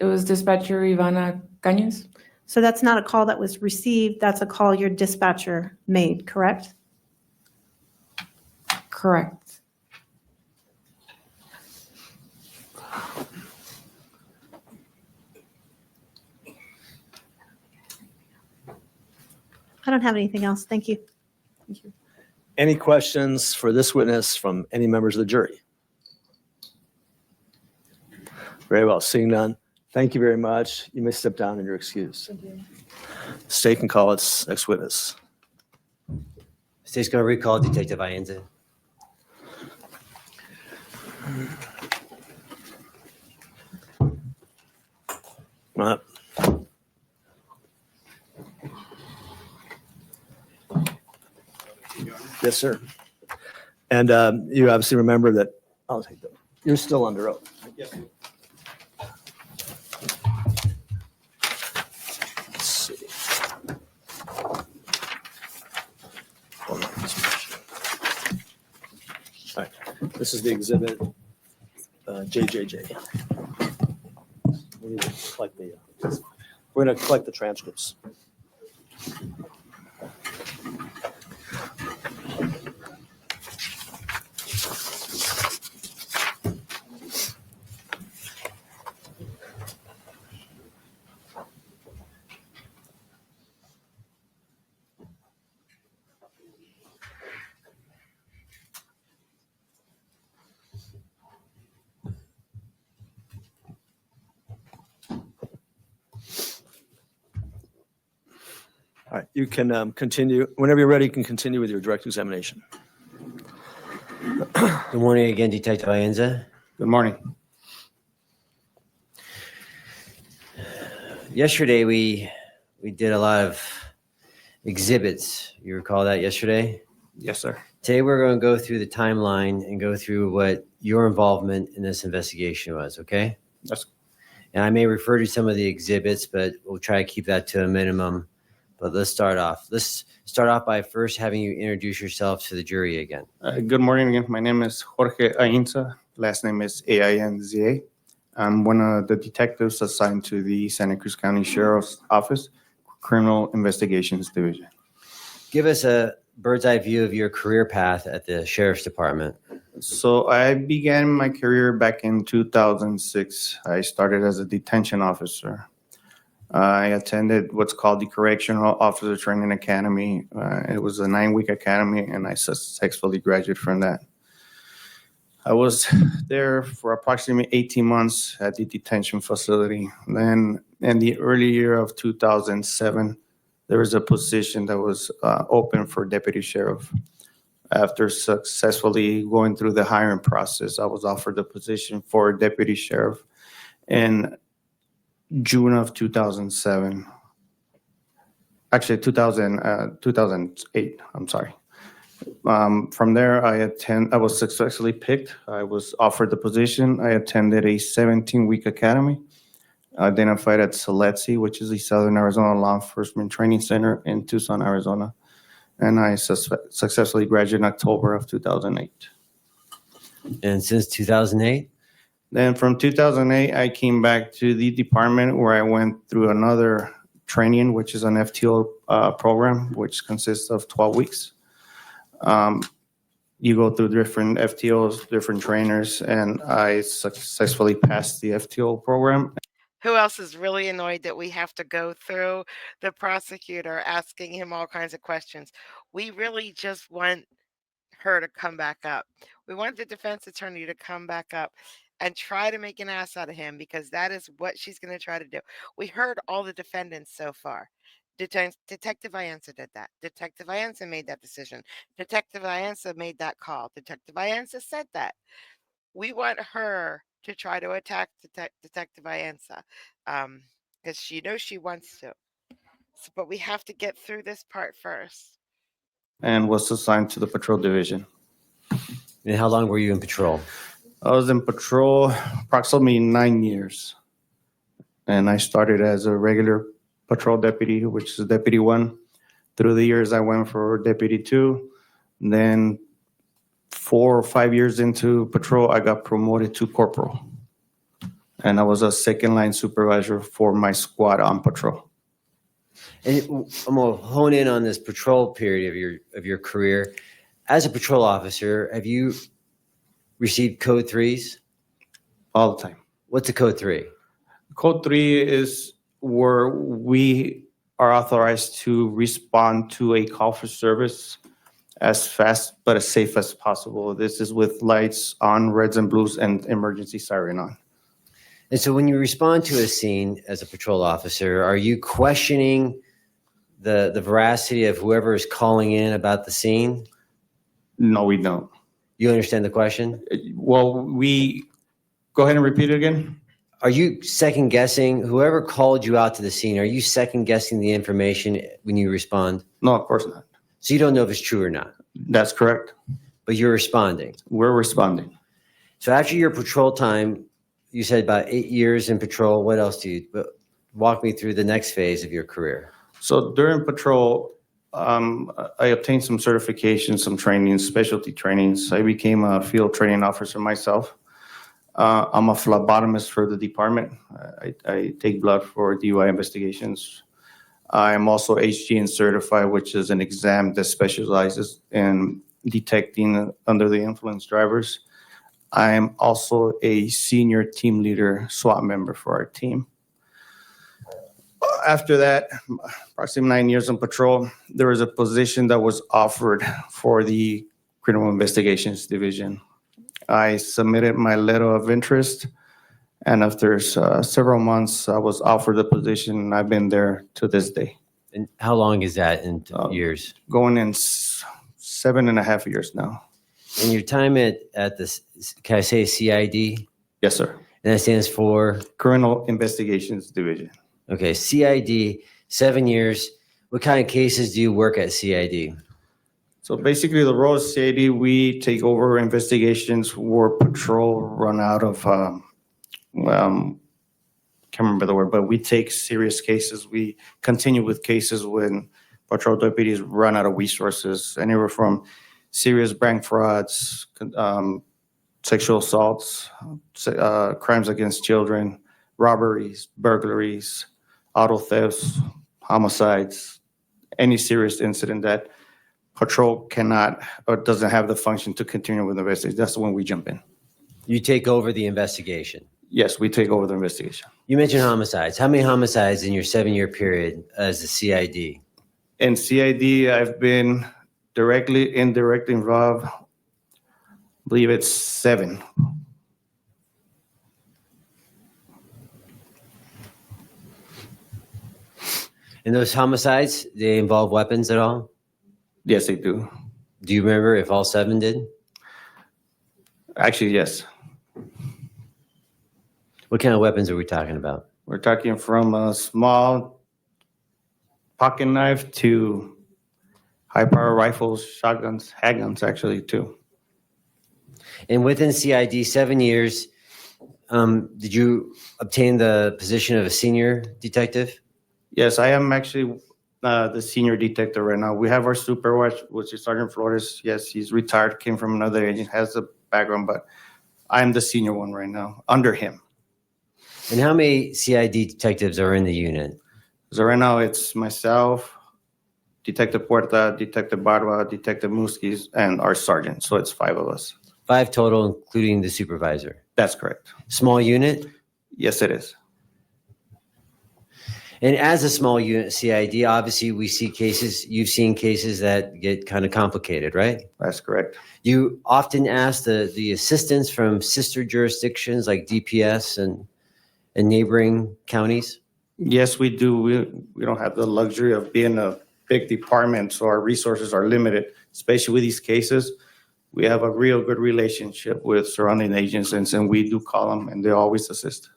S6: it was dispatcher Ivana Cañas.
S3: So that's not a call that was received, that's a call your dispatcher made, correct?
S6: Correct.
S3: I don't have anything else, thank you.
S2: Any questions for this witness from any members of the jury? Very well, seeing none. Thank you very much. You may step down and you're excused. State can call its next witness.
S10: State's going to recall Detective Ianza.
S2: Come on up. Yes, sir. And you obviously remember that, I'll take that. You're still under oath.
S10: Yes.
S2: Let's see. Hold on, all right, this is the exhibit, JJJ. We need to collect we're going to collect the transcripts. right, you can continue. Whenever you're ready, you can continue with your direct examination.
S10: Good morning again, Detective Ienza.
S11: Good morning.
S10: Yesterday, we did a lot of exhibits. You recall that yesterday?
S11: Yes, sir.
S10: Today, we're going to go through the timeline and go through what your involvement in this investigation was, okay?
S11: That's
S10: And I may refer to some of the exhibits, but we'll try to keep that to a minimum. But let's start off. Let's start off by first having you introduce yourself to the jury again.
S11: good morning again. My name is Jorge Ainza. Last name is Ainza. I'm one of the detectives assigned to the Santa Cruz County Sheriff's Office Criminal Investigations Division.
S10: Give us a bird's eye view of your career path at the Sheriff's Department.
S11: So I began my career back in 2006. I started as a detention officer. I attended what's called the Correctional Officer Training Academy. It was a 9-week academy, and I successfully graduated from that. I was there for approximately 18 months at the detention facility. Then in the early year of 2007, there was a position that was open for deputy sheriff. After successfully going through the hiring process, I was offered the position for deputy sheriff in June of 2007. Actually, 2008, I'm sorry. From there, I was successfully picked. I was offered the position. I attended a 17-week academy, identified at SELETSI, which is the Southern Arizona Law Enforcement Training Center in Tucson, Arizona. And I successfully graduated in October of 2008.
S10: And since 2008?
S11: Then from 2008, I came back to the department where I went through another training, which is an FTO program, which consists of 12 weeks. You go through different FTOs, different trainers, and I successfully passed the FTO program.
S1: Who else is really annoyed that we have to go through the prosecutor asking him all kinds of questions? We really just want her to come back up. We want the defense attorney to come back up and try to make an ass out of him, because that is what she's going to try to do. We heard all the defendants so far. Detective Ienza did that. Detective Ienza made that decision. Detective Ienza made that call. Detective Ienza said that. We want her to try to attack Detective Ienza, because she knows she wants to. So, but we have to get through this part first.
S11: And was assigned to the patrol division.
S10: And how long were you in patrol?
S11: I was in patrol approximately 9 years. And I started as a regular patrol deputy, which is deputy 1. Through the years, I went for deputy 2. And then 4 or 5 years into patrol, I got promoted to corporal. And I was a second line supervisor for my squad on patrol.
S10: And I'm going to hone in on this patrol period of your career. As a patrol officer, have you received code 3s?
S11: All the time.
S10: What's a code 3?
S11: Code 3 is where we are authorized to respond to a call for service as fast but as safe as possible. This is with lights on, reds and blues, and emergency siren on.
S10: And so when you respond to a scene as a patrol officer, are you questioning the veracity of whoever is calling in about the scene?
S11: No, we don't.
S10: You understand the question?
S11: Well, go ahead and repeat it again.
S10: Are you second guessing whoever called you out to the scene? Are you second guessing the information when you respond?
S11: No, of course not.
S10: So you don't know if it's true or not,
S11: That's correct.
S10: but you're responding.
S11: We're responding.
S10: So after your patrol time, you said about 8 years in patrol. What else do you walk me through the next phase of your career?
S11: So during patrol, I obtained some certifications, some training, specialty trainings. I became a field training officer myself. I'm a phlebotomist for the department. I take blood for DUI investigations. I am also HGN certified, which is an exam that specializes in detecting under the influence drivers. I am also a senior team leader SWAT member for our team. After that, approximately 9 years on patrol, there was a position that was offered for the Criminal Investigations Division. I submitted my letter of interest, and after several months, I was offered the position, and I've been there to this day.
S10: And how long is that in
S11: Um,
S10: years?
S11: Going in 7.5 years now.
S10: And your time at this, can I say CID?
S11: Yes, sir.
S10: And that stands for,
S11: Criminal Investigations Division.
S10: okay, CID, 7 years. What kind of cases do you work at CID?
S11: So basically, the role of CID, we take over investigations where patrol run out of, can't remember the word, but we take serious cases. We continue with cases when patrol deputies run out of resources, anywhere from serious bank frauds, sexual assaults, crimes against children, robberies, burglaries, auto thefts, homicides, any serious incident that patrol cannot or doesn't have the function to continue with the investigation. That's when we jump in.
S10: You take over the investigation.
S11: Yes, we take over the investigation.
S10: You mentioned homicides. How many homicides in your 7-year period as the CID?
S11: In CID, I've been directly, indirectly involved. I believe it's 7.
S10: And those homicides, they involve weapons at all?
S11: Yes, they do.
S10: Do you remember if all 7 did?
S11: Actually, yes.
S10: What kind of weapons are we talking about?
S11: We're talking from a small pocket knife to high-power rifles, shotguns, handguns, actually, too.
S10: And within CID, 7 years, did you obtain the position of a senior detective?
S11: Yes, I am actually the senior detective right now. We have our supervisor, which is Sergeant Flores. Yes, he's retired, came from another agent, has a background, but I'm the senior one right now, under him.
S10: And how many CID detectives are in the unit?
S11: So right now, it's myself, Detective Puerta, Detective Barba, Detective Muskis, and our sergeant. So it's 5 of us.
S10: 5 total, including the supervisor.
S11: That's correct.
S10: Small unit?
S11: Yes, it is.
S10: And as a small unit CID, obviously we see cases, you've seen cases that get kind of complicated, right?
S11: That's correct.
S10: You often ask the assistance from sister jurisdictions like DPS and neighboring counties?
S11: Yes, we do. We don't have the luxury of being a big department, so our resources are limited, especially with these cases. We have a real good relationship with surrounding agencies, and we do call them, and they always assist.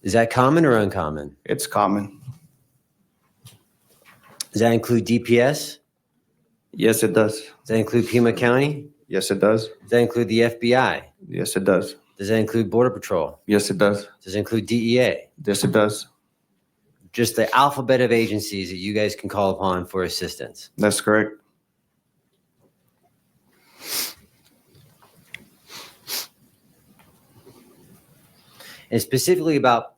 S10: Is that common or uncommon?
S11: It's common.
S10: Does that include DPS?
S11: Yes, it does.
S10: Does that include Pima County?
S11: Yes, it does.
S10: Does that include the FBI?
S11: Yes, it does.
S10: Does that include Border Patrol?
S11: Yes, it does.
S10: Does it include DEA?
S11: Yes, it does.
S10: Just the alphabet of agencies that you guys can call upon for assistance.
S11: That's correct.
S10: And specifically about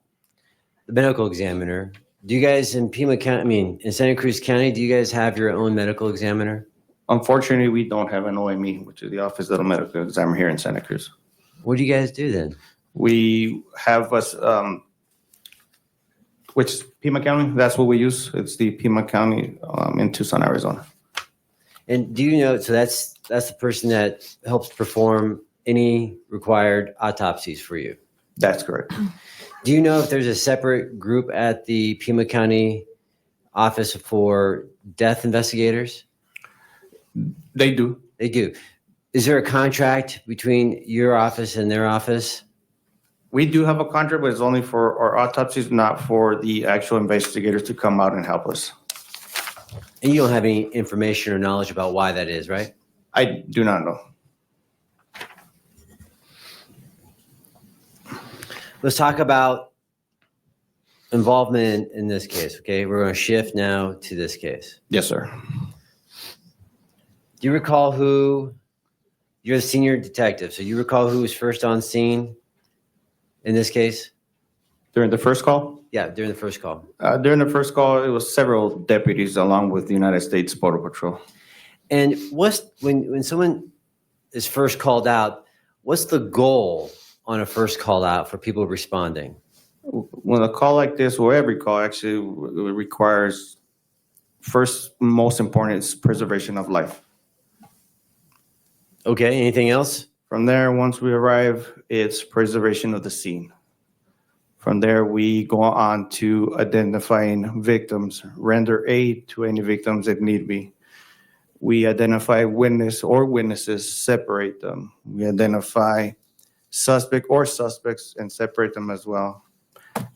S10: the medical examiner, do you guys in Pima County, in Santa Cruz County, do you guys have your own medical examiner?
S11: Unfortunately, we don't have an OME, which is the Office of the Medical Examiner here in Santa Cruz.
S10: What do you guys do then?
S11: We have us, which is Pima County. That's what we use. It's the Pima County in Tucson, Arizona.
S10: And do you know, so that's the person that helps perform any required autopsies for you?
S11: That's correct.
S10: Do you know if there's a separate group at the Pima County Office for death investigators?
S11: They do.
S10: They do. Is there a contract between your office and their office?
S11: We do have a contract, but it's only for our autopsies, not for the actual investigators to come out and help us.
S10: And you don't have any information or knowledge about why that is, right?
S11: I do not know.
S10: Let's talk about involvement in this case, okay? We're going to shift now to this case.
S11: Yes, sir.
S10: Do you recall you're the senior detective, so you recall who was first on scene in this case?
S11: During the first call?
S10: Yeah, during the first call.
S11: During the first call, it was several deputies along with the United States Border Patrol.
S10: And when someone is first called out, what's the goal on a first call out for people responding?
S11: When a call like this, or every call actually requires, first, most important is preservation of life.
S10: Okay, anything else?
S11: From there, once we arrive, it's preservation of the scene. From there, we go on to identifying victims, render aid to any victims if need be. We identify witnesses, separate them. We identify suspects and separate them as well.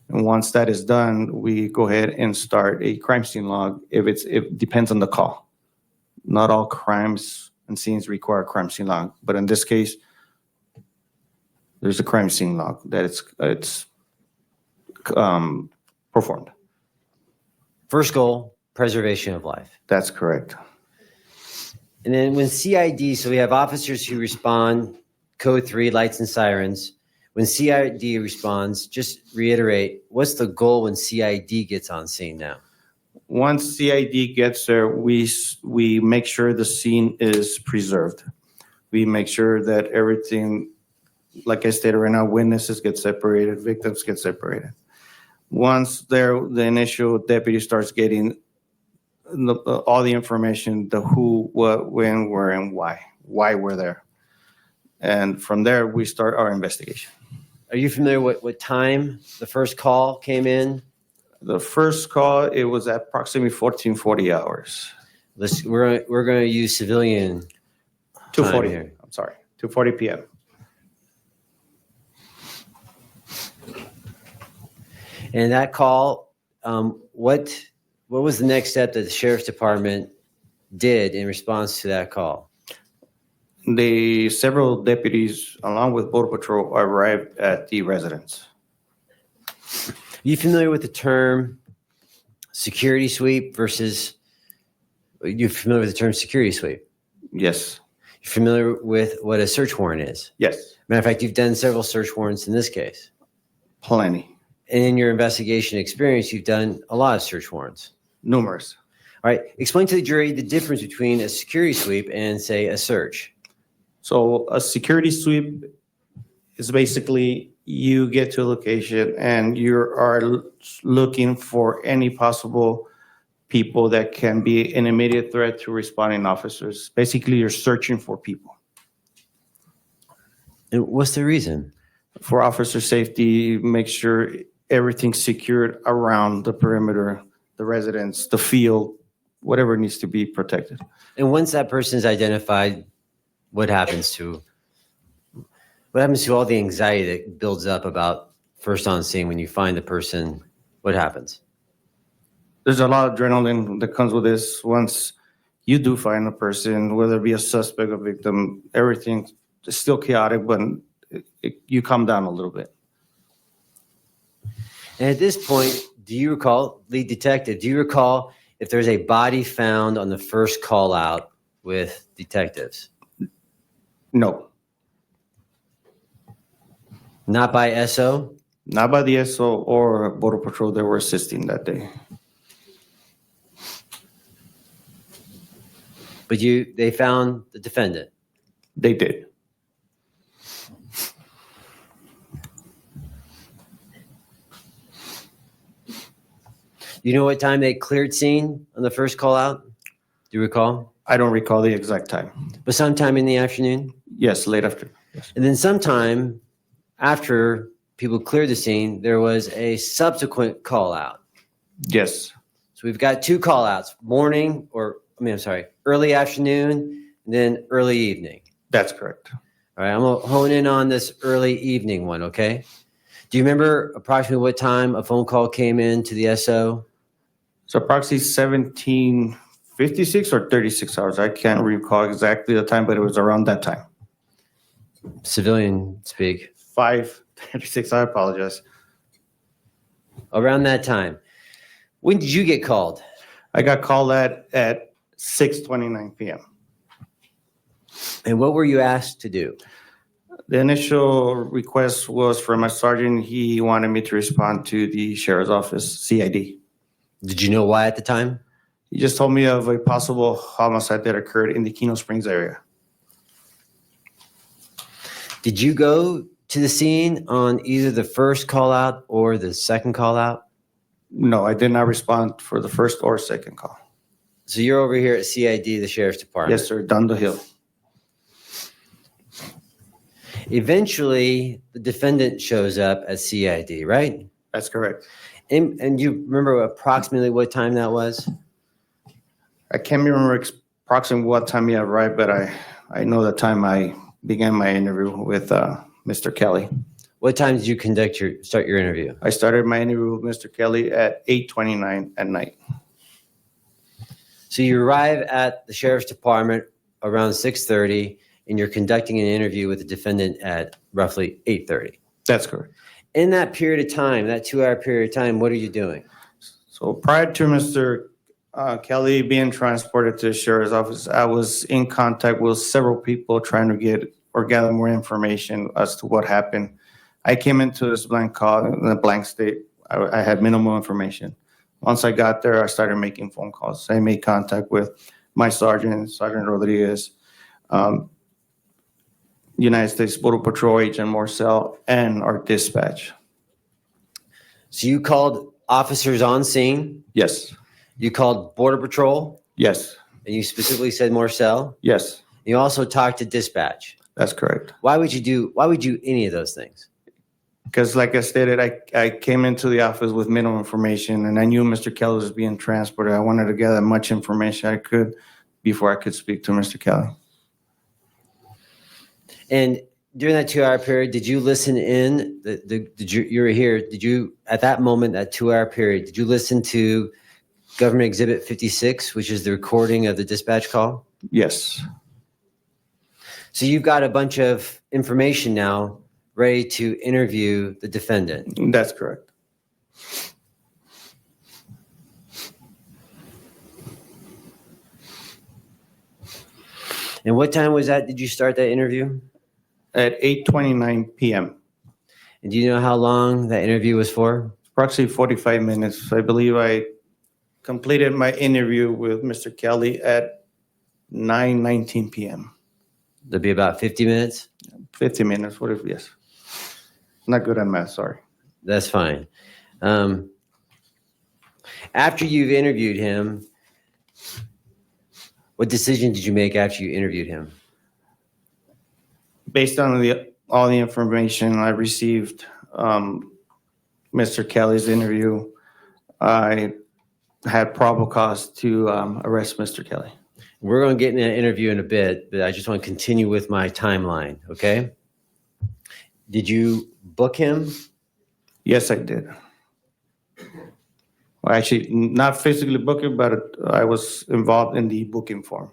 S11: And once that is done, we go ahead and start a crime scene log it depends on the call. Not all crimes and scenes require a crime scene log, but in this case, there's a crime scene log that it's performed.
S10: First goal, preservation of life.
S11: That's correct.
S10: And then when CID, so we have officers who respond, code 3, lights and sirens. When CID responds, just reiterate, what's the goal when CID gets on scene now?
S11: Once CID gets there, we make sure the scene is preserved. We make sure that everything, like I stated right now, witnesses get separated, victims get separated. Once the initial deputy starts getting all the information, the who, what, when, where, and why we're there. And from there, we start our investigation.
S10: Are you familiar with what time the first call came in?
S11: The first call, it was at approximately 1440 hours.
S10: We're going to use civilian time
S11: 2:40,
S10: here.
S11: I'm sorry, 2:40 p.m.
S10: And that call, what was the next step that the sheriff's department did in response to that call?
S11: Several deputies, along with Border Patrol, arrived at the residence.
S10: Are you familiar with the term security sweep versus, are you familiar with the term security sweep?
S11: Yes,
S10: You're familiar with what a search warrant is?
S11: yes,
S10: Matter of fact, you've done several search warrants in this case.
S11: plenty,
S10: And in your investigation experience, you've done a lot of search warrants.
S11: numerous.
S10: All right, explain to the jury the difference between a security sweep and, say, a search.
S11: So a security sweep is basically you get to a location and you are looking for any possible people that can be an immediate threat to responding officers. Basically, you're searching for people.
S10: And what's the reason?
S11: For officer safety, make sure everything's secured around the perimeter, the residence, the field, whatever needs to be protected.
S10: And once that person is identified, what happens to all the anxiety that builds up about first on scene when you find the person? What happens?
S11: There's a lot of adrenaline that comes with this. Once you do find a person, whether it be a suspect or victim, everything is still chaotic, but you calm down a little bit.
S10: And at this point, do you recall, lead detective, do you recall if there's a body found on the first call out with detectives?
S11: No,
S10: Not by SO?
S11: not by the SO or Border Patrol that were assisting that day.
S10: But they found the defendant.
S11: They did.
S10: You know what time they cleared scene on the first call out? Do you recall?
S11: I don't recall the exact time.
S10: But sometime in the afternoon?
S11: Yes, late after. Yes.
S10: And then sometime after people cleared the scene, there was a subsequent call out.
S11: Yes,
S10: So we've got two call outs, early afternoon and then early evening.
S11: that's correct.
S10: All right, I'm gonna hone in on this early evening one, okay? Do you remember approximately what time a phone call came in to the SO?
S11: So approximately 1756 or 36 hours. I can't recall exactly the time, but it was around that time.
S10: Civilian speak.
S11: 5:36, I apologize.
S10: Around that time. When did you get called?
S11: I got called at 6:29 p.m.
S10: And what were you asked to do?
S11: The initial request was from my sergeant. He wanted me to respond to the sheriff's office, CID.
S10: Did you know why at the time?
S11: He just told me of a possible homicide that occurred in the Keno Springs area.
S10: Did you go to the scene on either the first call out or the second call out?
S11: No, I did not respond for the first or second call.
S10: So you're over here at CID, the sheriff's department.
S11: Yes, sir, down the hill.
S10: Eventually, the defendant shows up at CID, right?
S11: That's correct.
S10: And you remember approximately what time that was?
S11: I can't remember approximately what time he arrived, but I know the time I began my interview with Mr. Kelly.
S10: What time did you start your interview?
S11: I started my interview with Mr. Kelly at 8:29 at night.
S10: So you arrive at the sheriff's department around 6:30, and you're conducting an interview with the defendant at roughly 8:30.
S11: That's correct.
S10: In that period of time, that 2-hour period of time, what are you doing?
S11: So prior to Mr. Kelly being transported to the sheriff's office, I was in contact with several people trying to get or gather more information as to what happened. I came into this blank call in a blank state. I had minimal information. Once I got there, I started making phone calls. I made contact with my sergeant, Sergeant Rodriguez, United States Border Patrol Agent Morcell, and our dispatch.
S10: So you called officers on scene,
S11: Yes,
S10: you called Border Patrol,
S11: yes,
S10: and you specifically said Morcell.
S11: yes,
S10: You also talked to dispatch.
S11: that's correct.
S10: Why would you do any of those things?
S11: Because like I stated, I came into the office with minimal information, and I knew Mr. Kelly was being transported. I wanted to gather much information I could before I could speak to Mr. Kelly.
S10: And during that 2-hour period, did you listen in? You were here. Did you, at that moment, that 2-hour period, did you listen to Government Exhibit 56, which is the recording of the dispatch call?
S11: Yes,
S10: So you've got a bunch of information now ready to interview the defendant.
S11: that's correct.
S10: And what time was that? Did you start that interview?
S11: At 8:29 p.m.,
S10: And do you know how long that interview was for?
S11: approximately 45 minutes. I believe I completed my interview with Mr. Kelly at 9:19 p.m.
S10: That'd be about 50 minutes.
S11: 50 minutes, what if, yes. Not good at math, sorry.
S10: That's fine. After you've interviewed him, what decision did you make after you interviewed him?
S11: Based on all the information I received, Mr. Kelly's interview, I had probable cause to arrest Mr. Kelly.
S10: We're going to get in that interview in a bit, but I just want to continue with my timeline, okay? Did you book him?
S11: Yes, I did. Well, actually, not physically booking, but I was involved in the booking form.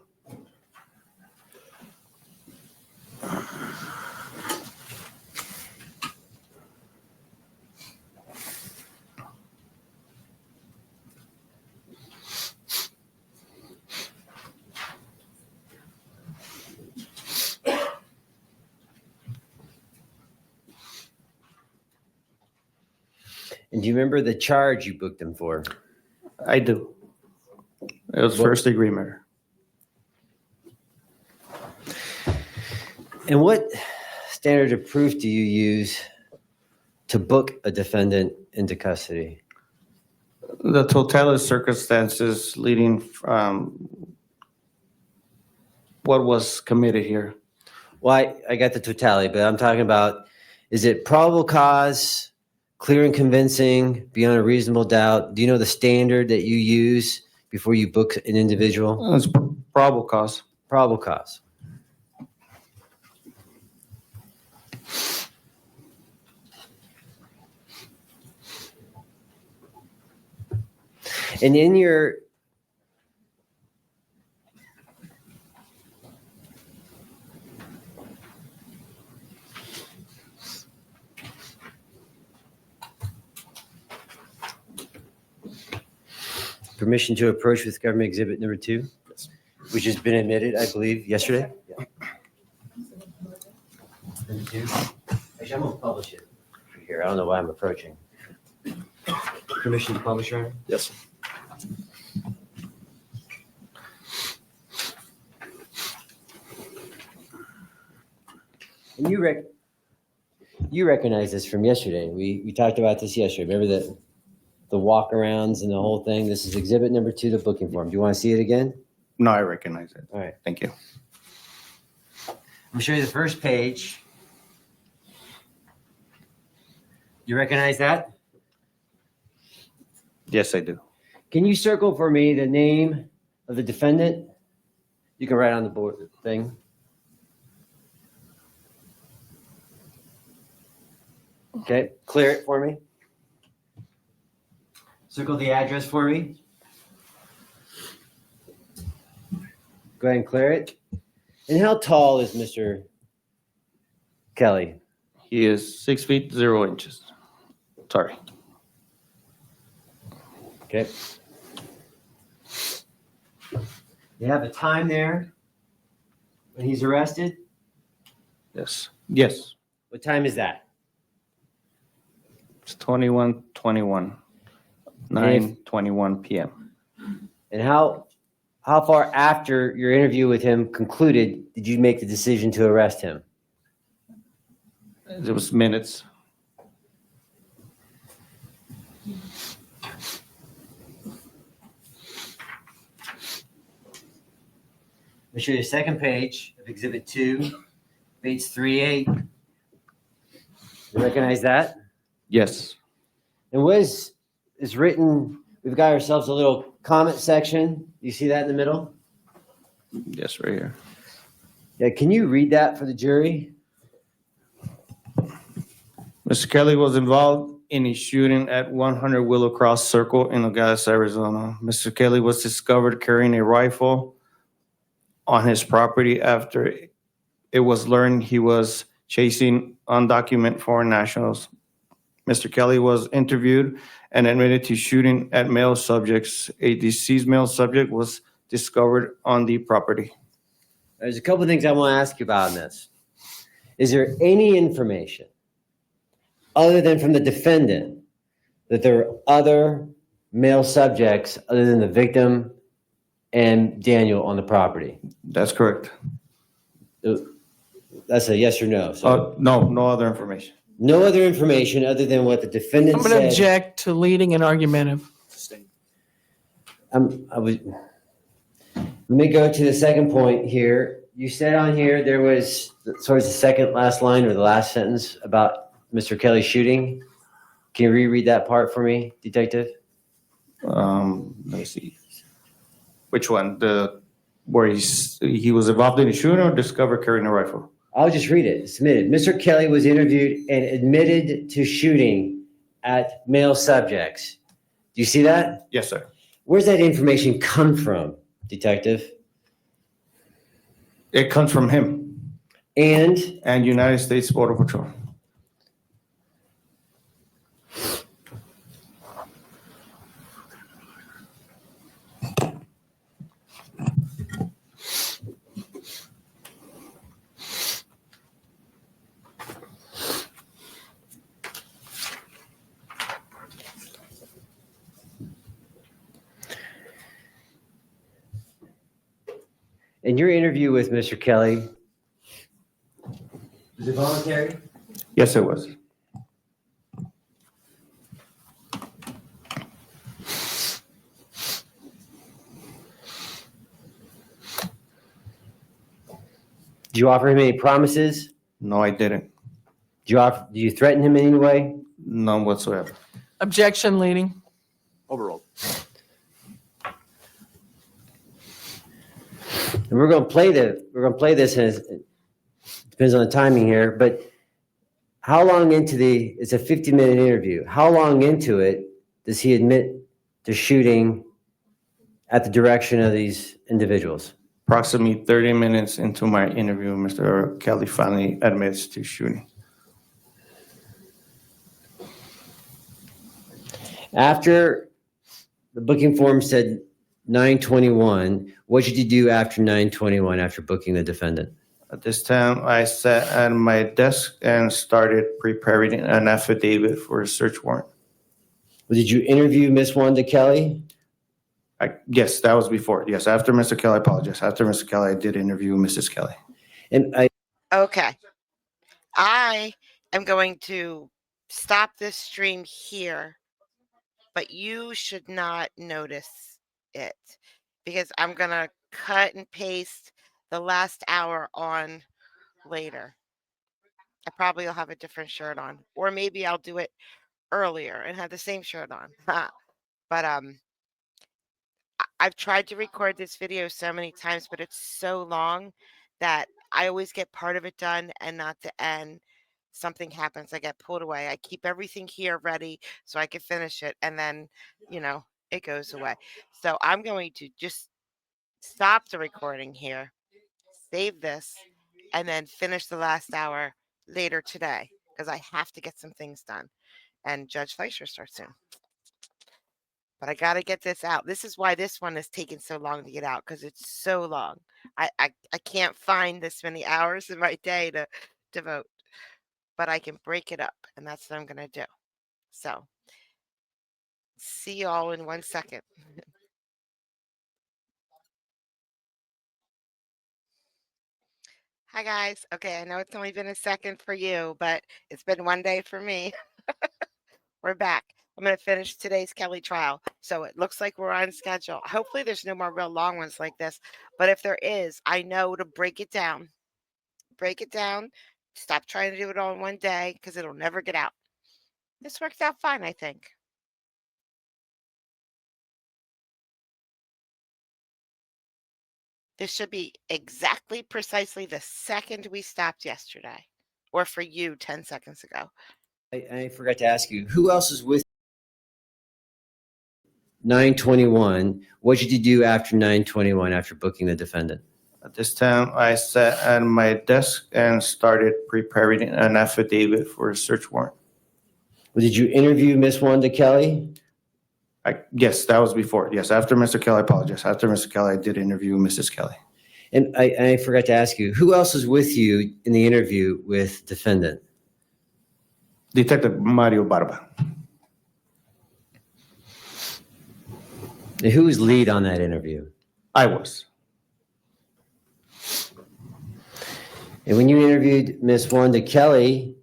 S10: And do you remember the charge you booked him for?
S11: I do. It was
S10: What-
S11: first-degree murder.
S10: And what standard of proof do you use to book a defendant into custody?
S11: The totality of circumstances leading from what was committed here.
S10: Well, I got the totality, but I'm talking about, is it probable cause, clear and convincing, beyond a reasonable doubt? Do you know the standard that you use before you book an individual?
S11: It's probable cause.
S10: Probable cause. And in your permission to approach with government exhibit number 2, which has been admitted, I believe, yesterday. Number 2. Actually, I'm gonna publish it here. I don't know why I'm approaching. Permission to publish, Your Honor?
S2: Yes.
S10: And you recognize this from yesterday. We talked about this yesterday. Remember the walk-arounds and the whole thing? This is exhibit number 2, the booking form. Do you want to see it again?
S11: No, I recognize it.
S10: All right.
S11: Thank you.
S10: I'm gonna show you the first page. You recognize that?
S11: Yes, I do.
S10: Can you circle for me the name of the defendant? You can write on the board thing. Okay, clear it for me. Circle the address for me. Go ahead and clear it. And how tall is Mr. Kelly?
S11: He is 6 feet 0 inches. Sorry.
S10: Okay. You have a time there when he's arrested?
S11: Yes. Yes.
S10: What time is that?
S11: It's 21:21, 9:21 p.m.
S10: And how far after your interview with him concluded did you make the decision to arrest him?
S11: It was minutes.
S10: I'll show you the second page of Exhibit 2, page 3A. You recognize that?
S11: Yes.
S10: And what is written, we've got ourselves a little comment section. You see that in the middle?
S11: Yes, right here.
S10: Yeah, can you read that for the jury?
S11: Mr. Kelly was involved in a shooting at 100 Willow Cross Circle in Nogales, Arizona. Mr. Kelly was discovered carrying a rifle on his property after it was learned he was chasing undocumented foreign nationals. Mr. Kelly was interviewed and admitted to shooting at male subjects. A deceased male subject was discovered on the property.
S10: There's a couple of things I want to ask you about in this. Is there any information other than from the defendant that there were other male subjects other than the victim and Daniel on the property?
S11: That's correct.
S10: That's a yes or no. So
S11: No other information.
S10: no other information other than what the defendant
S5: I'm going to
S10: said.
S5: object to leading an argumentative.
S10: Let me go to the second point here. You said on here there was sort of the second last line or the last sentence about Mr. Kelly shooting. Can you reread that part for me, Detective?
S11: Let me see. Which one? Where he was involved in a shooting or discovered carrying a rifle?
S10: I'll just read it. Submitted. Mr. Kelly was interviewed and admitted to shooting at male subjects. Do you see that?
S11: Yes, sir.
S10: Where's that information come from, Detective?
S11: It comes from him
S10: And
S11: and United States Border Patrol.
S10: in your interview with Mr. Kelly, was it voluntary?
S11: Yes, it was.
S10: Did you offer him any promises?
S11: No, I didn't.
S10: Do you threaten him in any way?
S11: None whatsoever.
S5: Objection, leading.
S2: Overruled.
S10: And we're going to play this, and it depends on the timing here, but how long into it's a 50-minute interview. How long into it does he admit to shooting at the direction of these individuals?
S11: Approximately 30 minutes into my interview, Mr. Kelly finally admits to shooting.
S10: After the booking form said 9:21, what did you do after 9:21 after booking the defendant?
S11: At this time, I sat at my desk and started preparing an affidavit for a search warrant.
S10: Did you interview Miss Wanda Kelly?
S11: Yes, that was before. Yes, after Mr. Kelly, I apologize. After Mr. Kelly, I did interview Mrs. Kelly.
S10: And
S1: Okay. I am going to stop this stream here, but you should not notice it because I'm going to cut and paste the last hour on later. I probably will have a different shirt on, or maybe I'll do it earlier and have the same shirt on. But I've tried to record this video so many times, but it's so long that I always get part of it done and not the end. Something happens, I get pulled away. I keep everything here ready so I can finish it, and then, it goes away. So I'm going to just stop the recording here, save this, and then finish the last hour later today because I have to get some things done. And Judge Fleischer starts soon. But I got to get this out. This is why this one is taking so long to get out because it's so long. I can't find this many hours in my day to devote, but I can break it up, and that's what I'm going to do. So, see you all in 1 second. Hi, guys. Okay, I know it's only been a second for you, but it's been 1 day for me. We're back. I'm going to finish today's Kelly trial. So it looks like we're on schedule. Hopefully there's no more real long ones like this. But if there is, I know to break it down. Break it down. Stop trying to do it all in 1 day because it'll never get out. This worked out fine, I think. This should be exactly precisely the second we stopped yesterday. Or for you, 10 seconds ago.
S10: I forgot to ask you, who else is with 9/21? What did you do after 9/21 after booking the defendant?
S11: At this time, I sat at my desk and started preparing an affidavit for a search warrant.
S10: Well, did you interview Miss Wanda Kelly?
S11: Yes, that was before. Yes, after Mr. Kelly, I apologize. After Mr. Kelly, I did interview Mrs. Kelly.
S10: And I forgot to ask you, who else was with you in the interview with defendant?
S11: Detective Mario Barba.
S10: And who was lead on that interview?
S11: I was.
S10: And when you interviewed Miss Wanda Kelly,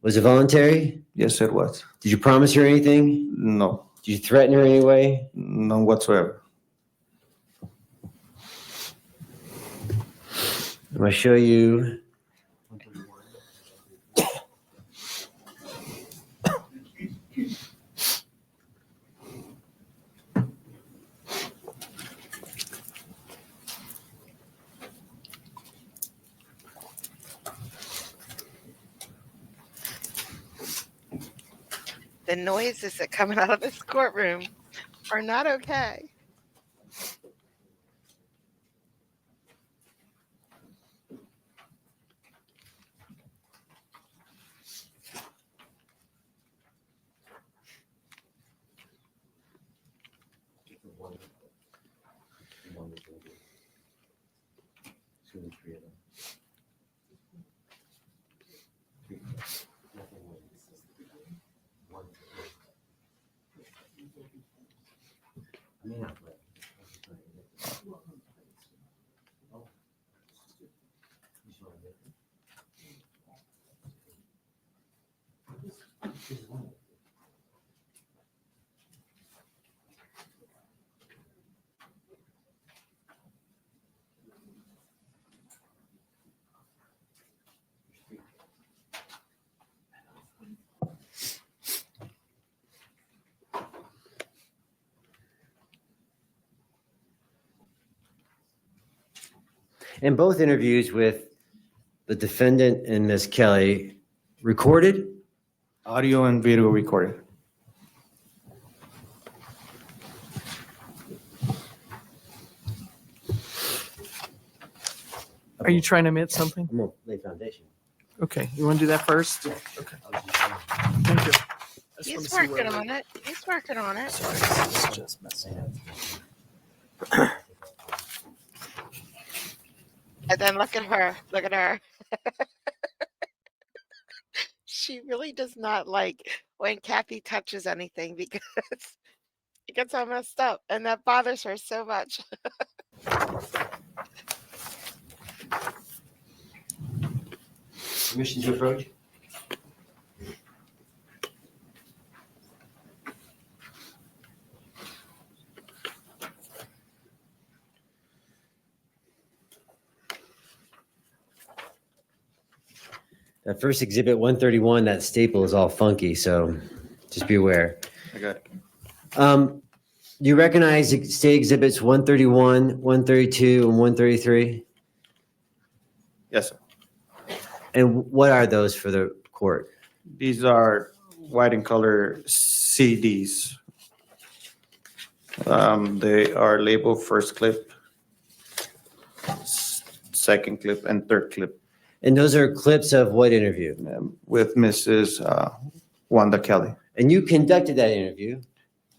S10: was it voluntary?
S11: Yes, it was.
S10: Did you promise her anything?
S11: No,
S10: Did you threaten her in any way?
S11: none whatsoever.
S10: I'm going to show you.
S1: The noises that come out of this courtroom are not okay.
S10: And both interviews with the defendant and Miss Kelly recorded?
S11: Audio and video recorded.
S5: Are you trying to admit something?
S10: I'm going to lay foundation.
S5: Okay, you want to do that first? Okay. Thank you. I just wanted
S1: He's
S5: to see where
S1: working on it. He's working on it.
S10: Just messing up.
S1: And then look at her. Look at her. She really does not like when Kathy touches anything because it gets all messed up. And that bothers her so much.
S10: Permission to approach? That first exhibit 131, that staple is all funky, so just be aware.
S11: I got it.
S10: Do you recognize state exhibits 131, 132, and 133?
S11: Yes, sir.
S10: And what are those for the court?
S11: These are white and color CDs. They are labeled first clip, second clip, and third clip
S10: And those are clips of what interview?
S11: with Mrs. Wanda Kelly.
S10: And you conducted that interview,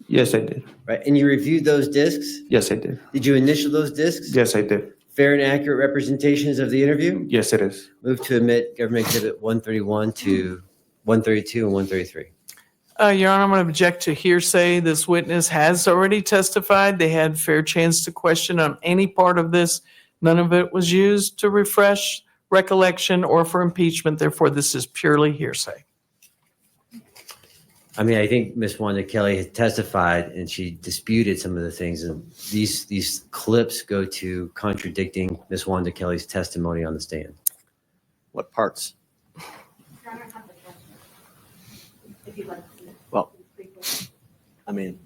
S11: Yes, I did.
S10: right? And you reviewed those discs?
S11: Yes, I did.
S10: Did you initial those discs?
S11: Yes, I did.
S10: Fair and accurate representations of the interview?
S11: Yes, it is.
S10: Move to admit government exhibit 131 to 132 and 133.
S5: Your Honor, I'm going to object to hearsay. This witness has already testified. They had fair chance to question on any part of this. None of it was used to refresh recollection or for impeachment. Therefore, this is purely hearsay.
S10: I mean, I think Ms. Wanda Kelly had testified and she disputed some of the things. And these clips go to contradicting Ms. Wanda Kelly's testimony on the stand.
S2: What parts? Well, I mean.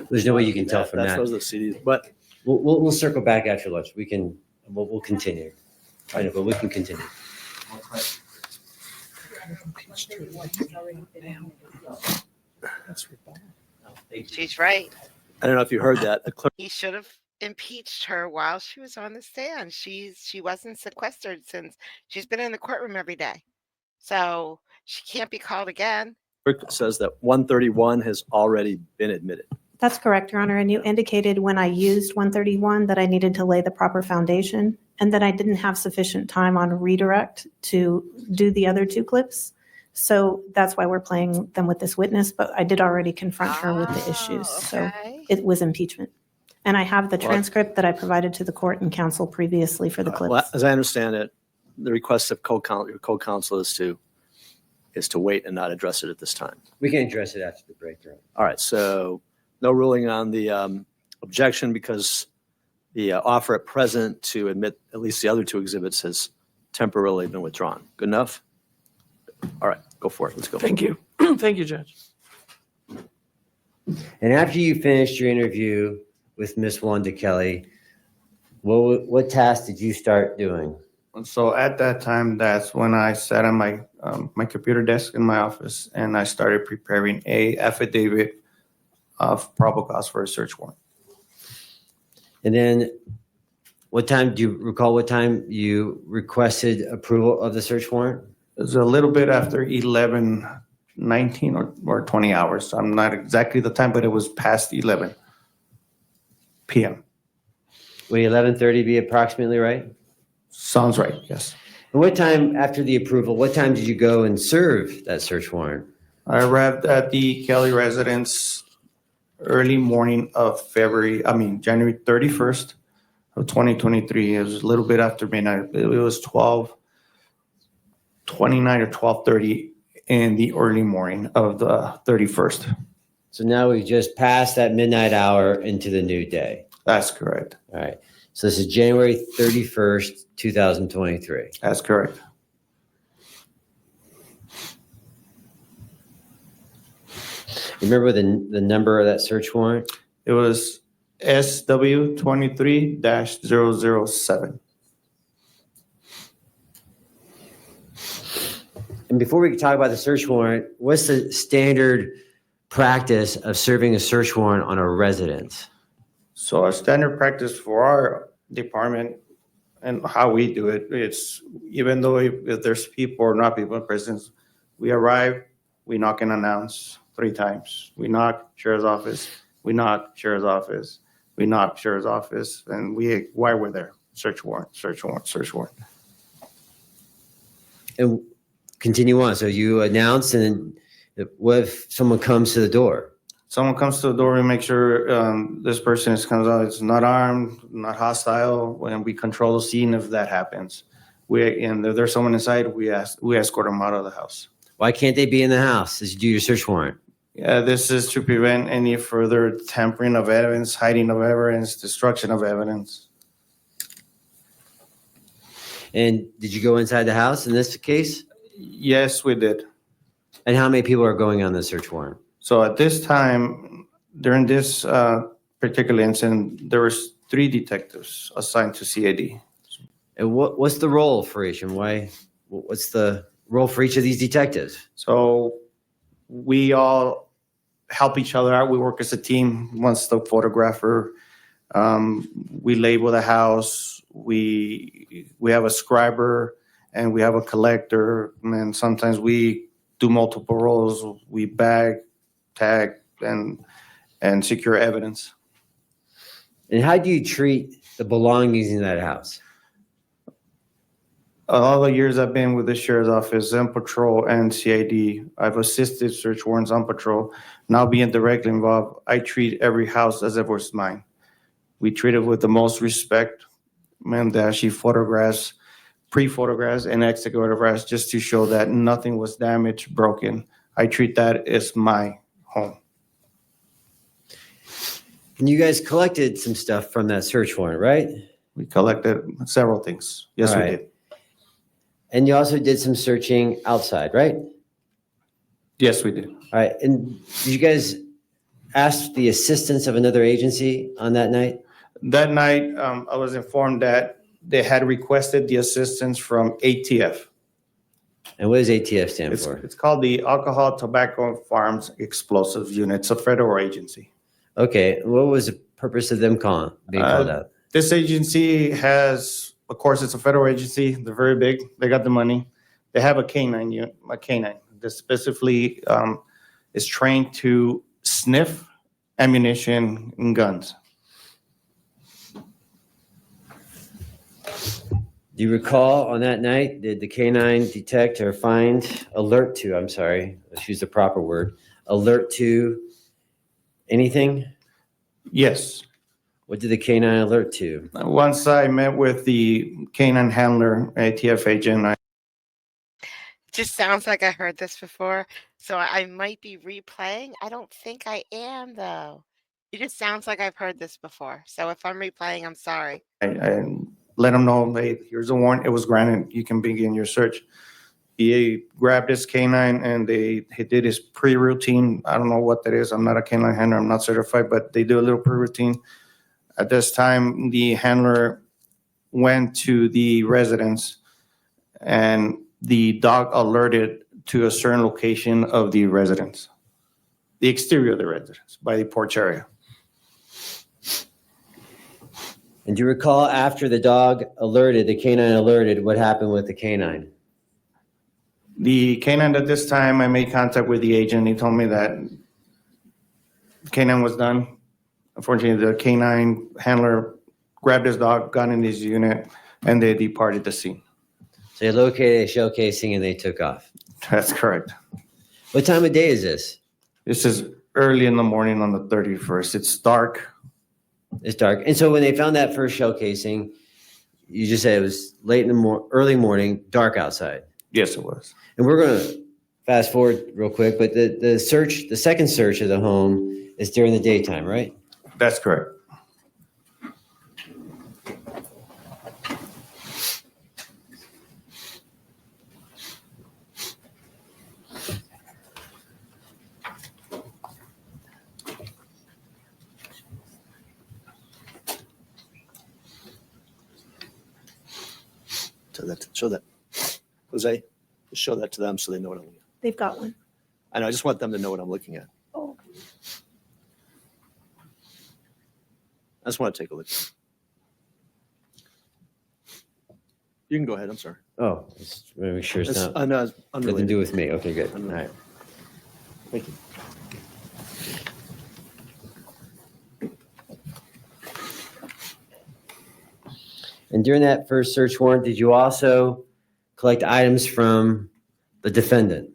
S10: There's no way you can tell from that.
S2: Those are the CDs, but
S10: We'll circle back after lunch. We'll continue. I know, but we can continue.
S1: She's right.
S2: I don't know if you heard that. The clerk
S1: He should have impeached her while she was on the stand. She wasn't sequestered since she's been in the courtroom every day. So she can't be called again.
S2: says that 131 has already been admitted.
S3: That's correct, Your Honor. And you indicated when I used 131 that I needed to lay the proper foundation and that I didn't have sufficient time on redirect to do the other two clips. So that's why we're playing them with this witness, but I did already confront her with the issues. So
S1: Okay.
S3: it was impeachment. And I have the
S2: Well,
S3: transcript that I provided to the court and counsel previously for the
S2: Well,
S3: clips.
S2: as I understand it, the request of your co-counsel is to wait and not address it at this time.
S10: We can address it after the break. Right?
S2: All right, so no ruling on the objection because the offer at present to admit at least the other two exhibits has temporarily been withdrawn. Good enough? All right, go for it. Let's go.
S5: Thank you. Thank you, Judge.
S10: And after you finished your interview with Ms. Wanda Kelly, what task did you start doing?
S11: And so at that time, that's when I sat on my computer desk in my office and I started preparing a affidavit of probable cause for a search warrant.
S10: And then what time, do you recall what time you requested approval of the search warrant?
S11: It was a little bit after 11:19 or 20 hours. I'm not exactly the time, but it was past 11 p.m.
S10: Would 11:30 be approximately right?
S11: Sounds right, yes.
S10: And what time after the approval, what time did you go and serve that search warrant?
S11: I arrived at the Kelly residence early morning of January 31st of 2023. It was a little bit after midnight. It was 12:29 or 12:30 in the early morning of the 31st.
S10: So now we've just passed that midnight hour into the new day.
S11: That's correct.
S10: All right. So this is January 31st, 2023.
S11: That's correct.
S10: Remember the number of that search warrant?
S11: It was SW 23-007.
S10: And before we talk about the search warrant, what's the standard practice of serving a search warrant on a residence?
S11: So our standard practice for our department and how we do it, it's even though if there's people or not people in presence, we arrive, we knock and announce 3 times. We knock, sheriff's office, we knock, sheriff's office, we knock, sheriff's office, and why we're there, search warrant, search warrant, search warrant.
S10: And continue on. So you announce, and what if someone comes to the door?
S11: Someone comes to the door, we make sure this person comes out, it's not armed, not hostile, and we control the scene if that happens. And if there's someone inside, we escort them out of the house.
S10: Why can't they be in the house as you do your search warrant?
S11: Yeah, this is to prevent any further tampering of evidence, hiding of evidence, destruction of evidence.
S10: And did you go inside the house in this case?
S11: Yes, we did.
S10: And how many people are going on the search warrant?
S11: So at this time, During this particular incident, there was 3 detectives assigned to CID.
S10: And what's the role for each and why? What's the role for each of these detectives?
S11: So we all help each other out. We work as a team. Once the photographer, we label the house. We have a scriber and we have a collector. And sometimes we do multiple roles. We bag, tag, and secure evidence.
S10: And how do you treat the belongings in that house?
S11: All the years I've been with the sheriff's office, Zen Patrol, and CID, I've assisted search warrants on patrol. Now being directly involved, I treat every house as if it was mine. We treat it with the most respect, and she photographs, pre-photographs, and exit photographs just to show that nothing was damaged, broken. I treat that as my home.
S10: And you guys collected some stuff from that search warrant, right?
S11: We collected several things. Yes,
S10: All
S11: we
S10: right.
S11: did.
S10: And you also did some searching outside, right?
S11: Yes, we did.
S10: All right. And did you guys ask the assistance of another agency on that night?
S11: That night, I was informed that they had requested the assistance from ATF.
S10: And what does ATF stand for?
S11: It's called the Alcohol, Tobacco, and Farms Explosive Unit. It's a federal agency.
S10: Okay. What was the purpose of them being called out?
S11: This agency has, of course, it's a federal agency. They're very big. They got the money. They have a canine unit, a canine that specifically is trained to sniff ammunition and guns.
S10: Do you recall on that night, did the canine detect or alert to, let's use the proper word, alert to anything?
S11: Yes.
S10: What did the canine alert to?
S11: Once I met with the canine handler, ATF agent,
S1: Just sounds like I heard this before, so I might be replaying. I don't think I am, though. It just sounds like I've heard this before. So if I'm replaying, I'm sorry.
S11: I let him know, hey, here's a warrant. It was granted. You can begin your search. He grabbed his canine and he did his pre-routine. I don't know what that is. I'm not a canine handler. I'm not certified, but they do a little pre-routine. At this time, the handler went to the residence and the dog alerted to a certain location of the residence, the exterior of the residence by the porch area.
S10: And do you recall after the canine alerted, what happened with the canine?
S11: The canine at this time, I made contact with the agent. He told me that the canine was done. Unfortunately, the canine handler grabbed his dog, got in his unit, and they departed the scene.
S10: So they located a shell casing and they took off.
S11: That's correct.
S10: What time of day is this?
S11: This is early in the morning on the 31st. It's dark.
S10: It's dark. And so when they found that first shell casing, you just said it was late in the early morning, dark outside.
S11: Yes, it was.
S10: And we're going to fast forward real quick, but the second search of the home is during the daytime, right?
S11: That's correct.
S2: Show that. Jose, just show that to them so they know what I'm looking at.
S3: They've got one.
S2: I know, I just want them to know what I'm looking at.
S3: Oh.
S2: I just want to take a look. You can go ahead, I'm sorry.
S10: Oh, just make sure it's not
S2: No, it's
S10: nothing to
S2: unrelated.
S10: do with me. Okay, good. All
S2: Unrelated.
S10: right.
S2: Thank you.
S10: And during that first search warrant, did you also collect items from the defendant?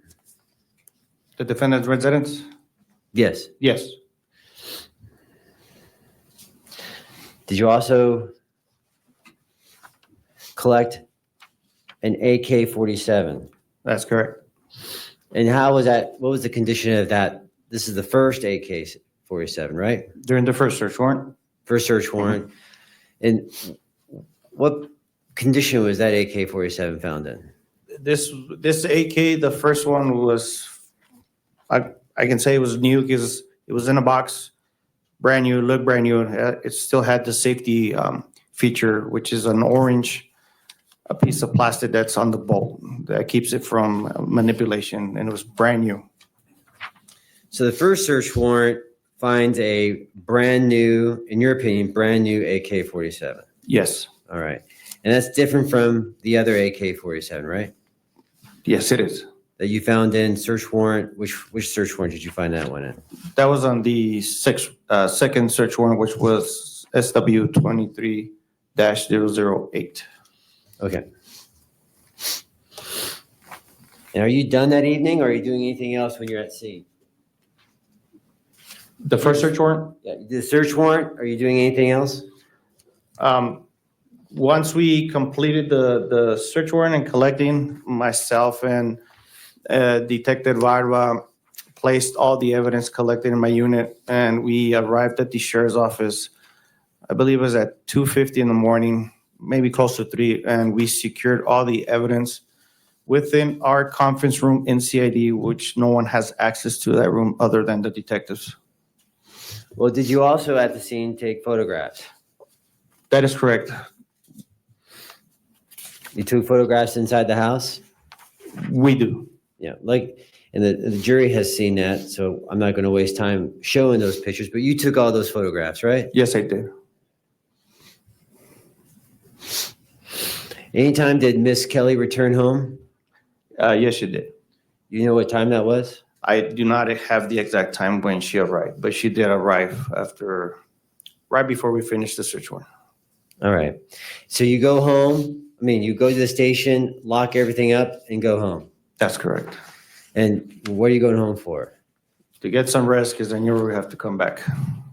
S11: The defendant's residence?
S10: Yes.
S11: Yes.
S10: Did you also collect an AK-47?
S11: That's correct.
S10: And how was that? What was the condition of that? This is the first AK-47, right?
S11: During the first search warrant?
S10: First search warrant. And what condition was that AK-47 found in?
S11: This AK, the first one was, I can say it was new because it was in a box. brand new, looked brand new. It still had the safety feature, which is an orange, a piece of plastic that's on the bolt that keeps it from manipulation, and it was brand new.
S10: So the first search warrant finds a brand new, in your opinion, brand new AK-47.
S11: Yes,
S10: All right. And that's different from the other AK-47, right?
S11: yes, it is.
S10: That you found in search warrant. Which search warrant did you find that one in?
S11: That was on the second search warrant, which was SW 23-008.
S10: Okay. And are you done that evening, or are you doing anything else when you're at scene?
S11: The first search warrant?
S10: Yeah, the search warrant, are you doing anything else?
S11: Once we completed the search warrant and collecting, myself and Detective Barba placed all the evidence collected in my unit, and we arrived at the sheriff's office. I believe it was at 2:50 in the morning, maybe close to 3, and we secured all the evidence within our conference room in CID, which no one has access to that room other than the detectives.
S10: Well, did you also at the scene take photographs?
S11: That is correct.
S10: You took photographs inside the house?
S11: We do.
S10: Yeah, and the jury has seen that, so I'm not going to waste time showing those pictures, but you took all those photographs, right?
S11: Yes, I did.
S10: Anytime did Miss Kelly return home?
S11: Yes, you did.
S10: You know what time that was?
S11: I do not have the exact time when she arrived, but she did arrive right before we finished the search warrant.
S10: All right. So you go home, you go to the station, lock everything up, and go home.
S11: That's correct.
S10: And what are you going home for?
S11: To get some rest, because I knew we have to come back.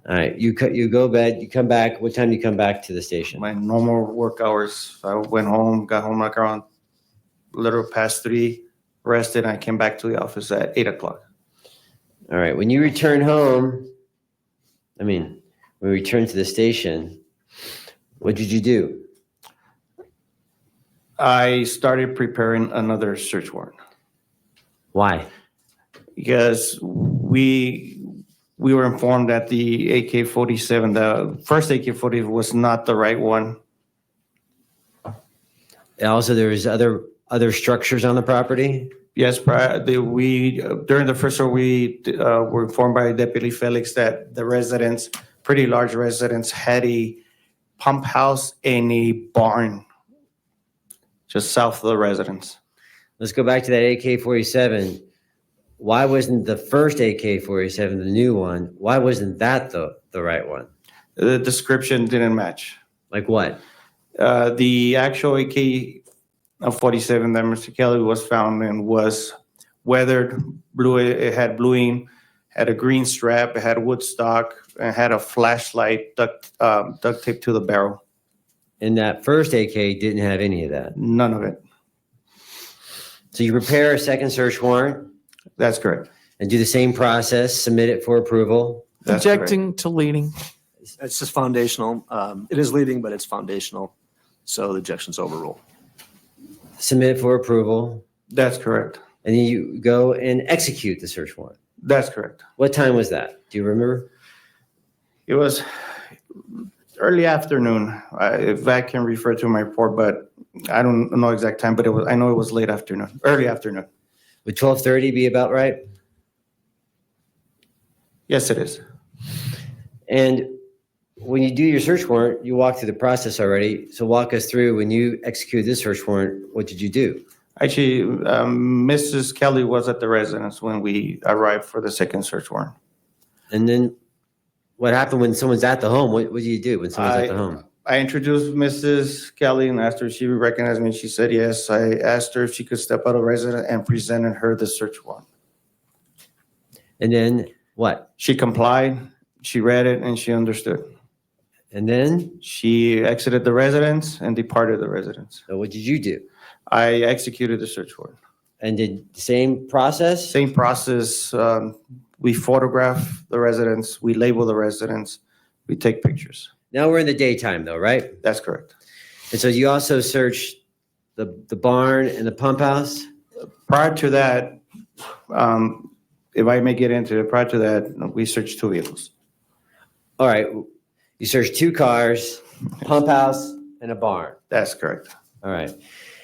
S10: All right. You go bed, you come back. What time do you come back to the station?
S11: My normal work hours. I went home, got home like around a little past 3, rested, and I came back to the office at 8 o'clock.
S10: All right. When you return home, when we returned to the station, what did you do?
S11: I started preparing another search warrant
S10: Why?
S11: because we were informed that the AK-47, the first AK-47 was not the right one.
S10: And also, there was other structures on the property.
S11: Yes, during the first one, we were informed by Deputy Felix that the residents, pretty large residents, had a pump house and a barn just south of the residence.
S10: Let's go back to that AK-47. Why wasn't the first AK-47, the new one, why wasn't that the right one?
S11: The description didn't match.
S10: Like what?
S11: The actual AK-47 that Mr. Kelly was found in was weathered, blue. It had bluing, had a green strap, it had wood stock, and had a flashlight duct taped to the barrel.
S10: And that first AK didn't have any of that.
S11: None of it.
S10: So you prepare a second search warrant
S11: That's correct.
S10: and do the same process, submit it for approval.
S11: That's correct.
S5: Objecting to leading.
S2: It's just foundational. It is leading, but it's foundational. So the objection's overruled.
S10: Submit it for approval,
S11: That's correct.
S10: and then you go and execute the search warrant.
S11: That's correct.
S10: What time was that? Do you remember?
S11: It was early afternoon. If I can refer to my report, but I don't know exact time, but I know it was late afternoon, early afternoon.
S10: Would 12:30 be about right?
S11: Yes, it is.
S10: And when you do your search warrant, you walk through the process already. So walk us through when you executed this search warrant, what did you do?
S11: Actually, Mrs. Kelly was at the residence when we arrived for the second search warrant.
S10: And then what happened when someone's at the home? What do you do when someone's at the home?
S11: I introduced Mrs. Kelly and asked her if she recognized me. She said yes. I asked her if she could step out of residence and presented her the search warrant.
S10: And then what?
S11: She complied, she read it, and she understood.
S10: And then
S11: She exited the residence and departed the residence.
S10: so what did you do?
S11: I executed the search warrant.
S10: And did the same process?
S11: Same process. We photograph the residence, we label the residence, we take pictures.
S10: Now we're in the daytime though, right?
S11: That's correct.
S10: And so you also searched the barn and the pump house?
S11: Prior to that, if I may get into it, prior to that, we searched 2 vehicles.
S10: All right. You searched 2 cars, pump house, and a barn.
S11: That's correct.
S10: All right.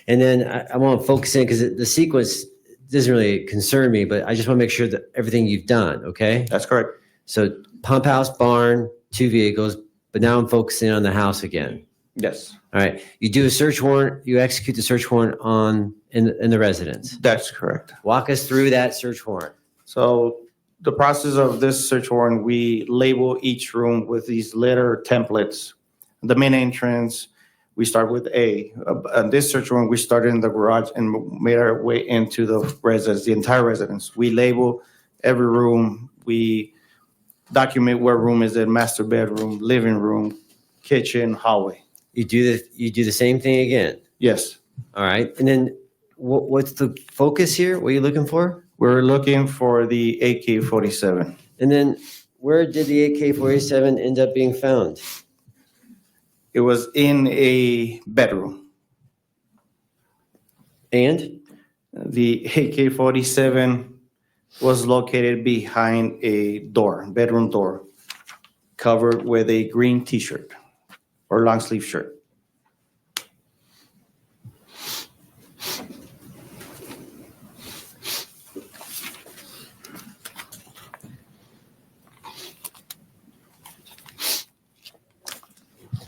S10: And then I want to focus in because the sequence doesn't really concern me, but I just want to make sure that everything you've done, okay?
S11: That's correct.
S10: So pump house, barn, 2 vehicles, but now I'm focusing on the house again.
S11: Yes,
S10: All right. You do a search warrant, you execute the search warrant in the residence.
S11: that's correct.
S10: Walk us through that search warrant.
S11: So the process of this search warrant, we label each room with these letter templates. The main entrance, we start with A. This search warrant, we started in the garage and made our way into the residence, the entire residence. We label every room. We document where room is in, master bedroom, living room, kitchen, hallway.
S10: You do the same thing again.
S11: Yes,
S10: All right. And then what's the focus here? What are you looking for?
S11: we're looking for the AK-47.
S10: And then where did the AK-47 end up being found?
S11: It was in a bedroom.
S10: And
S11: The AK-47 was located behind a door, bedroom door, covered with a green T-shirt or long sleeve shirt.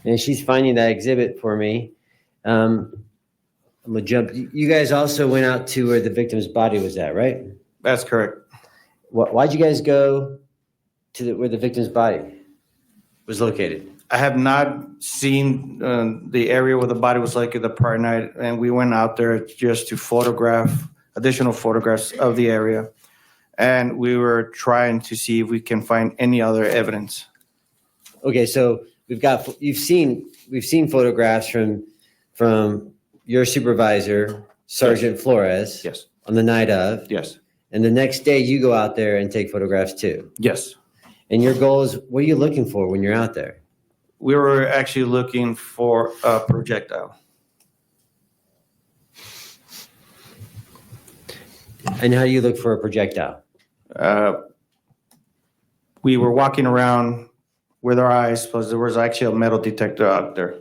S10: and she's finding that exhibit for me. I'm gonna jump. You guys also went out to where the victim's body was at, right?
S11: That's correct.
S10: Why'd you guys go to where the victim's body was located?
S11: I have not seen the area where the body was located the prior night, and we went out there just to photograph, additional photographs of the area. And we were trying to see if we can find any other evidence.
S10: Okay, so we've seen photographs from your supervisor, Sergeant Flores,
S11: Yes,
S10: on the night of,
S11: yes,
S10: and the next day you go out there and take photographs too.
S11: yes.
S10: And your goal is, what are you looking for when you're out there?
S11: We were actually looking for a projectile.
S10: And how do you look for a projectile?
S11: We were walking around with our eyes, because there was actually a metal detector out there.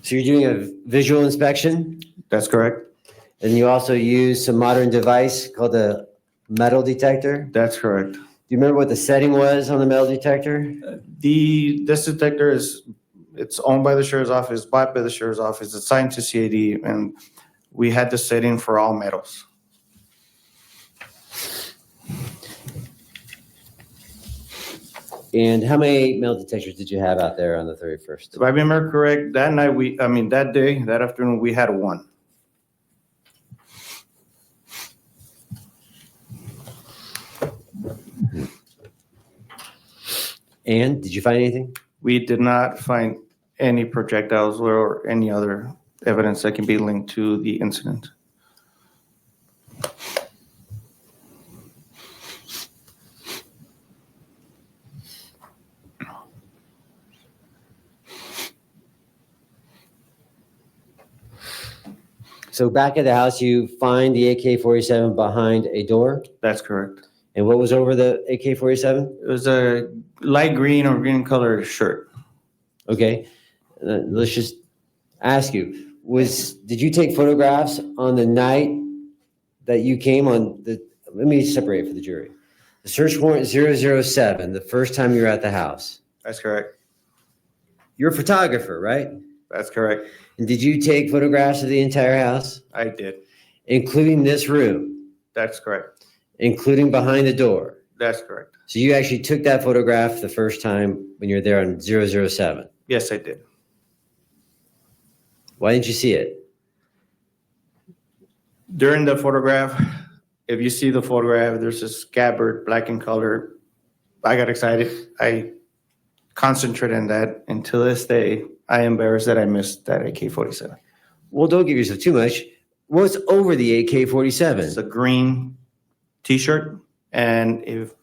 S10: So you're doing a visual inspection,
S11: That's correct.
S10: and you also use some modern device called a metal detector.
S11: That's correct.
S10: Do you remember what the setting was on the metal detector?
S11: This detector it's owned by the sheriff's office, bought by the sheriff's office, assigned to CAD, and we had the setting for all metals.
S10: And how many metal detectors did you have out there on the 31st?
S11: If I remember correct, that afternoon, we had one.
S10: And did you find anything?
S11: We did not find any projectiles or any other evidence that can be linked to the incident.
S10: So back at the house, you find the AK-47 behind a door.
S11: That's correct.
S10: And what was over the AK-47?
S11: It was a light green or green colored shirt.
S10: Okay, let's just ask you, did you take photographs on the night that you came on let me separate for the jury. The search warrant 007, the first time you were at the house.
S11: That's correct.
S10: You're a photographer, right?
S11: That's correct.
S10: And did you take photographs of the entire house,
S11: I did.
S10: including this room,
S11: That's correct.
S10: including behind the door?
S11: That's correct.
S10: So you actually took that photograph the first time when you were there on 007.
S11: Yes, I did.
S10: Why didn't you see it?
S11: During the photograph, if you see the photograph, there's a scabbard, black in color. I got excited. I concentrated on that. And to this day, I am embarrassed that I missed that AK-47.
S10: Well, don't give yourself too much. What's over the AK-47?
S11: It's a green T-shirt, and if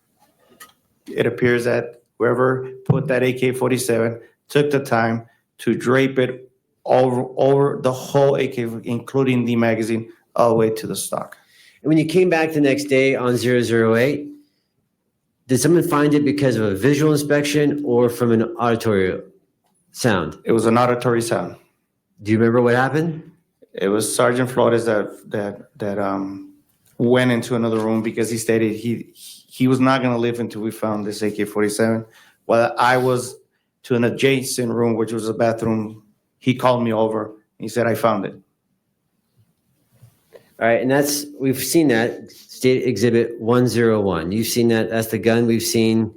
S11: it appears that whoever put that AK-47 took the time to drape it over the whole AK, including the magazine, all the way to the stock.
S10: And when you came back the next day on 008, did someone find it because of a visual inspection or from an auditory sound?
S11: It was an auditory sound.
S10: Do you remember what happened?
S11: It was Sergeant Flores that went into another room because he stated he was not going to leave until we found this AK-47. While I was to an adjacent room, which was a bathroom, he called me over. He said, I found it.
S10: All right, and we've seen that, State Exhibit 101. You've seen that, that's the gun we've seen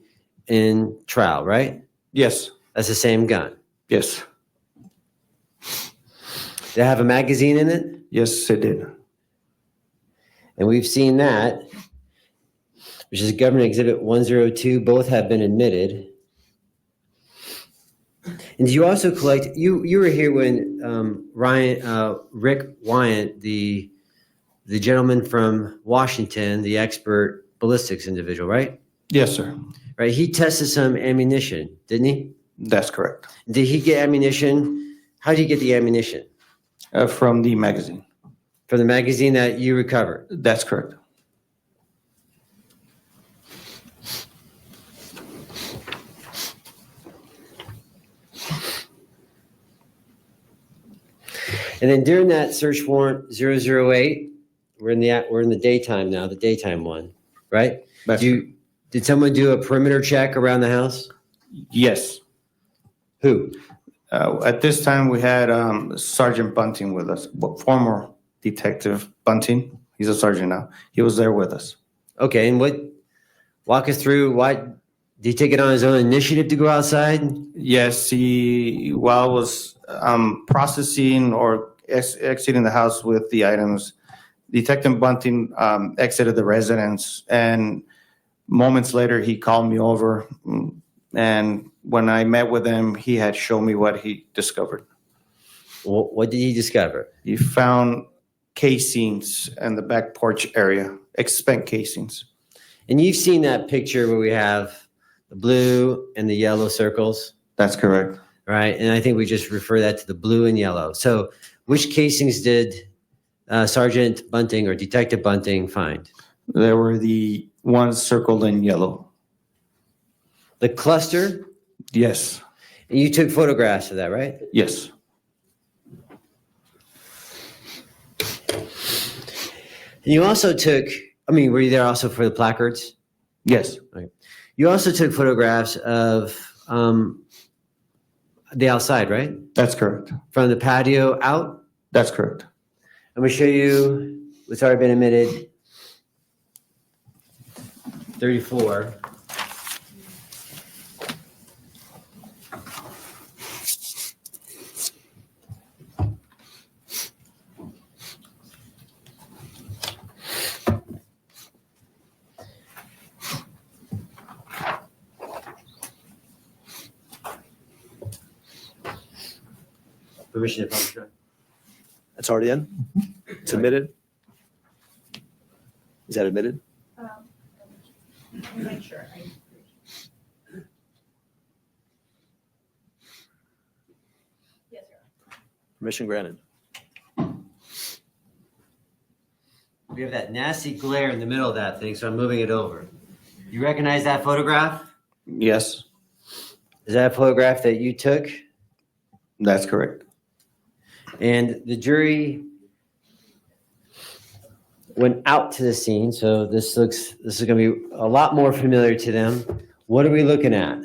S10: in trial, right?
S11: Yes,
S10: That's the same gun.
S11: yes,
S10: Did it have a magazine in it?
S11: yes, it did.
S10: And we've seen that, which is Government Exhibit 102. Both have been admitted. And you also collect, you were here when Rick Wyant, the gentleman from Washington, the expert ballistics individual, right?
S11: Yes, sir.
S10: Right, he tested some ammunition, didn't he?
S11: That's correct.
S10: Did he get ammunition? How did he get the ammunition?
S11: From the magazine.
S10: From the magazine that you recovered?
S11: That's correct.
S10: And then during that search warrant 008, we're in the daytime now, the daytime one, right? Did someone do a perimeter check around the house?
S11: Yes.
S10: Who?
S11: At this time, we had Sergeant Bunting with us, former Detective Bunting. He's a sergeant now. He was there with us.
S10: Okay, and walk us through did he take it on his own initiative to go outside?
S11: Yes, while I was processing or exiting the house with the items, Detective Bunting exited the residence, and moments later, he called me over, and when I met with him, he had shown me what he discovered.
S10: What did he discover?
S11: He found casings in the back porch area, spent casings.
S10: And you've seen that picture where we have the blue and the yellow circles,
S11: That's correct.
S10: right? And I think we just refer that to the blue and yellow. So which casings did Sergeant Bunting or Detective Bunting find?
S11: There were the ones circled in yellow.
S10: The cluster?
S11: Yes,
S10: And you took photographs of that, right?
S11: yes,
S10: And you also were you there also for the placards?
S11: yes,
S10: You also took photographs of the outside, right?
S11: that's correct.
S10: From the patio out?
S11: That's correct.
S10: I'm going to show you what's already been admitted. 34. Permission to publish, right?
S2: That's already in? It's admitted? Is that admitted? Permission granted.
S10: We have that nasty glare in the middle of that thing, so I'm moving it over. You recognize that photograph?
S11: Yes,
S10: Is that a photograph that you took?
S11: that's correct.
S10: And the jury went out to the scene, so this is going to be a lot more familiar to them. What are we looking at?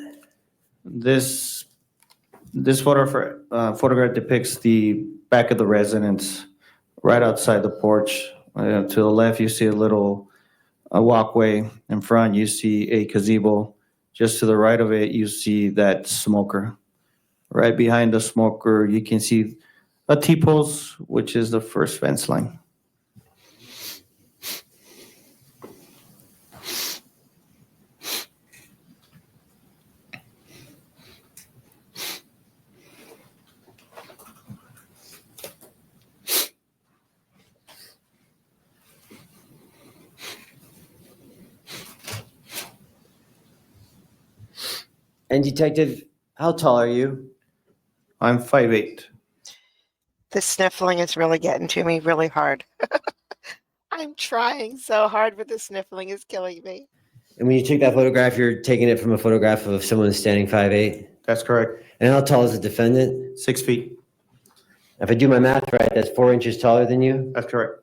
S11: This photograph depicts the back of the residence, right outside the porch. To the left, you see a walkway. In front, you see a gazebo. Just to the right of it, you see that smoker. Right behind the smoker, you can see a T-post, which is the first fence line.
S10: And Detective, how tall are you?
S11: I'm 5'8".
S1: The sniffling is really getting to me really hard. I'm trying so hard, but the sniffling is killing me.
S10: And when you took that photograph, you're taking it from a photograph of someone standing 5'8"?
S11: That's correct.
S10: And how tall is the defendant?
S11: 6 feet.
S10: If I do my math right, that's 4 inches taller than you?
S11: That's correct.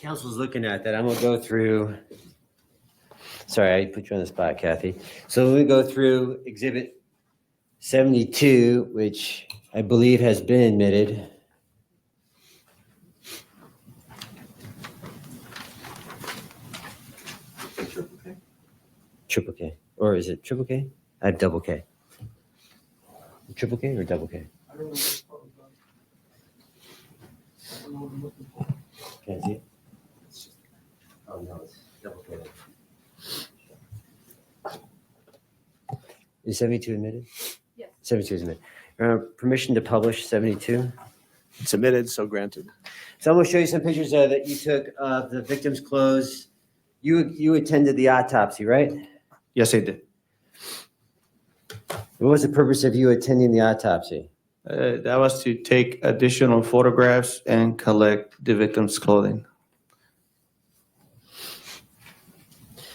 S10: Council's looking at that. I'm gonna go through. Sorry, I put you on the spot, Kathy. So we go through Exhibit 72, which I believe has been admitted. Triple K, or is it triple K? I have double K. Triple K or double K?
S5: I don't know. I don't know what I'm looking for.
S10: Can't see it. Oh, no, it's double K. Is 72 admitted?
S6: Yes.
S10: 72 is admitted. Permission to publish 72?
S2: Submitted, so granted.
S10: So I'm going to show you some pictures that you took of the victim's clothes. You attended the autopsy, right?
S11: Yes, I did.
S10: What was the purpose of you attending the autopsy?
S11: That was to take additional photographs and collect the victim's clothing.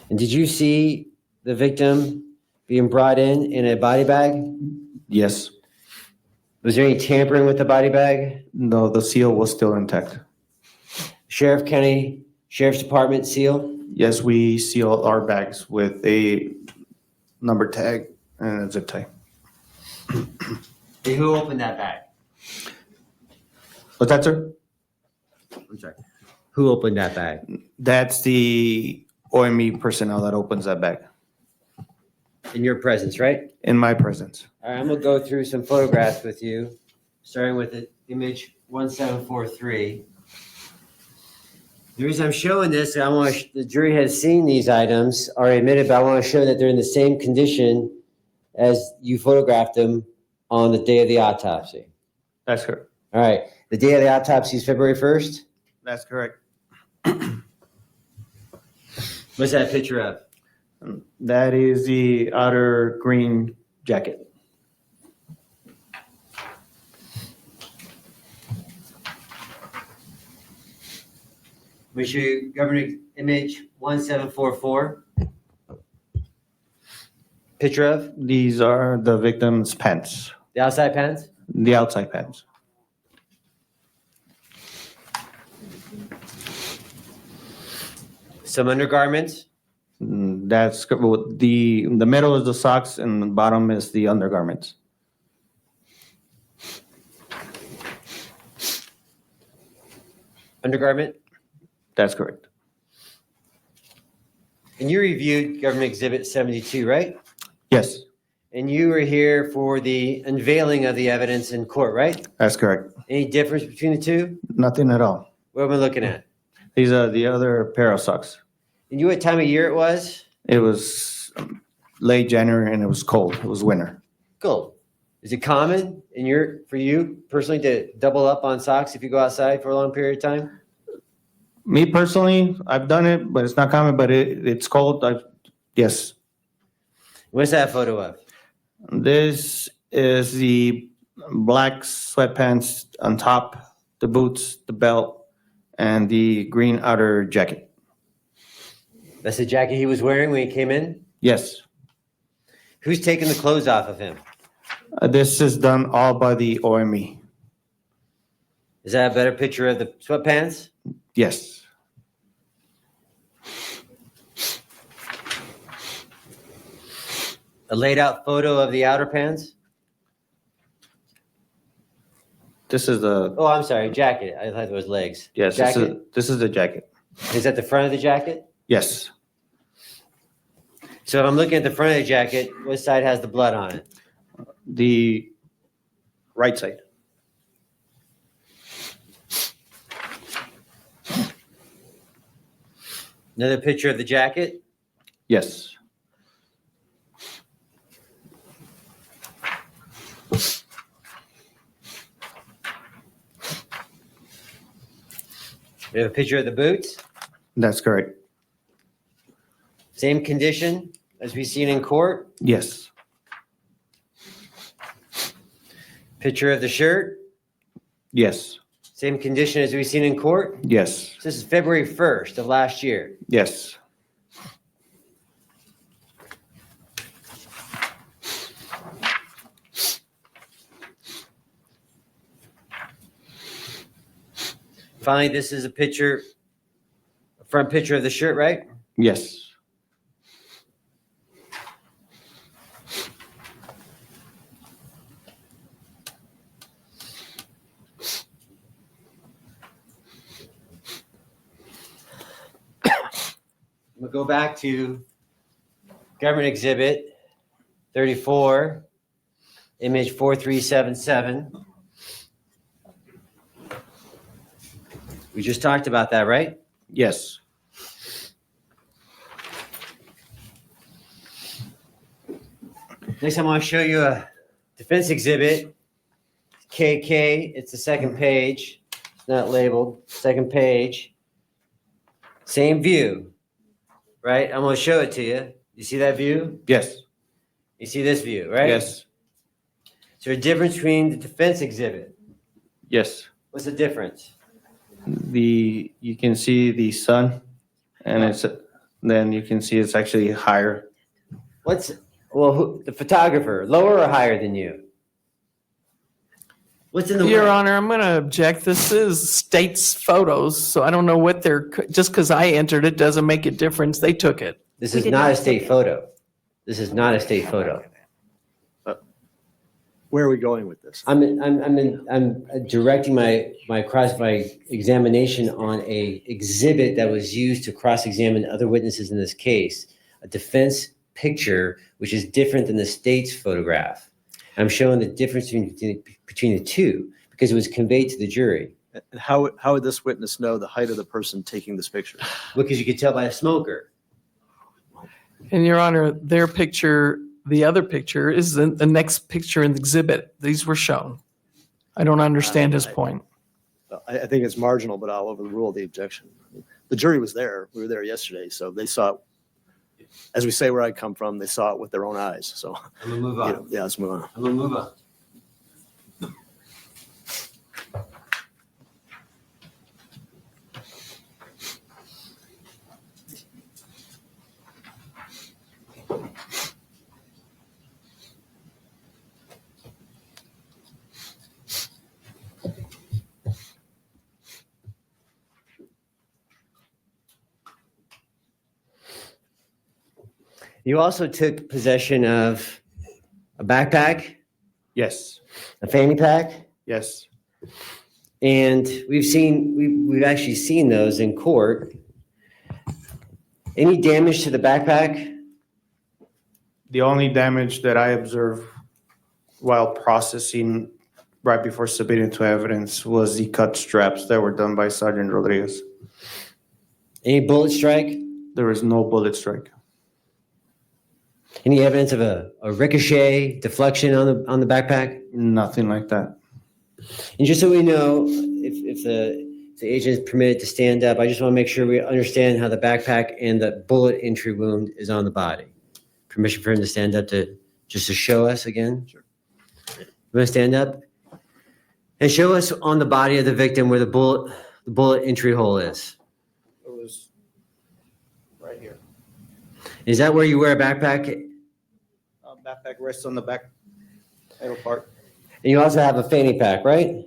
S10: And did you see the victim being brought in a body bag?
S11: Yes.
S10: Was there any tampering with the body bag?
S11: No, the seal was still intact.
S10: Sheriff's Department seal?
S11: Yes, we seal our bags with a number tag and a zip tie.
S10: Hey, who opened that bag?
S11: What's that, sir?
S10: I'm sorry. Who opened that bag?
S11: That's the OME personnel that opens that bag
S10: In your presence, right?
S11: in my presence.
S10: All right, I'm gonna go through some photographs with you, starting with the image 1743. The reason I'm showing this, the jury has seen these items, are admitted, but I want to show that they're in the same condition as you photographed them on the day of the autopsy.
S11: That's correct.
S10: All right, the day of the autopsy is February 1st?
S11: That's correct.
S10: What's that picture of?
S11: That is the outer green jacket.
S10: Let me show you governing image 1744. Picture of
S11: These are the victim's pants,
S10: the outside pants?
S11: the outside pants.
S10: Some undergarments?
S11: That's the middle is the socks and the bottom is the undergarments.
S10: Undergarment?
S11: That's correct.
S10: And you reviewed Government Exhibit 72, right?
S11: Yes,
S10: And you were here for the unveiling of the evidence in court, right?
S11: that's correct.
S10: Any difference between the two?
S11: Nothing at all.
S10: What am I looking at?
S11: These are the other pair of socks.
S10: And you know what time of year it was?
S11: It was late January and it was cold. It was winter.
S10: Cool. Is it common for you personally to double up on socks if you go outside for a long period of time?
S11: Me personally, I've done it, but it's not common, but it's cold. Yes.
S10: What's that photo of?
S11: This is the black sweatpants on top, the boots, the belt, and the green outer jacket.
S10: That's the jacket he was wearing when he came in?
S11: Yes.
S10: Who's taking the clothes off of him?
S11: This is done all by the OME.
S10: Is that a better picture of the sweatpants?
S11: Yes.
S10: A laid out photo of the outer pants?
S11: This is the,
S10: Oh, I'm sorry, jacket. I thought it was legs.
S11: yes,
S10: Jacket?
S11: this is the jacket.
S10: Is that the front of the jacket?
S11: Yes.
S10: So if I'm looking at the front of the jacket, what side has the blood on it?
S11: The right side.
S10: Another picture of the jacket?
S11: Yes.
S10: We have a picture of the boots?
S11: That's correct.
S10: Same condition as we've seen in court?
S11: Yes.
S10: Picture of the shirt?
S11: Yes.
S10: Same condition as we've seen in court?
S11: Yes.
S10: This is February 1st of last year.
S11: Yes.
S10: Finally, this is a picture, a front picture of the shirt, right?
S11: Yes.
S10: We'll go back to Government Exhibit 34, image 4377. We just talked about that, right?
S11: Yes.
S10: Next, I'm going to show you a defense exhibit, KK. It's the second page. It's not labeled. Second page. Same view, right? I'm going to show it to you. You see that view?
S11: Yes.
S10: You see this view, right?
S11: Yes.
S10: Is there a difference between the defense exhibit?
S11: Yes.
S10: What's the difference?
S11: You can see the sun, and then you can see it's actually higher.
S10: The photographer, lower or higher than you? What's in the
S5: Your
S10: way?
S5: Honor, I'm going to object. This is state's photos, so I don't know what just because I entered it doesn't make a difference. They took it.
S10: This
S3: We
S10: is
S3: did
S10: not
S3: not
S10: a state
S3: take it.
S10: photo. This is not a state photo.
S2: Where are we going with this?
S10: I'm directing my examination on a exhibit that was used to cross-examine other witnesses in this case, a defense picture, which is different than the state's photograph. I'm showing the difference between the two because it was conveyed to the jury.
S2: And how would this witness know the height of the person taking this picture?
S10: Because you could tell by a smoker.
S5: And Your Honor, their picture, the other picture is the next picture in the exhibit. These were shown. I don't understand his point.
S2: I think it's marginal, but I'll overrule the objection. The jury was there. We were there yesterday, so they saw it. As we say where I come from, they saw it with their own eyes. So,
S10: I'm gonna move on.
S2: yeah, let's move on.
S10: I'm gonna move on. You also took possession of a backpack,
S11: Yes.
S10: a fanny pack,
S11: Yes.
S10: and we've actually seen those in court. Any damage to the backpack?
S11: The only damage that I observed while processing right before submitting to evidence was the cut straps that were done by Sergeant Rodriguez.
S10: Any bullet strike?
S11: There was no bullet strike.
S10: Any evidence of a ricochet, deflection on the backpack?
S11: Nothing like that.
S10: And just so we know, if the agent is permitted to stand up, I just want to make sure we understand how the backpack and the bullet entry wound is on the body. Permission for him to stand up to show us again?
S2: Sure.
S10: You want to stand up? And show us on the body of the victim where the bullet entry hole is.
S11: It was right here.
S10: Is that where you wear a backpack?
S11: Backpack rests on the back middle part.
S10: And you also have a fanny pack, right?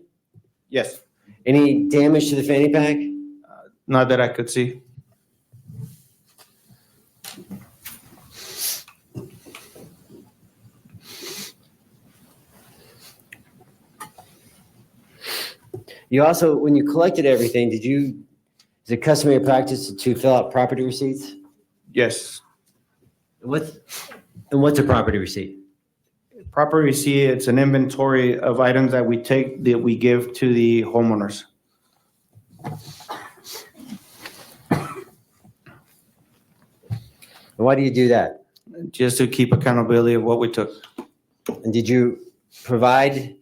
S11: Yes.
S10: Any damage to the fanny pack?
S11: Not that I could see.
S10: You also, when you collected everything, is it customary practice to fill out property receipts?
S11: Yes.
S10: What's a property receipt?
S11: Proper receipt, it's an inventory of items that we give to the homeowners.
S10: And why do you do that?
S11: Just to keep accountability of what we took.
S10: And did you provide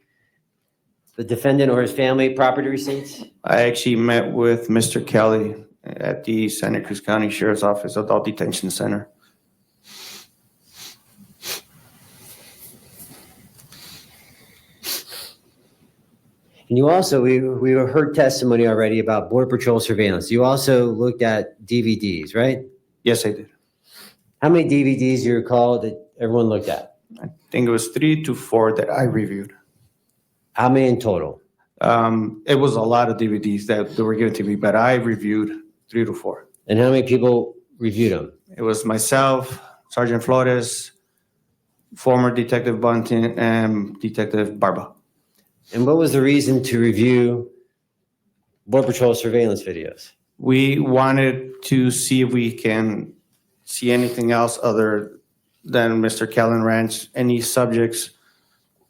S10: the defendant or his family property receipts?
S11: I actually met with Mr. Kelly at the Santa Cruz County Sheriff's Office Adult Detention Center.
S10: And you also, we heard testimony already about Border Patrol surveillance. You also looked at DVDs, right?
S11: Yes, I did.
S10: How many DVDs do you recall that everyone looked at?
S11: I think it was 3 to 4 that I reviewed.
S10: How many in total?
S11: It was a lot of DVDs that were given to me, but I reviewed 3 to 4.
S10: And how many people reviewed them?
S11: It was myself, Sergeant Flores, former Detective Bunting, and Detective Barba.
S10: And what was the reason to review Border Patrol surveillance videos?
S11: We wanted to see if we can see anything else other than Mr. Callan Ranch, any subjects,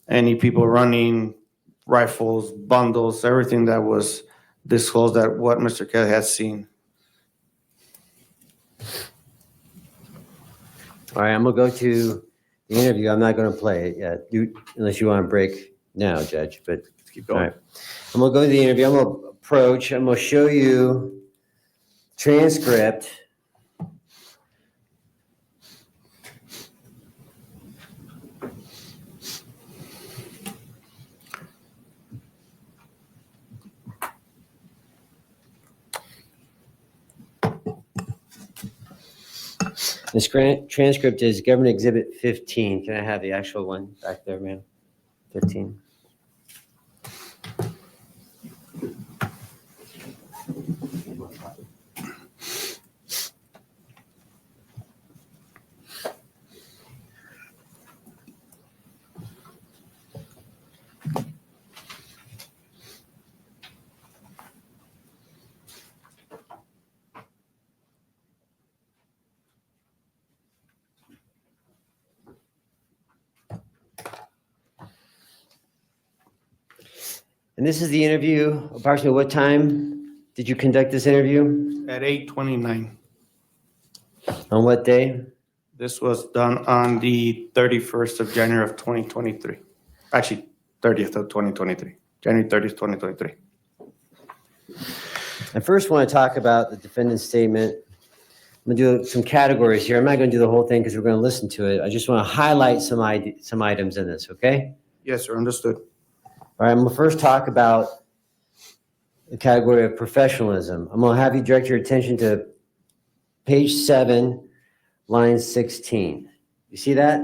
S11: any people running rifles, bundles, everything that was disclosed that what Mr. Kelly had seen.
S10: All right, I'm gonna go to the interview. I'm not gonna play it yet, unless you want to break now, Judge, but
S11: Let's keep
S10: all
S11: going.
S10: right. I'm gonna go to the interview. I'm gonna approach, I'm gonna show you transcript. This transcript is Government Exhibit 15. Can I have the actual one back there, ma'am? 15. And this is the interview. Approximately what time did you conduct this interview?
S11: At 8:29.
S10: On what day?
S11: This was done on the 31st of January of 2023. Actually, 30th of 2023. January 30th, 2023.
S10: I first want to talk about the defendant's statement. I'm going to do some categories here. I'm not going to do the whole thing because we're going to listen to it. I just want to highlight some items in this, okay?
S11: Yes, sir, understood.
S10: All right, I'm going to first talk about the category of professionalism. I'm going to have you direct your attention to page 7, line 16. You see that?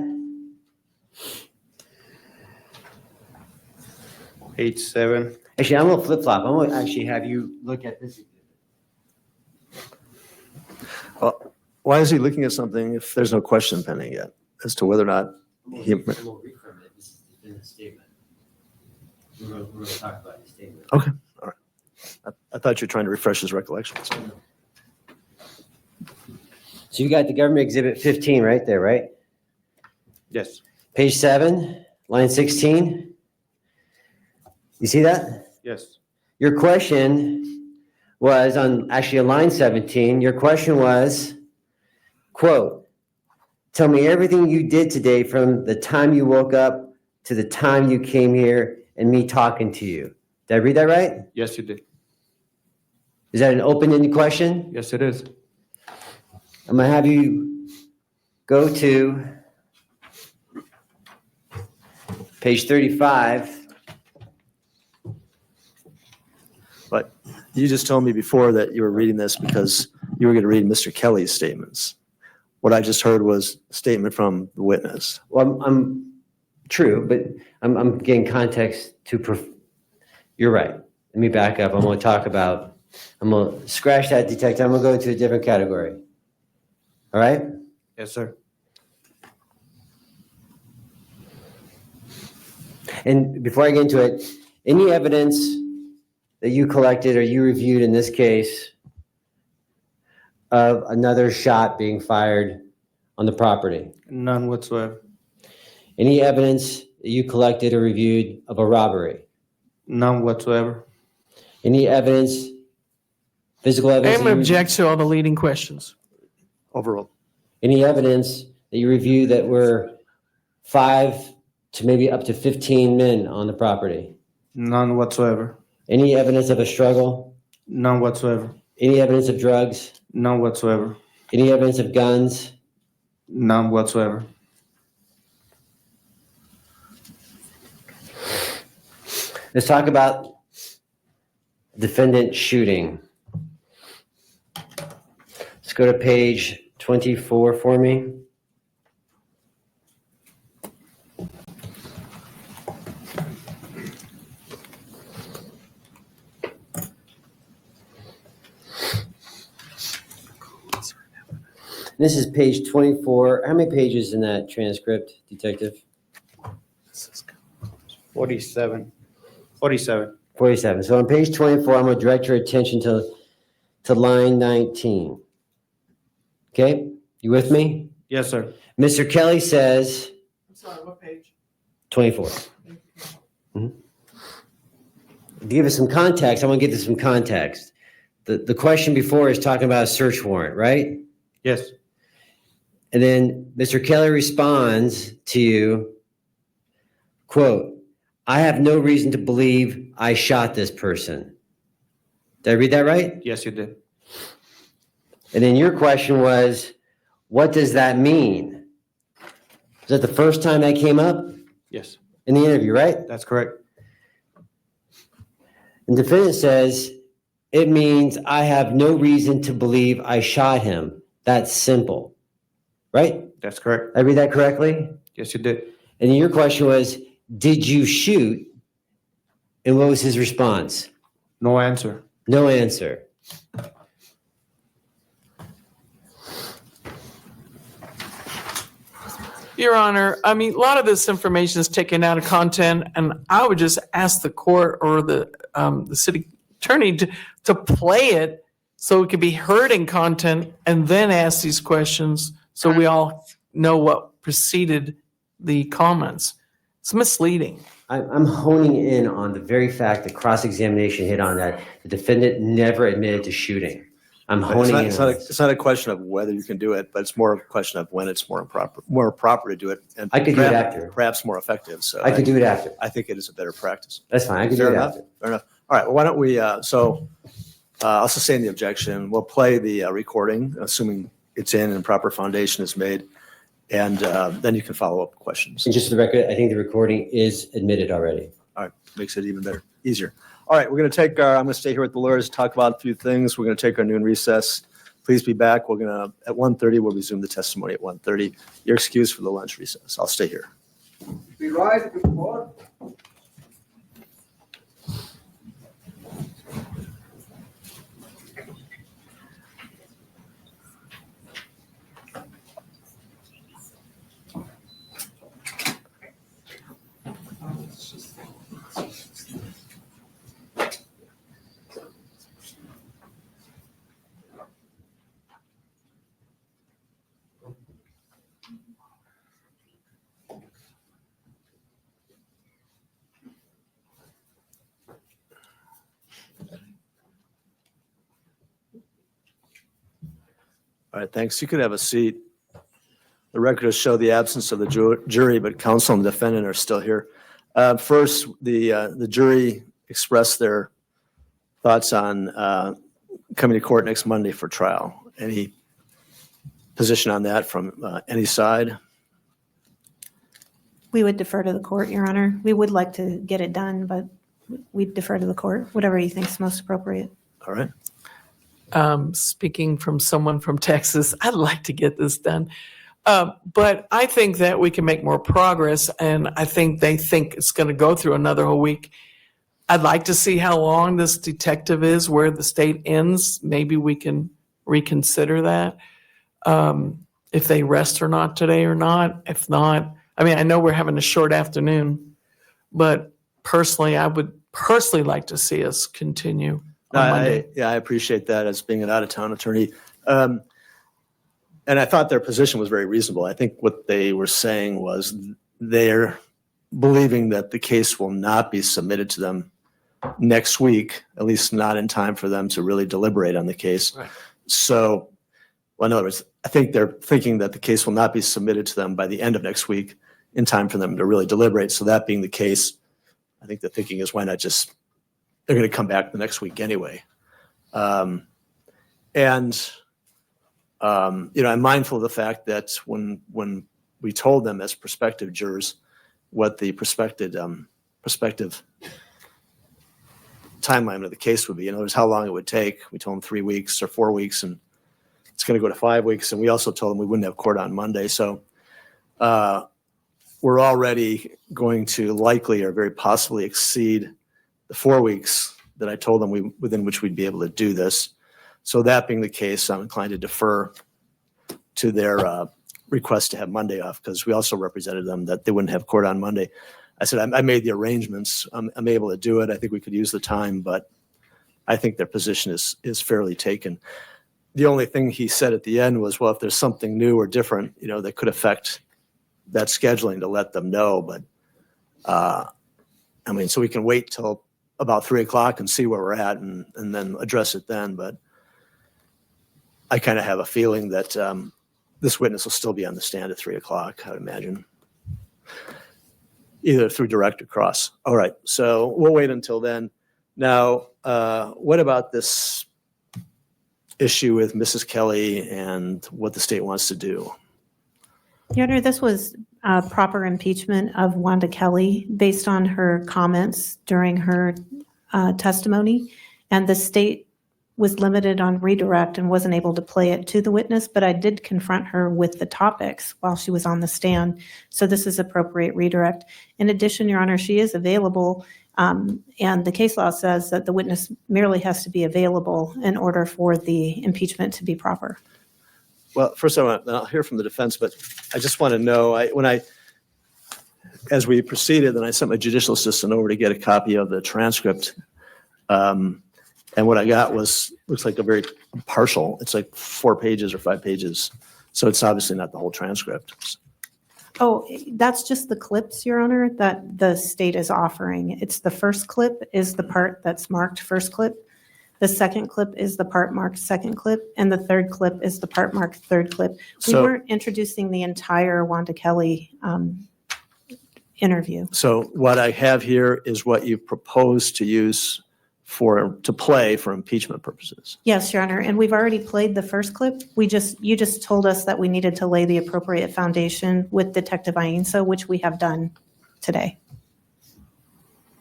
S11: Page 7.
S10: Actually, I'm going to flip-flop. I'm going to actually have you look at this.
S2: Well, why is he looking at something if there's no question pending yet as to whether or not he?
S10: I'm going to read from it. This is the defendant's statement. We're going to talk about his statement.
S2: Okay, all right. I thought you were trying to refresh his recollections.
S10: So you got the government exhibit 15 right there, right?
S11: Yes.
S10: Page 7, line 16. You see that?
S11: Yes.
S10: Your question was on line 17. Your question was, quote, tell me everything you did today from the time you woke up to the time you came here and me talking to you. Did I read that right?
S11: Yes, you did.
S10: Is that an open-ended question?
S11: Yes, it is.
S10: I'm going to have you go to page 35.
S2: But you just told me before that you were reading this because you were going to read Mr. Kelly's statements. What I just heard was a statement from the witness.
S10: Well, I'm true, but I'm getting context to you're right. let me back up. I'm going to scratch that detective. I'm going to go into a different category. All right?
S11: Yes, sir.
S10: And before I get into it, any evidence that you collected or you reviewed in this case of another shot being fired on the property?
S11: None whatsoever.
S10: Any evidence that you collected or reviewed of a robbery?
S11: None whatsoever.
S10: Any evidence, physical evidence?
S5: I'm
S10: that you-
S5: object to all the leading questions.
S2: Overall.
S10: Any evidence that you reviewed that were 5 to maybe up to 15 men on the property?
S11: None whatsoever.
S10: Any evidence of a struggle?
S11: None whatsoever.
S10: Any evidence of drugs?
S11: None whatsoever.
S10: Any evidence of guns?
S11: None whatsoever.
S10: Let's talk about defendant shooting. Let's go to page 24 for me. This is page 24. How many pages in that transcript, Detective?
S11: 47. 47.
S10: 47. So on page 24, I'm going to direct your attention to line 19. Okay? You with me?
S11: Yes, sir.
S10: Mr. Kelly says
S5: I'm sorry, what page?
S10: 24. To give us some context, I want to give this some context. The question before is talking about a search warrant, right?
S11: Yes.
S10: And then Mr. Kelly responds to you, quote, "I have no reason to believe I shot this person." Did I read that right?
S11: Yes, you did.
S10: And then your question was, what does that mean? Is that the first time that came up
S11: Yes,
S10: in the interview, right?
S11: that's correct.
S10: And the defendant says, it means I have no reason to believe I shot him. That's simple, right?
S11: That's correct.
S10: I read that correctly?
S11: Yes, you did.
S10: And then your question was, did you shoot? And what was his response?
S11: No answer.
S10: No answer.
S5: Your Honor, I mean, a lot of this information is taken out of content, and I would just ask the court or the city attorney to play it so it could be heard in content and then ask these questions so we all know what preceded the comments. It's misleading.
S10: I'm honing in on the very fact that cross-examination hit on that the defendant never admitted to shooting. I'm honing in on this.
S2: It's not a question of whether you can do it, but it's more of a question of when it's more proper to do it. And
S10: I could do it after.
S2: Perhaps more effective. So
S10: I could do it after.
S2: I think it is a better practice.
S10: That's fine. I could do
S2: Fair
S10: it
S2: enough.
S10: after.
S2: Fair enough. All right. Well, why don't we, I'll sustain the objection. We'll play the recording, assuming it's in and proper foundation is made. And then you can follow up questions.
S10: And just for the record, I think the recording is admitted already.
S2: All right. Makes it even better, easier. All right. We're going to take I'm going to stay here with the lawyers, talk about a few things. We're going to take our noon recess. Please be back. We're going to, at 1:30, we'll resume the testimony at 1:30. You're excused for the lunch recess. I'll stay here.
S9: We rise before.
S2: All right, thanks. You could have a seat. The record will show the absence of the jury, but counsel and defendant are still here. First, the jury expressed their thoughts on coming to court next Monday for trial. Any position on that from any side?
S3: We would defer to the court, Your Honor. We would like to get it done, but we'd defer to the court, whatever you think is most appropriate.
S2: All right.
S5: Speaking from someone from Texas, I'd like to get this done. But I think that we can make more progress, and I think they think it's going to go through another whole week. I'd like to see how long this detective is, where the state ends. Maybe we can reconsider that. If they rest or not today or not. If not, I mean, I know we're having a short afternoon, but personally, I would personally like to see us continue on Monday.
S2: I appreciate that as being an out-of-town attorney. And I thought their position was very reasonable. I think what they were saying was they're believing that the case will not be submitted to them next week, at least not in time for them to really deliberate on the case.
S5: Right.
S2: So, well, in other words, I think they're thinking that the case will not be submitted to them by the end of next week in time for them to really deliberate. So that being the case, I think the thinking is why not just, they're going to come back the next week anyway. I'm mindful of the fact that when we told them as prospective jurors what the prospective timeline of the case would be, in other words, how long it would take, we told them 3 weeks or 4 weeks, and it's going to go to 5 weeks. And we also told them we wouldn't have court on Monday. So we're already going to likely or very possibly exceed the 4 weeks that I told them within which we'd be able to do this. So that being the case, I'm inclined to defer to their request to have Monday off, because we also represented them that they wouldn't have court on Monday. I said, I made the arrangements. I'm able to do it. I think we could use the time, but I think their position is fairly taken. The only thing he said at the end was, well, if there's something new or different, that could affect that scheduling, to let them know. But so we can wait till about 3 o'clock and see where we're at and then address it then. But I kind of have a feeling that this witness will still be on the stand at 3 o'clock, I would imagine, either through direct or cross. All right, so we'll wait until then. Now, what about this issue with Mrs. Kelly and what the state wants to do?
S3: Your Honor, this was proper impeachment of Wanda Kelly based on her comments during her testimony, and the state was limited on redirect and wasn't able to play it to the witness, but I did confront her with the topics while she was on the stand. So this is appropriate redirect. In addition, Your Honor, she is available, and the case law says that the witness merely has to be available in order for the impeachment to be proper.
S2: Well, first I'll hear from the defense, but I just want to know, as we proceeded, then I sent my judicial assistant over to get a copy of the transcript. And what I got looks like a very partial, it's like 4 pages or 5 pages. So it's obviously not the whole transcript.
S3: Oh, that's just the clips, Your Honor, that the state is offering. It's the first clip is the part that's marked first clip. The second clip is the part marked second clip. And the third clip is the part marked third clip. We weren't introducing the entire Wanda Kelly interview.
S2: So what I have here is what you proposed to use to play for impeachment purposes.
S3: Yes, Your Honor, and we've already played the first clip. You just told us that we needed to lay the appropriate foundation with Detective Ainsa, which we have done today.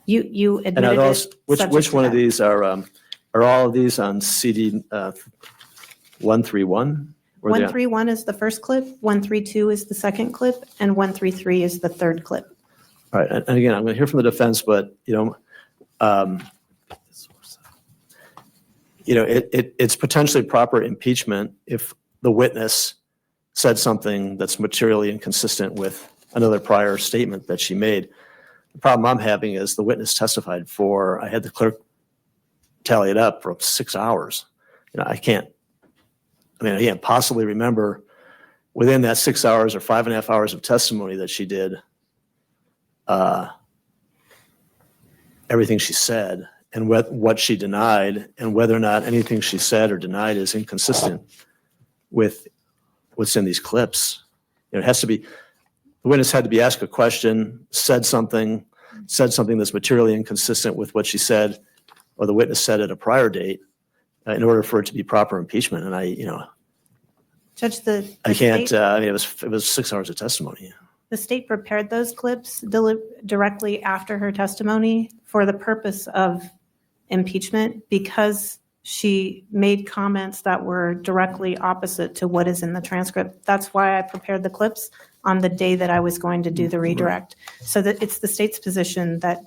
S3: You
S2: And
S3: admitted
S2: are
S3: it.
S2: those, which one of these are all of these on CD 131?
S3: 131 is the first clip, 132 is the second clip, and 133 is the third clip.
S2: All right, and again, I'm going to hear from the defense, but it's potentially proper impeachment if the witness said something that's materially inconsistent with another prior statement that she made. The problem I'm having is the witness testified I had the clerk tally it up for 6 hours. I can't possibly remember within that 6 hours or 5.5 hours of testimony that she did everything she said and what she denied, and whether or not anything she said or denied is inconsistent with what's in these clips. It has to be, the witness had to be asked a question, said something that's materially inconsistent with what she said or the witness said at a prior date in order for it to be proper impeachment. And
S3: Judge,
S2: I can't, it was 6 hours of testimony.
S3: the state prepared those clips directly after her testimony for the purpose of impeachment because she made comments that were directly opposite to what is in the transcript. That's why I prepared the clips on the day that I was going to do the redirect. So that it's the state's position that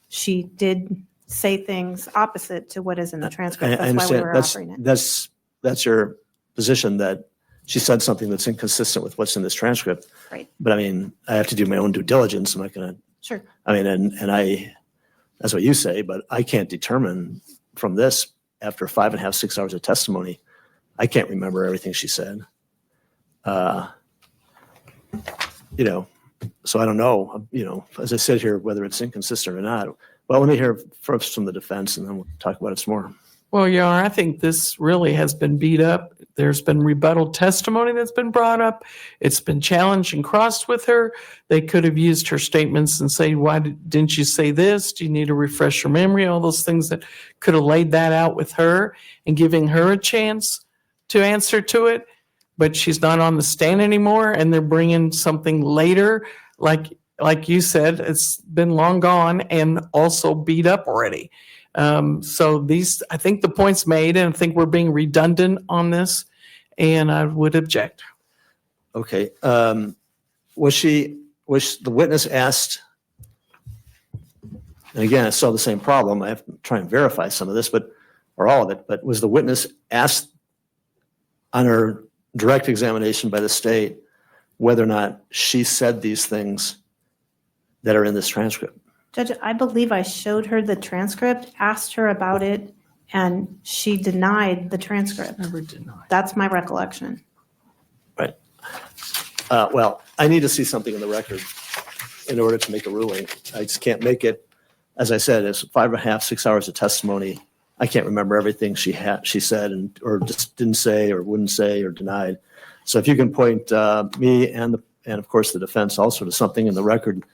S3: she did say things opposite to what is in the transcript.
S2: I
S3: That's why we
S2: understand.
S3: were
S2: That's,
S3: offering it.
S2: that's your position, that she said something that's inconsistent with what's in this transcript.
S3: Right.
S2: But I mean, I have to do my own due diligence. I'm not going to,
S3: Sure.
S2: I mean, and that's what you say, but I can't determine from this, after 5.5, 6 hours of testimony, I can't remember everything she said. You know, so I don't know, you know, as I said here, whether it's inconsistent or not. Well, let me hear first from the defense, and then we'll talk about it some more.
S5: Well, Your Honor, I think this really has been beat up. There's been rebuttal testimony that's been brought up. It's been challenged and crossed with her. They could have used her statements and say, why didn't you say this? Do you need to refresh your memory? All those things that could have laid that out with her and giving her a chance to answer to it. But she's not on the stand anymore, and they're bringing something later. Like you said, it's been long gone and also beat up already. So I think the point's made, and I think we're being redundant on this, and I would object.
S2: Okay. Was the witness asked, and again, I saw the same problem. I have to try and verify some of this, or all of it, but was the witness asked on her direct examination by the state whether or not she said these things that are in this transcript?
S3: Judge, I believe I showed her the transcript, asked her about it, and she denied the transcript.
S5: Never denied.
S3: That's my recollection.
S2: Right. Well, I need to see something in the record in order to make a ruling. I just can't make it. As I said, it's 5.5, 6 hours of testimony. I can't remember everything she said or just didn't say or wouldn't say or denied. So if you can point me and of course the defense also to something in the record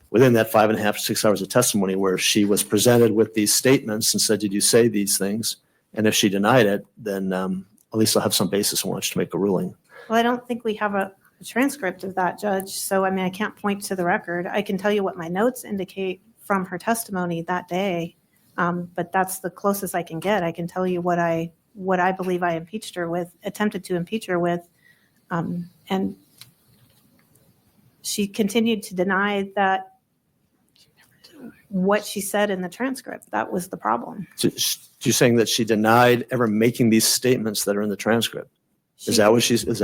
S2: within that 5.5, 6 hours of testimony where she was presented with these statements and said, did you say these things? And if she denied it, then at least I'll have some basis on which to make a ruling.
S3: Well, I don't think we have a transcript of that, Judge. So, I mean, I can't point to the record. I can tell you what my notes indicate from her testimony that day. But that's the closest I can get. I can tell you what I believe I impeached her with, attempted to impeach her with. And she continued to deny that what she said in the transcript. That was the problem.
S2: So you're saying that she denied ever making these statements that are in the transcript? Is that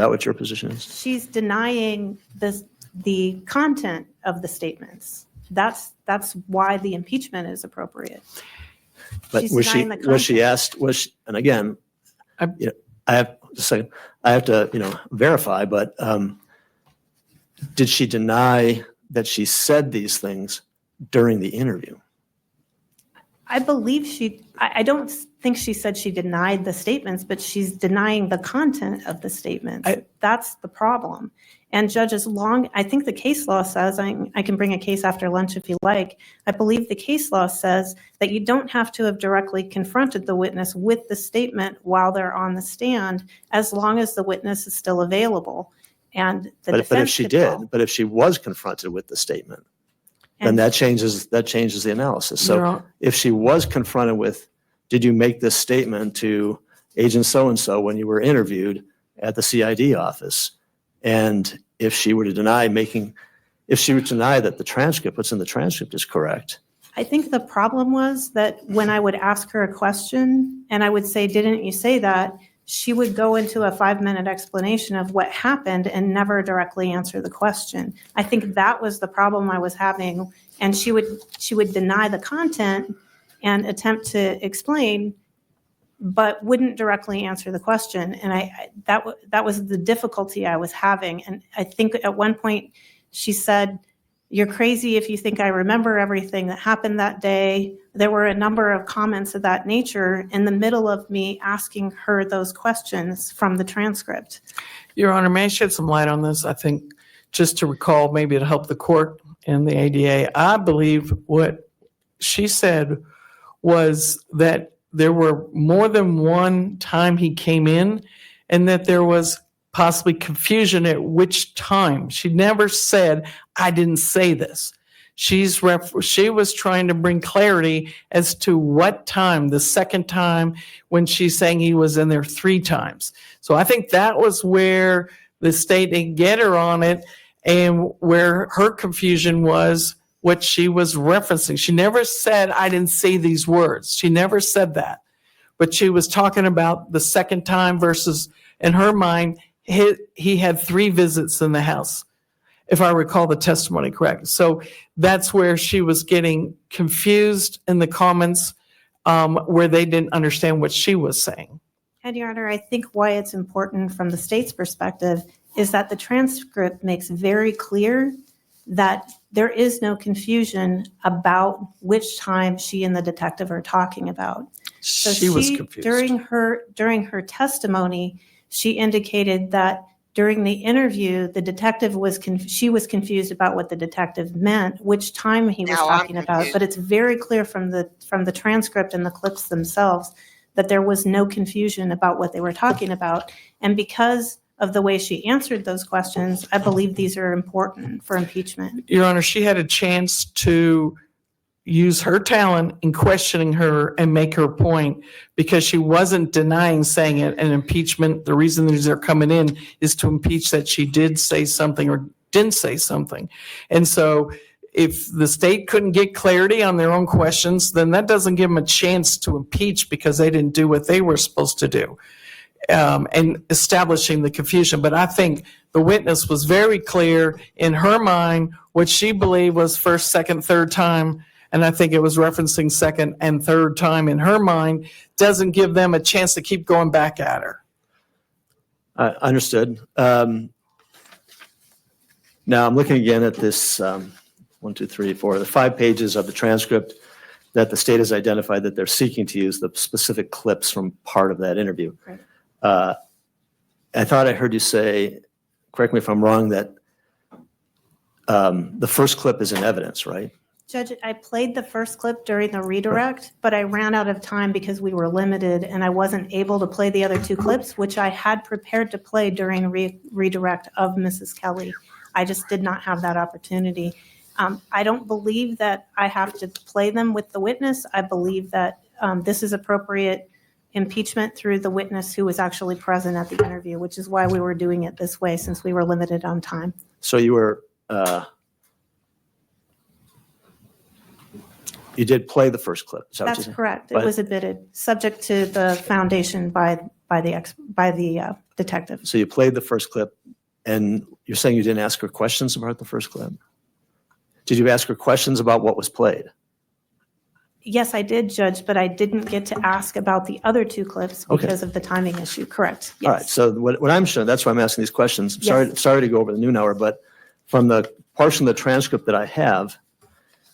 S2: what your position is?
S3: She's denying the content of the statements. That's why the impeachment is appropriate.
S2: But
S3: She's
S2: was she
S3: denying the
S2: asked, and again, I have to, verify, but did she deny that she said these things during the interview?
S3: I believe I don't think she said she denied the statements, but she's denying the content of the statements. That's the problem. And judges I think the case law says, I can bring a case after lunch if you like. I believe the case law says that you don't have to have directly confronted the witness with the statement while they're on the stand, as long as the witness is still available. And the defense
S2: but if she
S3: could
S2: did,
S3: call.
S2: but if she was confronted with the statement, then
S3: And-
S2: that changes the analysis. So if she was confronted with, did you make this statement to Agent so-and-so when you were interviewed at the CID office? And if she were to deny that the transcript, what's in the transcript is correct.
S3: I think the problem was that when I would ask her a question and I would say, didn't you say that? She would go into a 5-minute explanation of what happened and never directly answer the question. I think that was the problem I was having. And she would deny the content and attempt to explain, but wouldn't directly answer the question. And that was the difficulty I was having. And I think at one point she said, "You're crazy if you think I remember everything that happened that day." There were a number of comments of that nature in the middle of me asking her those questions from the transcript.
S5: Your Honor, may I shed some light on this? I think just to recall, maybe to help the court and the ADA, I believe what she said was that there were more than one time he came in and that there was possibly confusion at which time. She never said, I didn't say this. She was trying to bring clarity as to what time, the second time when she's saying he was in there 3 times. So I think that was where the state didn't get her on it and where her confusion was what she was referencing. She never said, I didn't say these words. She never said that. But she was talking about the second time versus, in her mind, he had 3 visits in the house, if I recall the testimony correct. So that's where she was getting confused in the comments, where they didn't understand what she was saying.
S3: And Your Honor, I think why it's important from the state's perspective is that the transcript makes very clear that there is no confusion about which time she and the detective are talking about. So
S5: She was confused.
S3: During her testimony, she indicated that during the interview, the detective she was confused about what the detective meant, which time he was
S1: Now I'm
S3: talking about.
S1: confused.
S3: But it's very clear from the transcript and the clips themselves that there was no confusion about what they were talking about. And because of the way she answered those questions, I believe these are important for impeachment.
S5: Your Honor, she had a chance to use her talent in questioning her and make her point, because she wasn't denying saying it. And impeachment, the reason these are coming in is to impeach that she did say something or didn't say something. And so if the state couldn't get clarity on their own questions, then that doesn't give them a chance to impeach because they didn't do what they were supposed to do, and establishing the confusion. But I think the witness was very clear in her mind what she believed was first, second, third time. And I think it was referencing second and third time in her mind, doesn't give them a chance to keep going back at her.
S2: Understood. Now I'm looking again at this 1, 2, 3, 4, the 5 pages of the transcript that the state has identified that they're seeking to use the specific clips from part of that interview.
S3: Right.
S2: I thought I heard you say, correct me if I'm wrong, that the first clip is in evidence, right?
S3: Judge, I played the first clip during the redirect, but I ran out of time because we were limited and I wasn't able to play the other 2 clips, which I had prepared to play during redirect of Mrs. Kelly. I just did not have that opportunity. I don't believe that I have to play them with the witness. I believe that this is appropriate impeachment through the witness who was actually present at the interview, which is why we were doing it this way since we were limited on time.
S2: So you were, you did play the first clip. Is that what you
S3: That's
S2: said?
S3: correct. It
S2: But-
S3: was admitted, subject to the foundation by the detective.
S2: So you played the first clip, and you're saying you didn't ask her questions about the first clip? Did you ask her questions about what was played?
S3: Yes, I did, Judge, but I didn't get to ask about the other 2 clips
S2: Okay.
S3: because of the timing issue. Correct.
S2: All right,
S3: Yes.
S2: so what I'm showing, that's why I'm asking these questions. Sorry to go over the noon hour, but from the portion of the transcript that I have,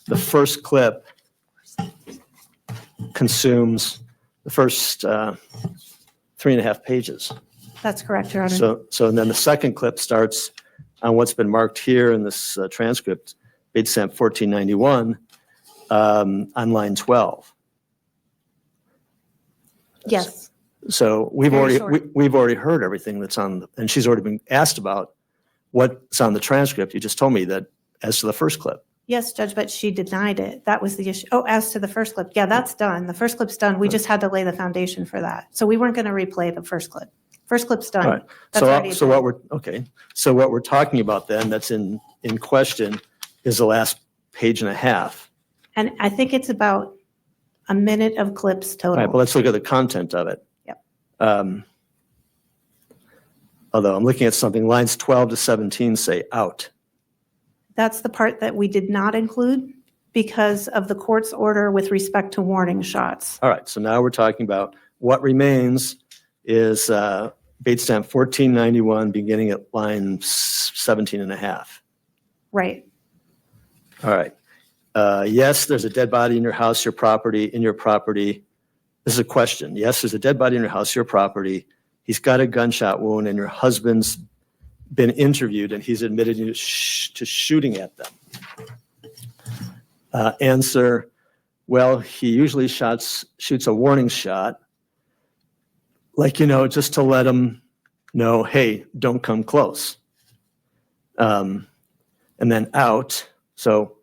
S2: the first clip consumes the first 3.5 pages.
S3: That's correct, Your Honor.
S2: So and then the second clip starts on what's been marked here in this transcript, page stamp 1491, on line 12.
S3: Yes.
S2: So we've
S3: Very
S2: already heard everything that's on, and she's already been asked about what's on the transcript. You just told me that as to the first clip.
S3: Yes, Judge, but she denied it. That was the issue. Oh, as to the first clip, yeah, that's done. The first clip's done. We just had to lay the foundation for that. So we weren't going to replay the first clip. First clip's done.
S2: All right.
S3: That's already
S2: So
S3: done.
S2: what we're talking about then that's in question is the last page and a half.
S3: And I think it's about a minute of clips
S2: All right, but
S3: total.
S2: let's look at the content of it.
S3: Yep.
S2: Although I'm looking at something, lines 12 to 17 say out.
S3: That's the part that we did not include because of the court's order with respect to warning shots.
S2: All right, so now we're talking about what remains is Bates stamp 1491, beginning at line 17 and a half.
S3: Right.
S2: All right. Yes, there's a dead body in your house, your property. This is a question. Yes, there's a dead body in your house, your property. He's got a gunshot wound and your husband's been interviewed and he's admitted to shooting at them. Answer, well, he usually shoots a warning shot, like, just to let him know, hey, don't come close. And then out. So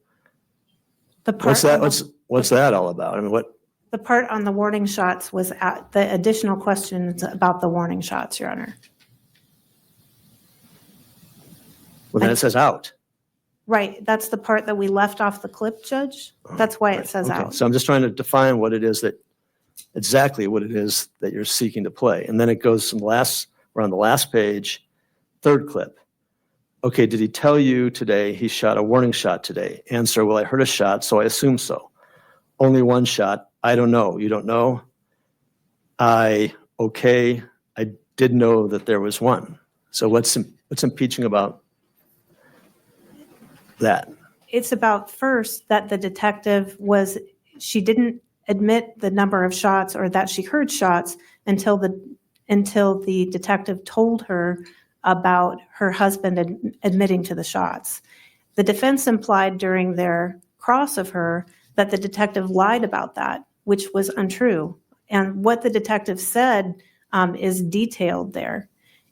S3: The part
S2: what's that?
S3: on the-
S2: What's that all about? I mean, what?
S3: The part on the warning shots was at the additional questions about the warning shots, Your Honor.
S2: Well, then it says out.
S3: Right, that's the part that we left off the clip, Judge. That's why it says
S2: Okay,
S3: out.
S2: so I'm just trying to define what it is that, exactly what it is that you're seeking to play. And then it goes from we're on the last page, third clip. Okay, did he tell you today he shot a warning shot today? Answer, well, I heard a shot, so I assume so. Only one shot. I don't know. You don't know? Okay, I did know that there was one. So what's impeaching about that?
S3: It's about first that the detective she didn't admit the number of shots or that she heard shots until the detective told her about her husband admitting to the shots. The defense implied during their cross of her that the detective lied about that, which was untrue. And what the detective said is detailed there.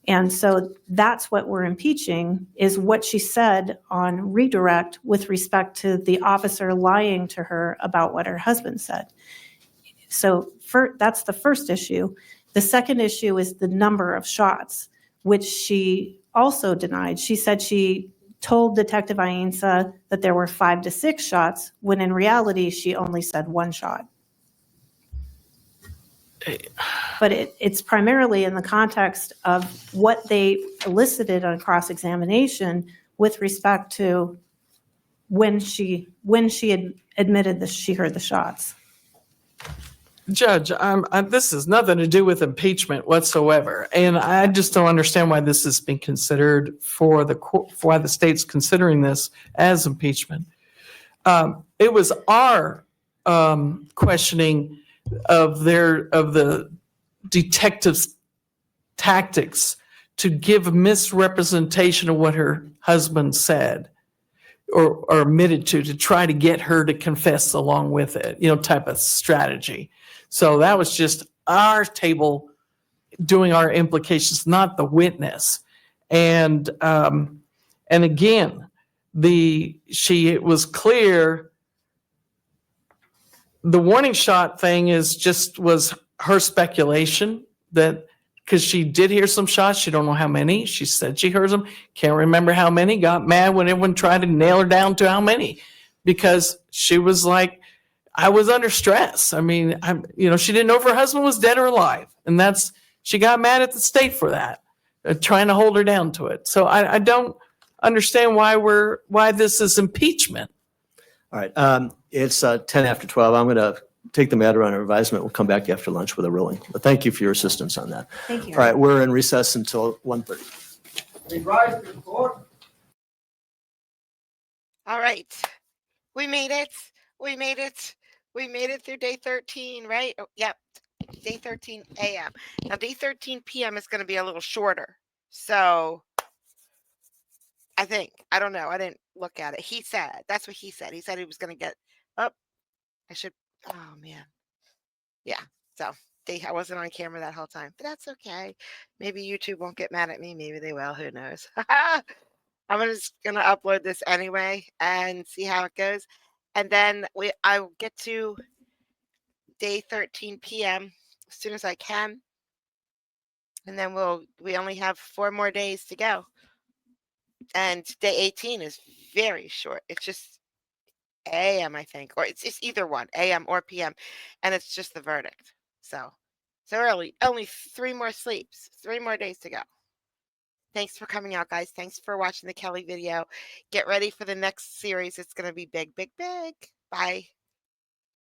S3: And so that's what we're impeaching, is what she said on redirect with respect to the officer lying to her about what her husband said. So that's the first issue. The second issue is the number of shots, which she also denied. She said she told Detective Ainsa that there were 5 to 6 shots, when in reality, she only said 1 shot. But it's primarily in the context of what they elicited on cross-examination with respect to when she had admitted that she heard the shots.
S5: Judge, this has nothing to do with impeachment whatsoever, and I just don't understand why this is being considered for why the state's considering this as impeachment. It was our questioning of the detective's tactics to give misrepresentation of what her husband said or admitted to try to get her to confess along with it, type of strategy. So that was just our table doing our implications, not the witness. And again, it was clear the warning shot thing was her speculation, that because she did hear some shots, she don't know how many. She said she heard them, can't remember how many, got mad when everyone tried to nail her down to how many, because she was like, I was under stress. I mean, she didn't know if her husband was dead or alive. And she got mad at the state for that, trying to hold her down to it. So I don't understand why this is impeachment.
S2: All right, it's 10 after 12. I'm going to take the matter under advisement. We'll come back after lunch with a ruling. But thank you for your assistance on that.
S3: Thank you.
S2: All right, we're in recess until 1:30.
S1: All right. We made it. We made it. We made it through day 13, right? Oh, yep. Day 13 a.m. Now, day 13 p.m. is going to be a little shorter. So, I think. I don't know. I didn't look at it. He said. That's what he said. He said he was going to get up. Oh, man. Yeah. So, I wasn't on camera that whole time. But that's okay. Maybe YouTube won't get mad at me. Maybe they will. Who knows? I'm just going to upload this anyway and see how it goes. And then I'll get to day 13 p.m. as soon as I can. And then we only have 4 more days to go. And day 18 is very short. It's just a.m., I think, or it's either one, a.m. or p.m. And it's just the verdict. So early, only 3 more sleeps, 3 more days to go. Thanks for coming out, guys. Thanks for watching the Kelly video. Get ready for the next series. It's going to be big, big, big. Bye.